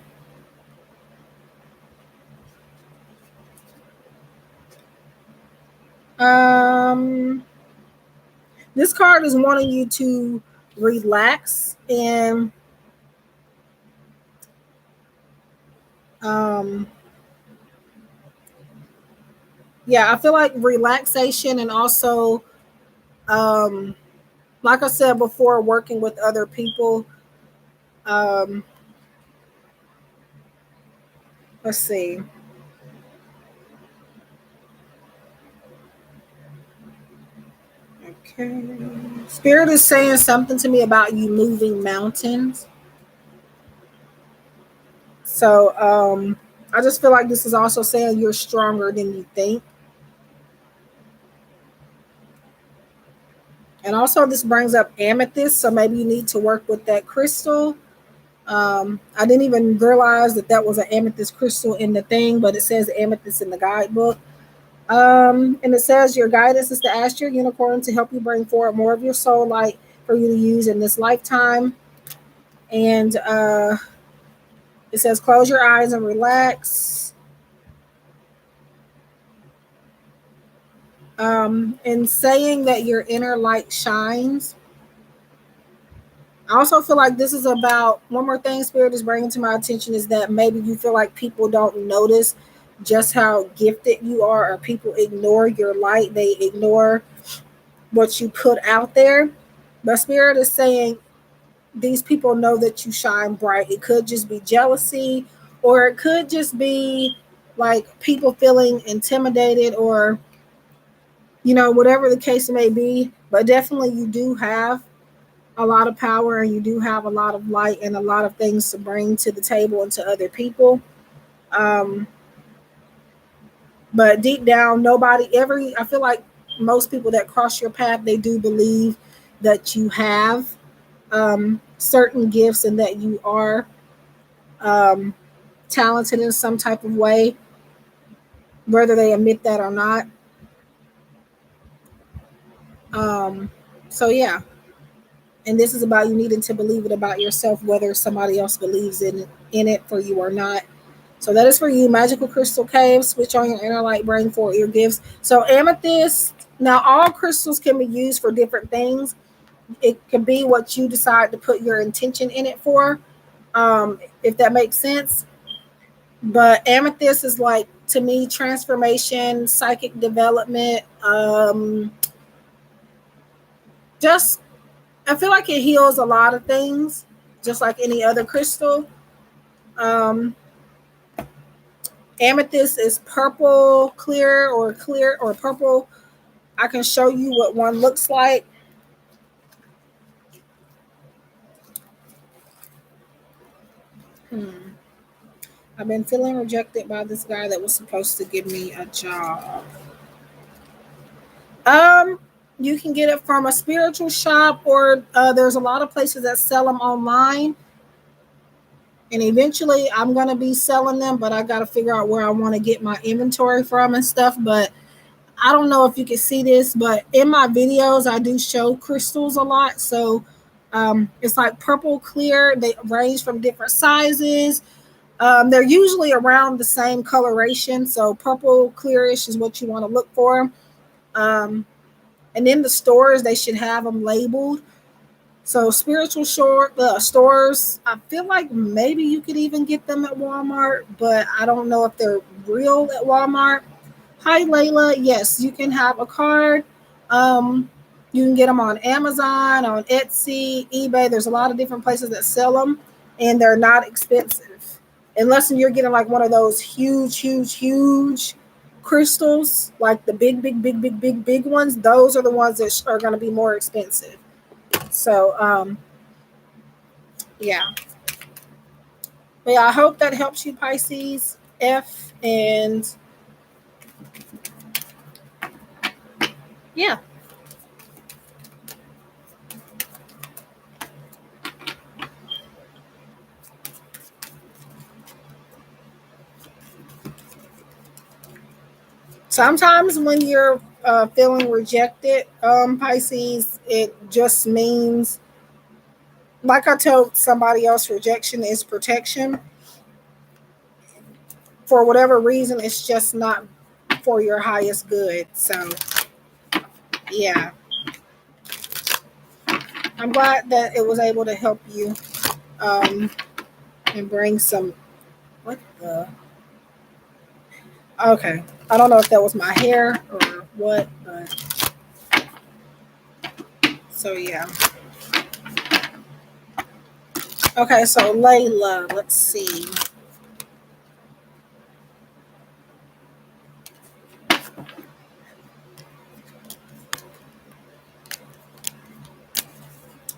This card is wanting you to relax and yeah, I feel like relaxation and also like I said before, working with other people. Um, let's see. Okay. Spirit is saying something to me about you moving mountains. So I just feel like this is also saying you're stronger than you think. And also, this brings up amethyst, so maybe you need to work with that crystal. I didn't even realize that that was an amethyst crystal in the thing, but it says amethyst in the guidebook. And it says your guidance is to ask your unicorn to help you bring forward more of your soul light for you to use in this lifetime. And it says close your eyes and relax. And saying that your inner light shines. I also feel like this is about one more thing Spirit is bringing to my attention is that maybe you feel like people don't notice just how gifted you are, or people ignore your light, they ignore what you put out there. But Spirit is saying these people know that you shine bright. It could just be jealousy, or it could just be like people feeling intimidated, or whatever the case may be. But definitely you do have a lot of power, and you do have a lot of light and a lot of things to bring to the table and to other people. Um, but deep down, I feel like most people that cross your path, they do believe that you have certain gifts and that you are um, talented in some type of way, whether they admit that or not. Um, so, yeah. And this is about you needing to believe it about yourself, whether somebody else believes in it for you or not. So that is for you. Magical Crystal Cave. Switch on your inner light, brain for your gifts. So amethyst. Now all crystals can be used for different things. It could be what you decide to put your intention in it for, if that makes sense. But amethyst is like, to me, transformation, psychic development. Just I feel like it heals a lot of things, just like any other crystal. Um, Amethyst is purple clear or purple. I can show you what one looks like. Hmm. I've been feeling rejected by this guy that was supposed to give me a job. Um, you can get it from a spiritual shop, or there's a lot of places that sell them online. And eventually, I'm gonna be selling them, but I gotta figure out where I want to get my inventory from and stuff. But I don't know if you can see this, but in my videos, I do show crystals a lot. So it's like purple clear. They range from different sizes. They're usually around the same coloration. So purple clearish is what you want to look for. Um, and in the stores, they should have them labeled. So spiritual stores, I feel like maybe you could even get them at Walmart, but I don't know if they're real at Walmart. Hi, Layla. Yes, you can have a card. Um, you can get them on Amazon, on Etsy, eBay. There's a lot of different places that sell them, and they're not expensive. Unless you're getting like one of those huge crystals, like the big ones. Those are the ones that are going to be more expensive. So, yeah. But yeah, I hope that helps you, Pisces F. And yeah. Sometimes when you're feeling rejected, Pisces, it just means, like I told somebody else, rejection is protection. For whatever reason, it's just not for your highest good. So, yeah, I'm glad that it was able to help you um, and bring some. What the? Okay, I don't know if that was my hair or what, but so yeah. Okay, so Layla, let's see.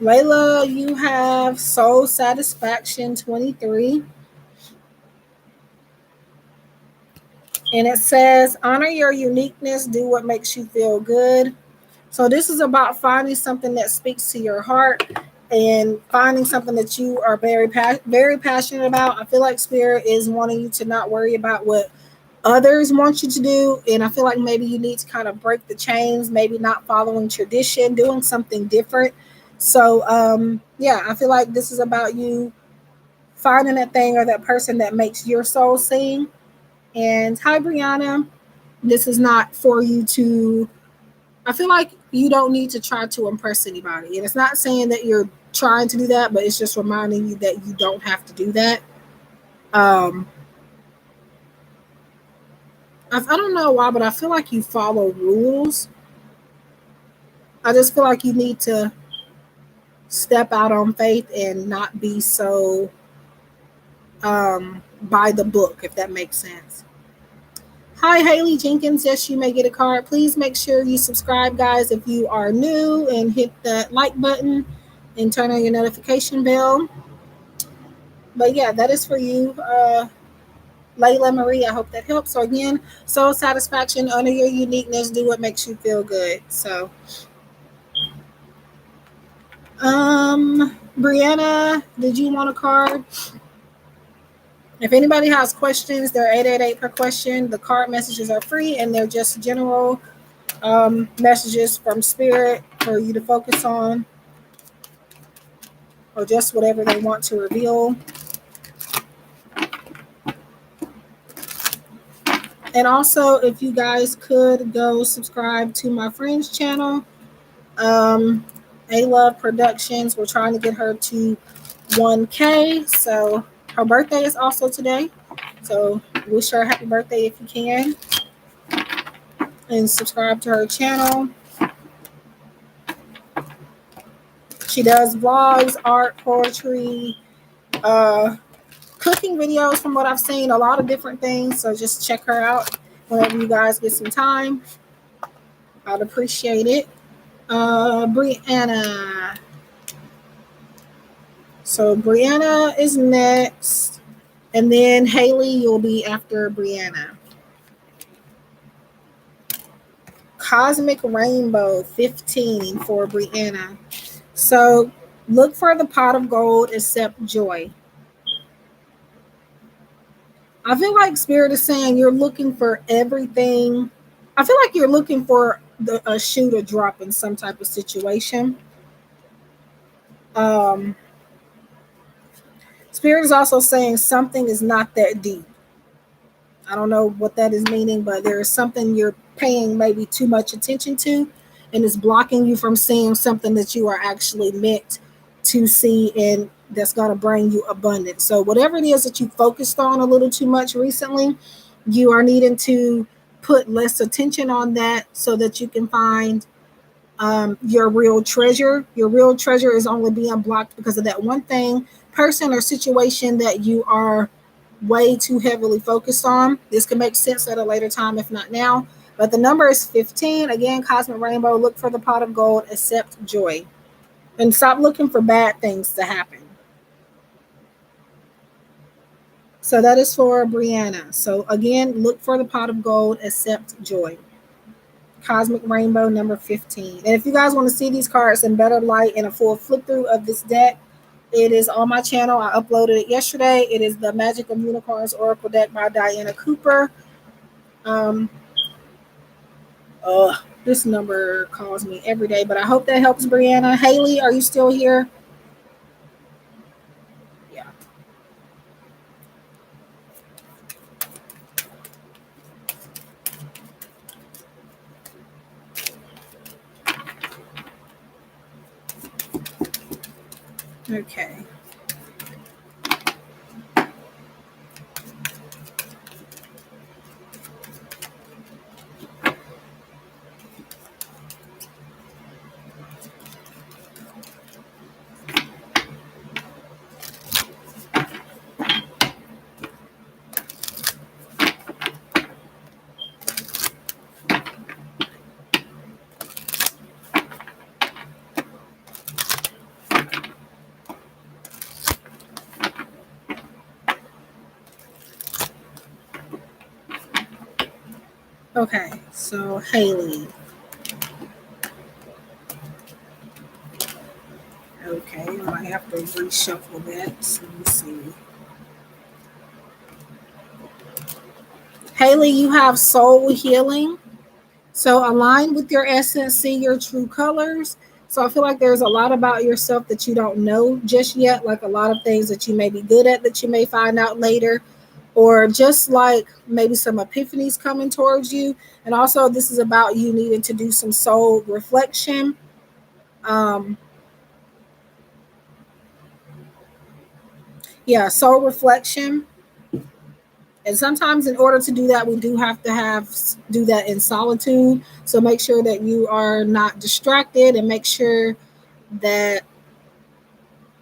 Layla, you have soul satisfaction 23. And it says, honor your uniqueness, do what makes you feel good. So this is about finding something that speaks to your heart and finding something that you are very passionate about. I feel like Spirit is wanting you to not worry about what others want you to do, and I feel like maybe you need to kind of break the chains, maybe not following tradition, doing something different. So yeah, I feel like this is about you finding that thing or that person that makes your soul sing. And hi, Brianna. This is not for you to, I feel like you don't need to try to impress anybody. And it's not saying that you're trying to do that, but it's just reminding you that you don't have to do that. Um, I don't know why, but I feel like you follow rules. I just feel like you need to step out on faith and not be so by the book, if that makes sense. Hi, Haley Jenkins. Yes, you may get a card. Please make sure you subscribe, guys, if you are new, and hit that like button and turn on your notification bell. But yeah, that is for you, Layla Marie. I hope that helps. So again, soul satisfaction, honor your uniqueness, do what makes you feel good. So, Brianna, did you want a card? If anybody has questions, they're 888 per question. The card messages are free and they're just general messages from Spirit for you to focus on, or just whatever they want to reveal. And also, if you guys could go subscribe to my friend's channel, um, A Love Productions. We're trying to get her to 1K. So her birthday is also today. So wish her a happy birthday if you can. And subscribe to her channel. She does vlogs, art, poetry, uh, cooking videos from what I've seen, a lot of different things. So just check her out whenever you guys get some time. I'd appreciate it. Brianna. So Brianna is next. And then Haley, you'll be after Brianna. Cosmic Rainbow 15 for Brianna. So look for the pot of gold, accept joy. I feel like Spirit is saying you're looking for everything. I feel like you're looking for a shoe to drop in some type of situation. Um, Spirit is also saying something is not that deep. I don't know what that is meaning, but there is something you're paying maybe too much attention to, and it's blocking you from seeing something that you are actually meant to see, and that's going to bring you abundance. So whatever it is that you focused on a little too much recently, you are needing to put less attention on that so that you can find your real treasure. Your real treasure is only being blocked because of that one thing, person, or situation that you are way too heavily focused on. This can make sense at a later time, if not now. But the number is 15. Again, Cosmic Rainbow, look for the pot of gold, accept joy. And stop looking for bad things to happen. So that is for Brianna. So again, look for the pot of gold, accept joy. Cosmic Rainbow number 15. And if you guys want to see these cards in better light and a full flip through of this deck, it is on my channel. I uploaded it yesterday. It is the Magic of Unicorns Oracle deck by Diana Cooper. Um, this number calls me every day, but I hope that helps, Brianna. Haley, are you still here? Yeah. Okay. Okay, so Haley. Okay, I might have to reshuffle that. So let me see. Haley, you have soul healing. So align with your essence, see your true colors. So I feel like there's a lot about yourself that you don't know just yet, like a lot of things that you may be good at that you may find out later, or just like maybe some epiphanies coming towards you. And also, this is about you needing to do some soul reflection. Um, yeah, soul reflection. And sometimes, in order to do that, we do have to do that in solitude. So make sure that you are not distracted, and make sure that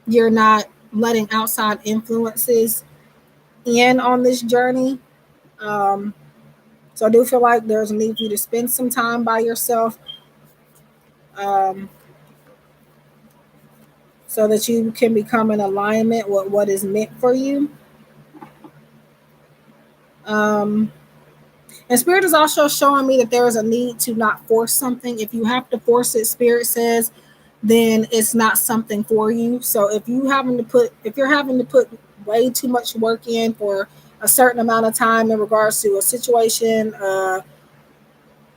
you're not letting outside influences in on this journey. Um, so I do feel like there's a need for you to spend some time by yourself, um, so that you can become in alignment with what is meant for you. Um, and Spirit is also showing me that there is a need to not force something. If you have to force it, Spirit says, then it's not something for you. So if you're having to put way too much work in for a certain amount of time in regards to a situation,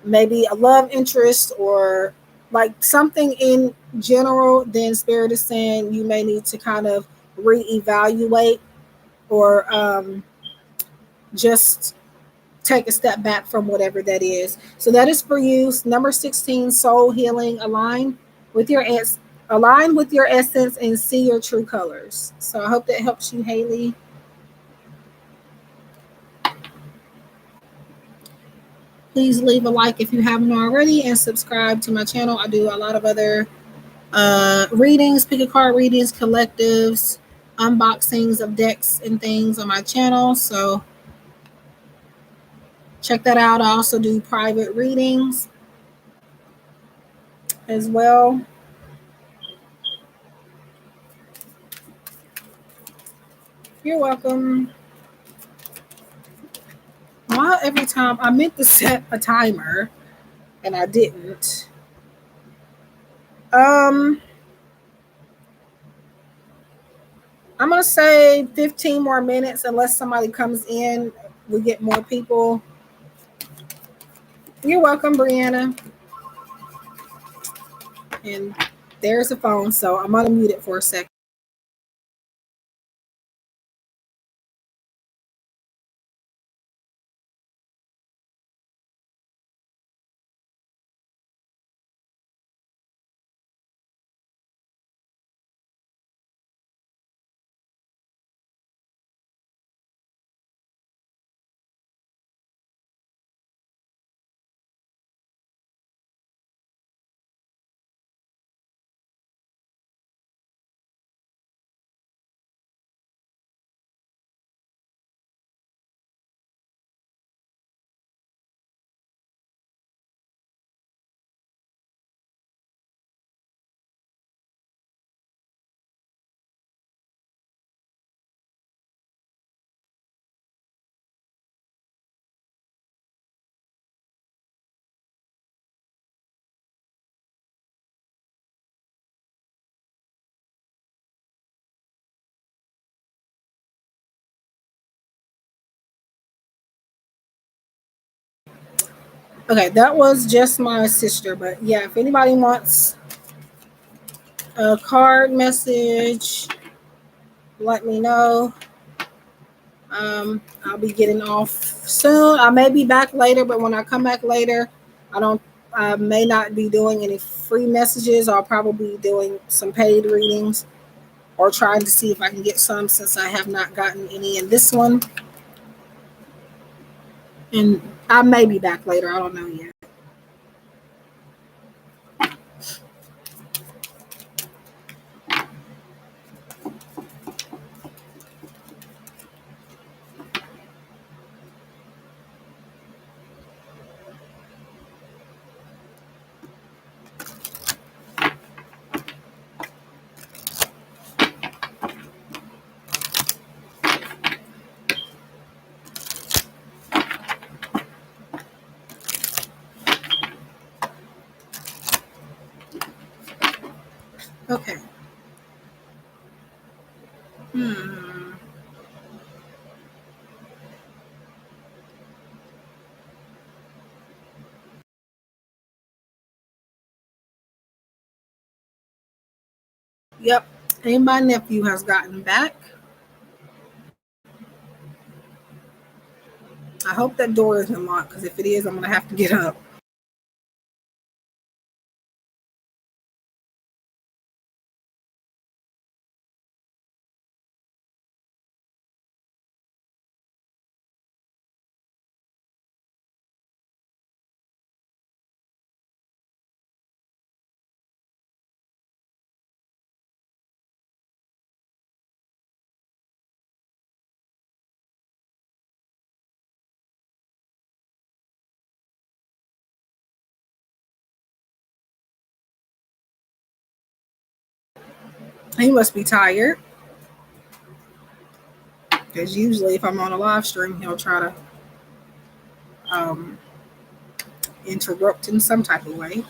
maybe a love interest or like something in general, then Spirit is saying you may need to kind of reevaluate, or just take a step back from whatever that is. So that is for you. Number 16, soul healing. With your align with your essence and see your true colors. So I hope that helps you, Haley. Please leave a like if you haven't already and subscribe to my channel. I do a lot of other readings, pick a card readings, collectives, unboxings of decks and things on my channel. So check that out. I also do private readings as well. You're welcome. Well, every time I meant to set a timer and I didn't. Um, I'm gonna say 15 more minutes unless somebody comes in. We get more people. You're welcome, Brianna. And there's a phone, so I'm gonna mute it for a second. Okay, that was just my sister, but yeah, if anybody wants a card message, let me know. I'll be getting off soon. I may be back later, but when I come back later, I don't. I may not be doing any free messages. I'll probably be doing some paid readings or trying to see if I can get some since I have not gotten any in this one. And I may be back later. I don't know yet. Okay. Hmm. Yep. And my nephew has gotten back. I hope that door isn't locked because if it is, I'm gonna have to get up. He must be tired because usually if I'm on a live stream, he'll try to um, interrupt in some type of way.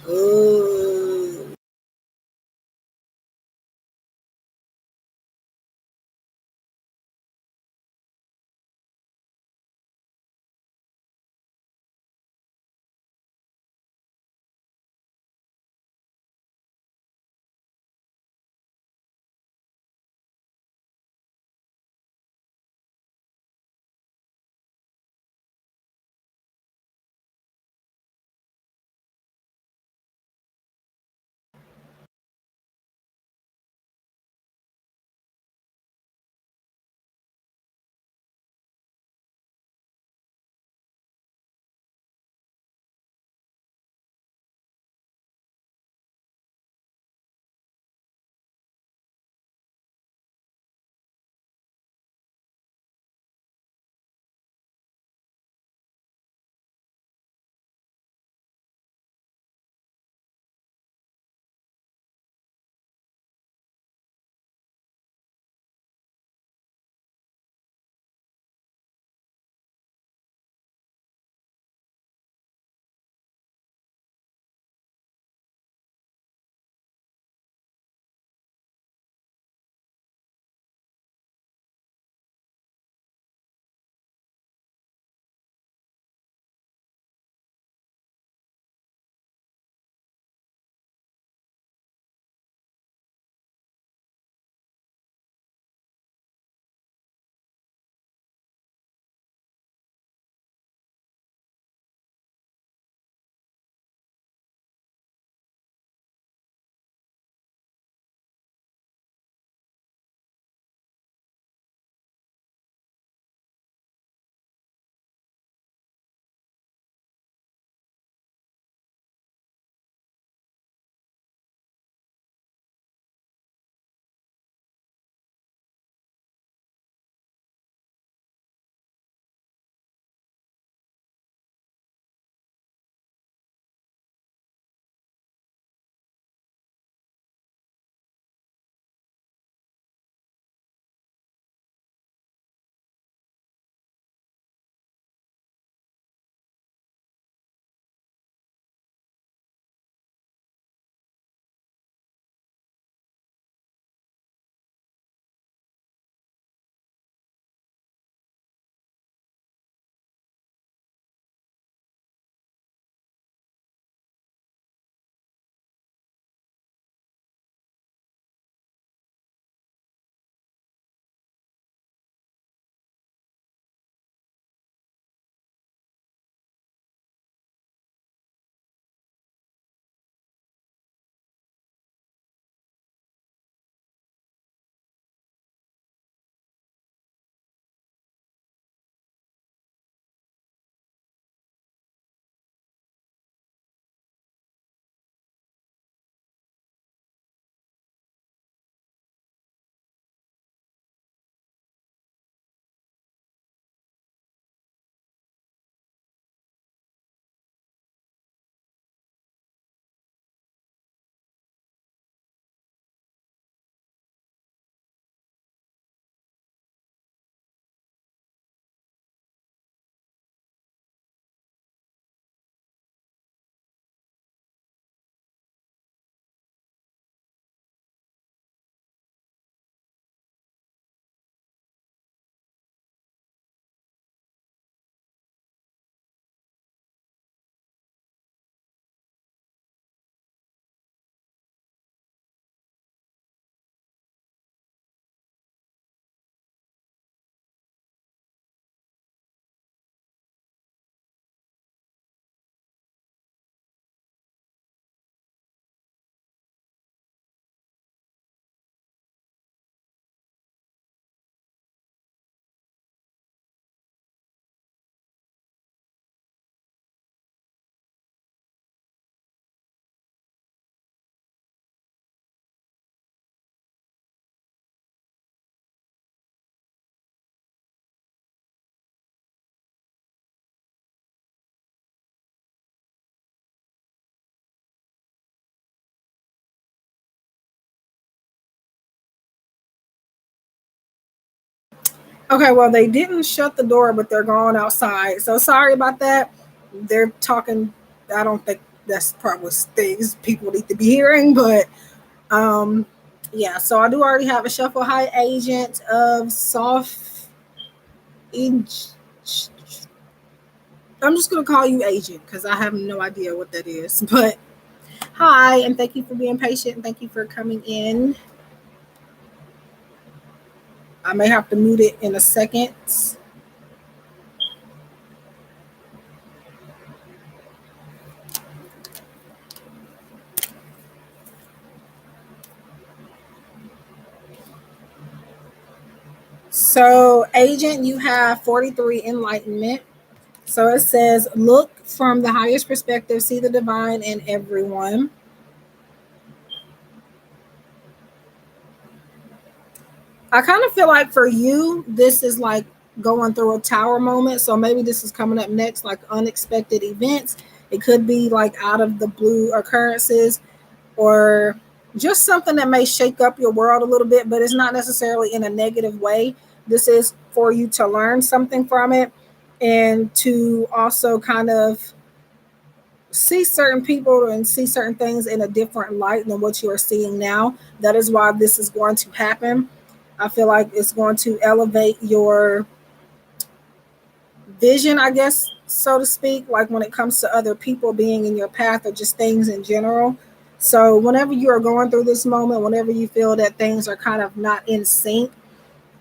Ooh. Okay, well, they didn't shut the door, but they're going outside. So sorry about that. They're talking. I don't think that's probably things people need to be hearing, but um, yeah. So I do already have a shuffle high agent of soft. I'm just gonna call you agent because I have no idea what that is. But hi, and thank you for being patient. And thank you for coming in. I may have to mute it in a second. So, agent, you have 43 enlightenment. So it says, look from the highest perspective, see the divine in everyone. I kind of feel like for you, this is like going through a tower moment. So maybe this is coming up next, like unexpected events. It could be like out of the blue occurrences or just something that may shake up your world a little bit, but it's not necessarily in a negative way. This is for you to learn something from it and to also kind of see certain people and see certain things in a different light than what you are seeing now. That is why this is going to happen. I feel like it's going to elevate your vision, I guess, so to speak, like when it comes to other people being in your path or just things in general. So, whenever you are going through this moment, whenever you feel that things are kind of not in sync,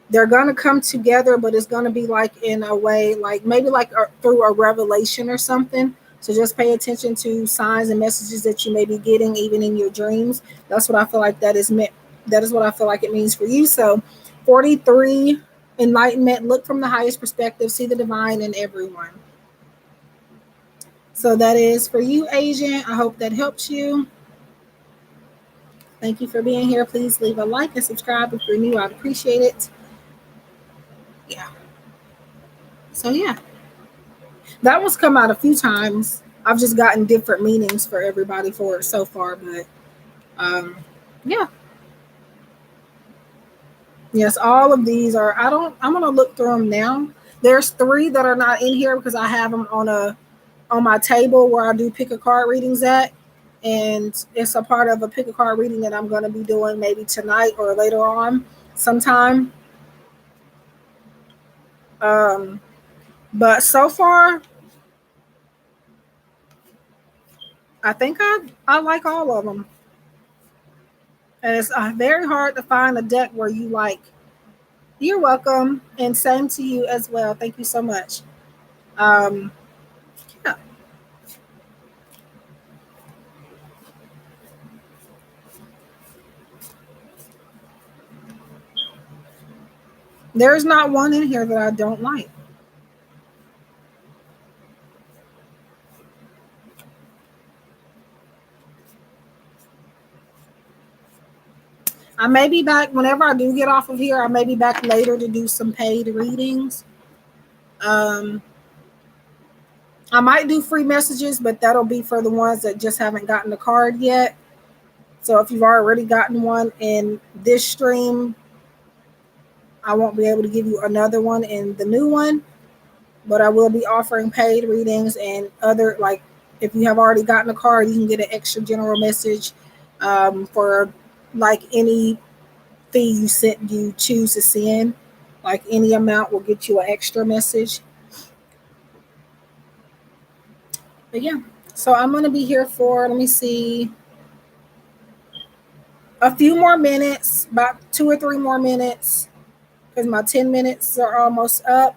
they're going to come together, but it's going to be like in a way, like maybe like through a revelation or something. So just pay attention to signs and messages that you may be getting, even in your dreams. That's what I feel like that is meant. That is what I feel like it means for you. So, 43 enlightenment. Look from the highest perspective. See the divine in everyone. So that is for you, agent. I hope that helps you. Thank you for being here. Please leave a like and subscribe if you're new. I'd appreciate it. Yeah. So yeah. That one's come out a few times. I've just gotten different meanings for everybody for it so far, but um, yeah, yes, all of these are. I don't. I'm gonna look through them now. There's three that are not in here because I have them on my table where I do pick a card readings at, and it's a part of a pick a card reading that I'm gonna be doing maybe tonight or later on sometime. Um, but so far, I think I like all of them, and it's very hard to find a deck where you like. You're welcome, and same to you as well. Thank you so much. Um, yeah, there's not one in here that I don't like. I may be back whenever I do get off of here. I may be back later to do some paid readings. Um, I might do free messages, but that'll be for the ones that just haven't gotten the card yet. So if you've already gotten one in this stream, I won't be able to give you another one in the new one, but I will be offering paid readings and other, like if you have already gotten a card, you can get an extra general message for like any fee you choose to send. Like any amount will get you an extra message. But yeah, so I'm gonna be here for, let me see, a few more minutes, about 2 or 3 more minutes, because my 10 minutes are almost up.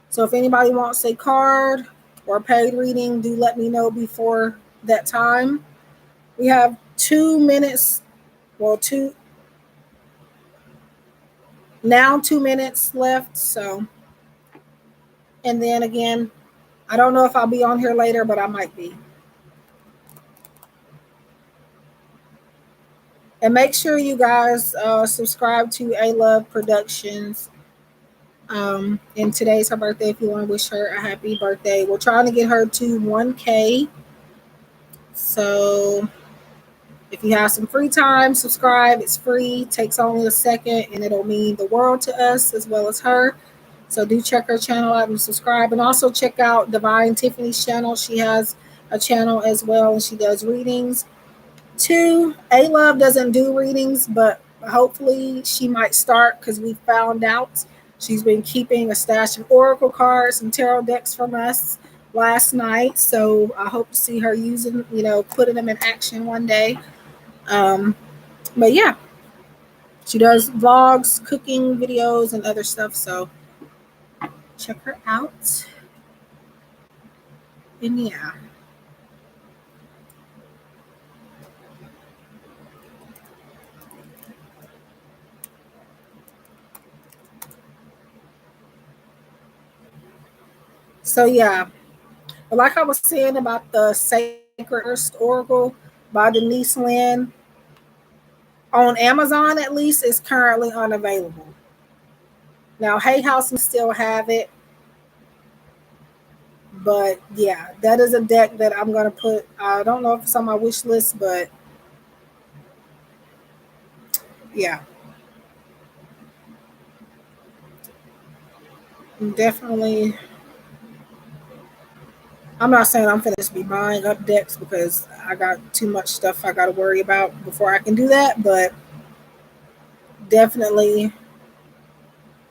So if anybody wants a card or a paid reading, do let me know before that time. We have 2 minutes, well, 2 minutes left. So, and then again, I don't know if I'll be on here later, but I might be. And make sure you guys subscribe to A Love Productions. And today's her birthday. If you want to wish her a happy birthday, we're trying to get her to 1K. So If you have some free time, subscribe. It's free, takes only a second, and it'll mean the world to us as well as her. So do check her channel out and subscribe. And also check out Divine Tiffany's channel. She has a channel as well, and she does readings. Two, A Love doesn't do readings, but hopefully she might start because we found out she's been keeping a stash of oracle cards and tarot decks from us last night. So I hope to see her using, putting them in action one day. Um, but yeah, she does vlogs, cooking videos, and other stuff. So check her out. And yeah. So yeah, but like I was saying about the Sacred First Oracle by Denise Lynn, on Amazon at least, is currently unavailable. Now, Hay House may still have it, but yeah, that is a deck that I'm gonna put. I don't know if it's on my wish list, but yeah, definitely. I'm not saying I'm gonna just be buying up decks because I got too much stuff I got to worry about before I can do that, but definitely,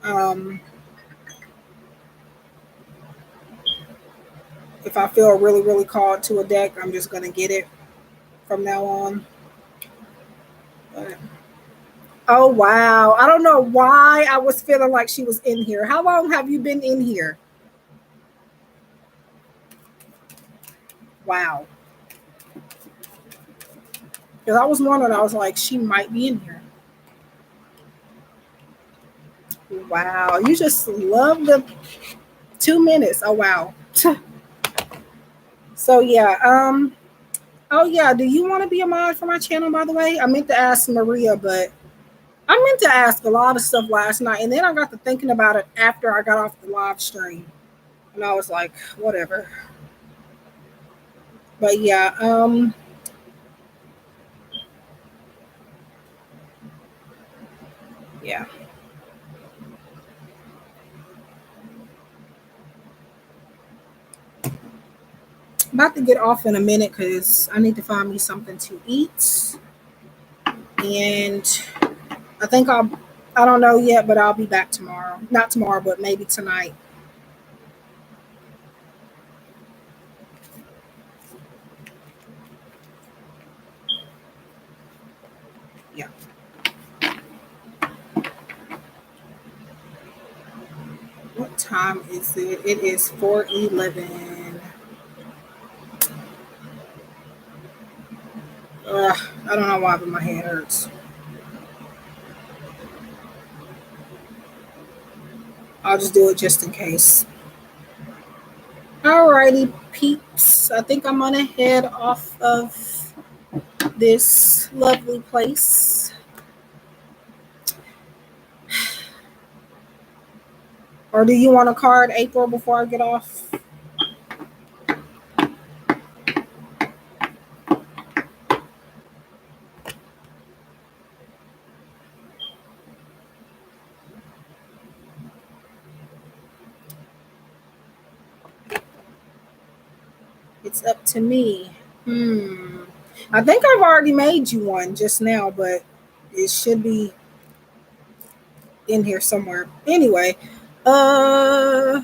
um, if I feel really, really called to a deck, I'm just gonna get it from now on. But, oh wow, I don't know why I was feeling like she was in here. How long have you been in here? Wow. Because I was wondering, I was like, she might be in here. Wow, you just love the 2 minutes. Oh wow. So yeah, oh yeah, do you want to be a mod for my channel, by the way? I meant to ask Maria, but I meant to ask a lot of stuff last night, and then I got to thinking about it after I got off the live stream. And I was like, whatever. But yeah, yeah. I'm about to get off in a minute because I need to find me something to eat. And I think I don't know yet, but I'll be back tomorrow. Not tomorrow, but maybe tonight. Yeah. What time is it? It is 4:11. I don't know why, but my head hurts. I'll just do it just in case. Alrighty, peeps. I think I'm gonna head off of this lovely place. Or do you want a card, April, before I get off? It's up to me. Hmm. I think I've already made you one just now, but it should be in here somewhere. Anyway, uh,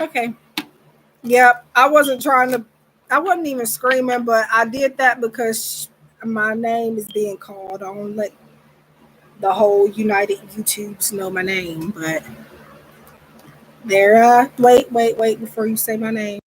Okay. Yep. I wasn't even screaming, but I did that because my name is being called. I don't let the whole United YouTubes know my name, but wait before you say my name.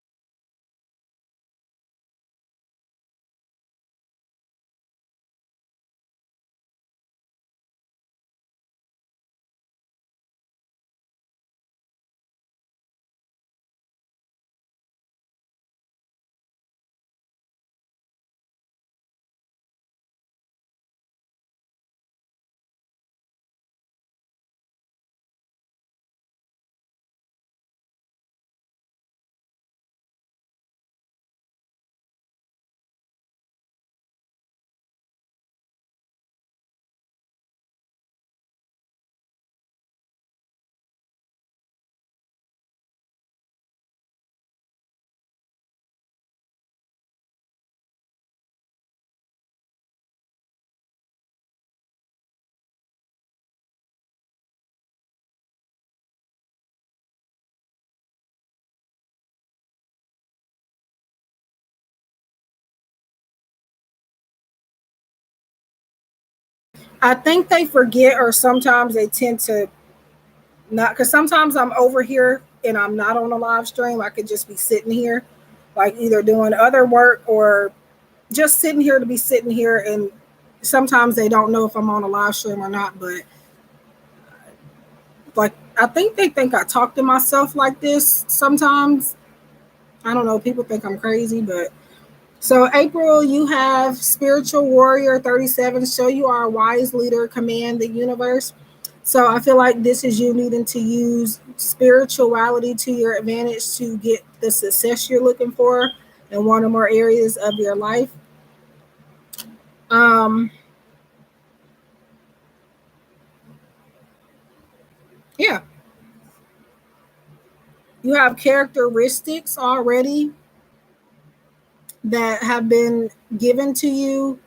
I think they forget, or sometimes they tend to not, because sometimes I'm over here and I'm not on a live stream. I could just be sitting here, like either doing other work or just sitting here to be sitting here. And sometimes they don't know if I'm on a live stream or not. But like, I think they think I talk to myself like this sometimes. I don't know. People think I'm crazy, but so April, you have spiritual warrior 37. Show you are a wise leader, command the universe. So I feel like this is you needing to use spirituality to your advantage to get the success you're looking for in one or more areas of your life. Um, yeah, you have characteristics already that have been given to you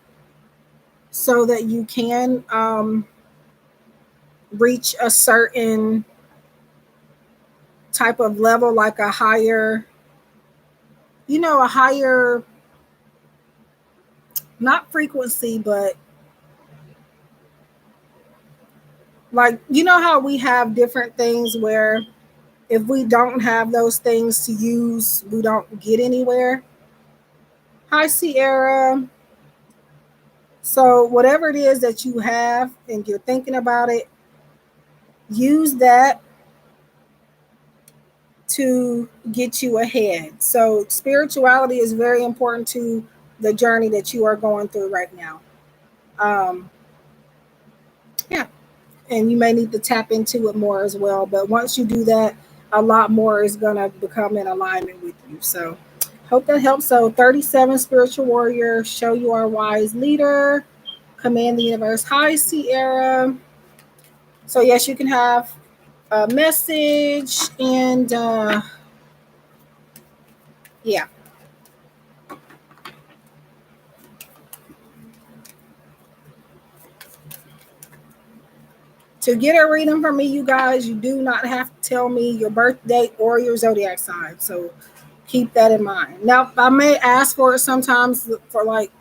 so that you can reach a certain type of level, like a higher, a higher, not frequency, but like, how we have different things where if we don't have those things to use, we don't get anywhere. Hi, Sierra. So, whatever it is that you have and you're thinking about it, use that to get you ahead. So, spirituality is very important to the journey that you are going through right now. Um, yeah. And you may need to tap into it more as well. But once you do that, a lot more is going to become in alignment with you. So, hope that helps. So, 37 spiritual warrior, show you are a wise leader, command the universe. Hi, Sierra. So, yes, you can have a message and yeah. To get a reading from me, you guys, you do not have to tell me your birth date or your zodiac sign. So, keep that in mind. Now, I may ask for it sometimes for like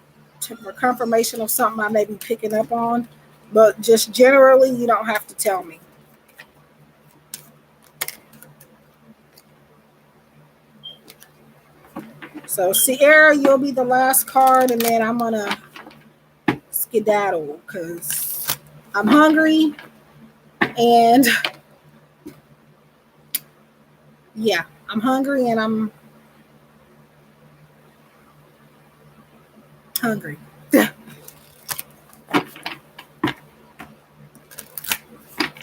for confirmation of something I may be picking up on, but just generally, you don't have to tell me. So, Sierra, you'll be the last card, and then I'm gonna skedaddle because I'm hungry, and yeah, I'm hungry and I'm hungry.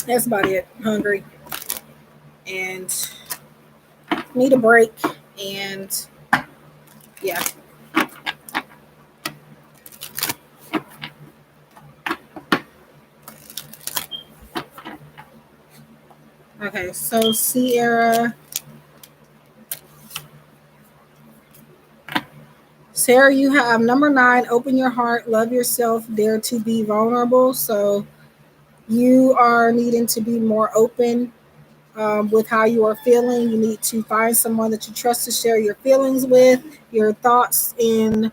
That's about it. Hungry and need a break, and yeah. Okay, so Sierra. Sarah, you have number 9, open your heart, love yourself, dare to be vulnerable. So you are needing to be more open with how you are feeling. You need to find someone that you trust to share your feelings with, your thoughts in.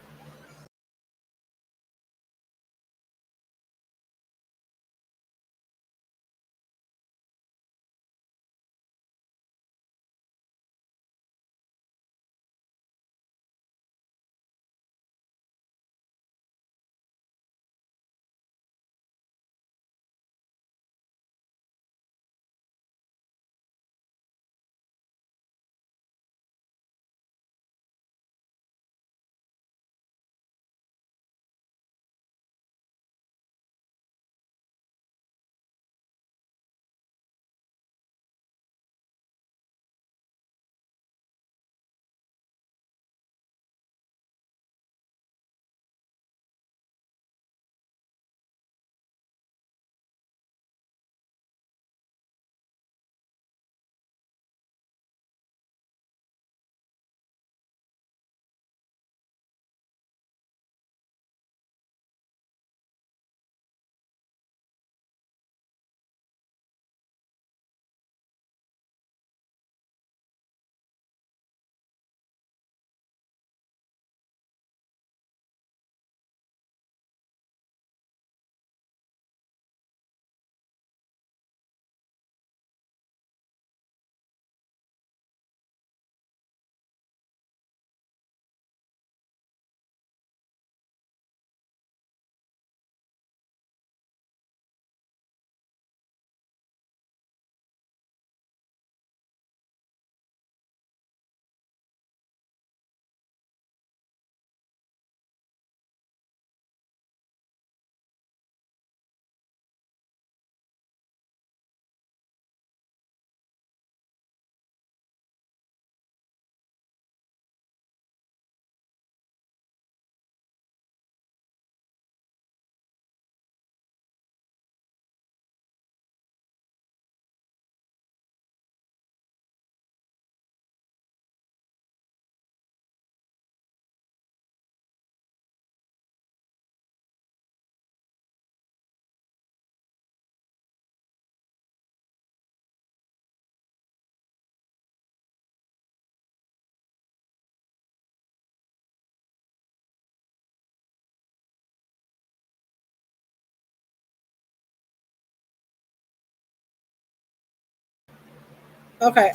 Okay.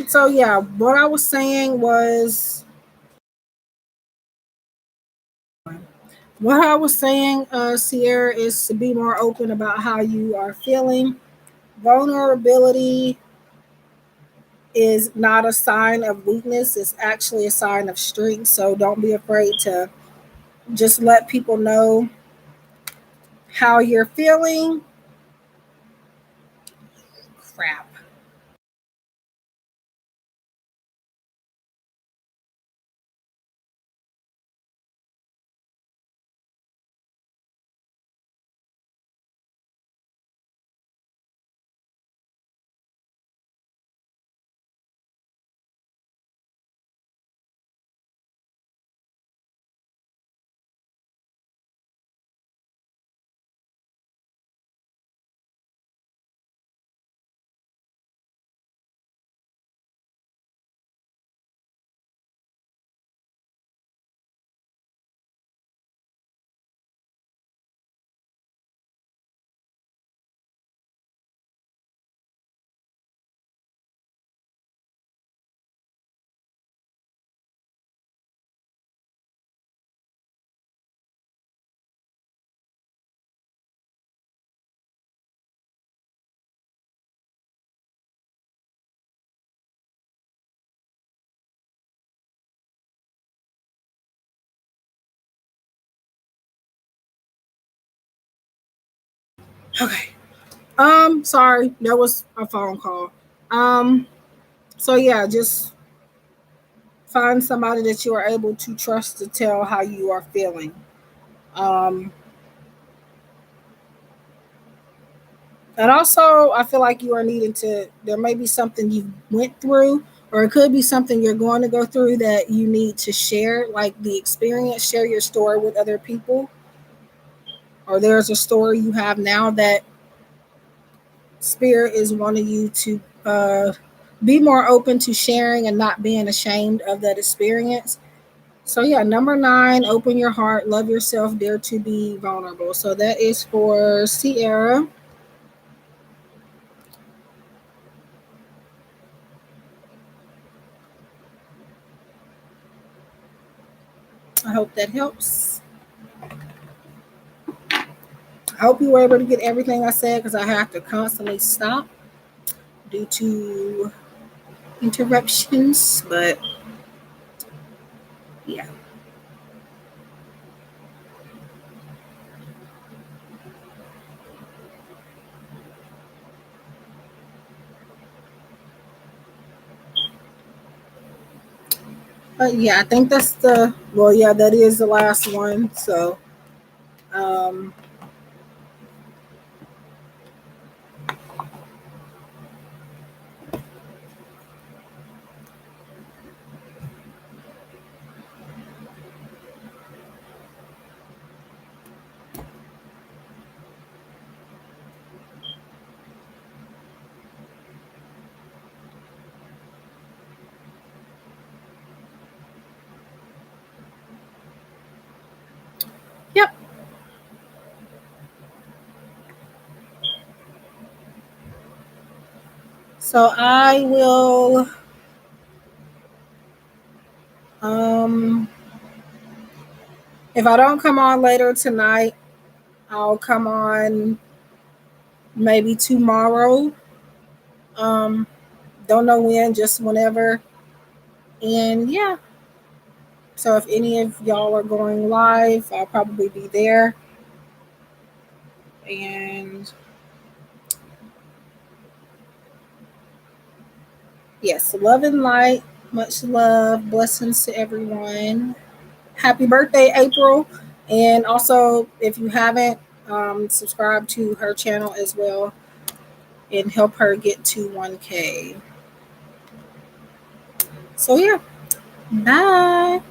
So yeah, what I was saying was what I was saying, Sierra, is to be more open about how you are feeling. Vulnerability is not a sign of weakness; it's actually a sign of strength. So don't be afraid to just let people know how you're feeling. Crap. Okay. Sorry, that was a phone call. Um, so yeah, just find somebody that you are able to trust to tell how you are feeling. Um, and also, I feel like you are needing to. There may be something you went through, or it could be something you're going to go through that you need to share, like the experience. Share your story with other people, or there's a story you have now that spirit is wanting you to uh, be more open to sharing and not being ashamed of that experience. So yeah, number 9, open your heart, love yourself, dare to be vulnerable. So that is for Sierra. I hope that helps. I hope you were able to get everything I said because I have to constantly stop due to interruptions. But yeah. But yeah, I think that's the well, yeah, that is the last one. So um yep. So I will um if I don't come on later tonight, I'll come on maybe tomorrow. Um don't know when, just whenever. And yeah, so if any of y'all are going live, I'll probably be there. And yes, love and light. Much love. Blessings to everyone. Happy birthday, April. And also, if you haven't, subscribe to her channel as well and help her get to 1K. So, yeah. Bye.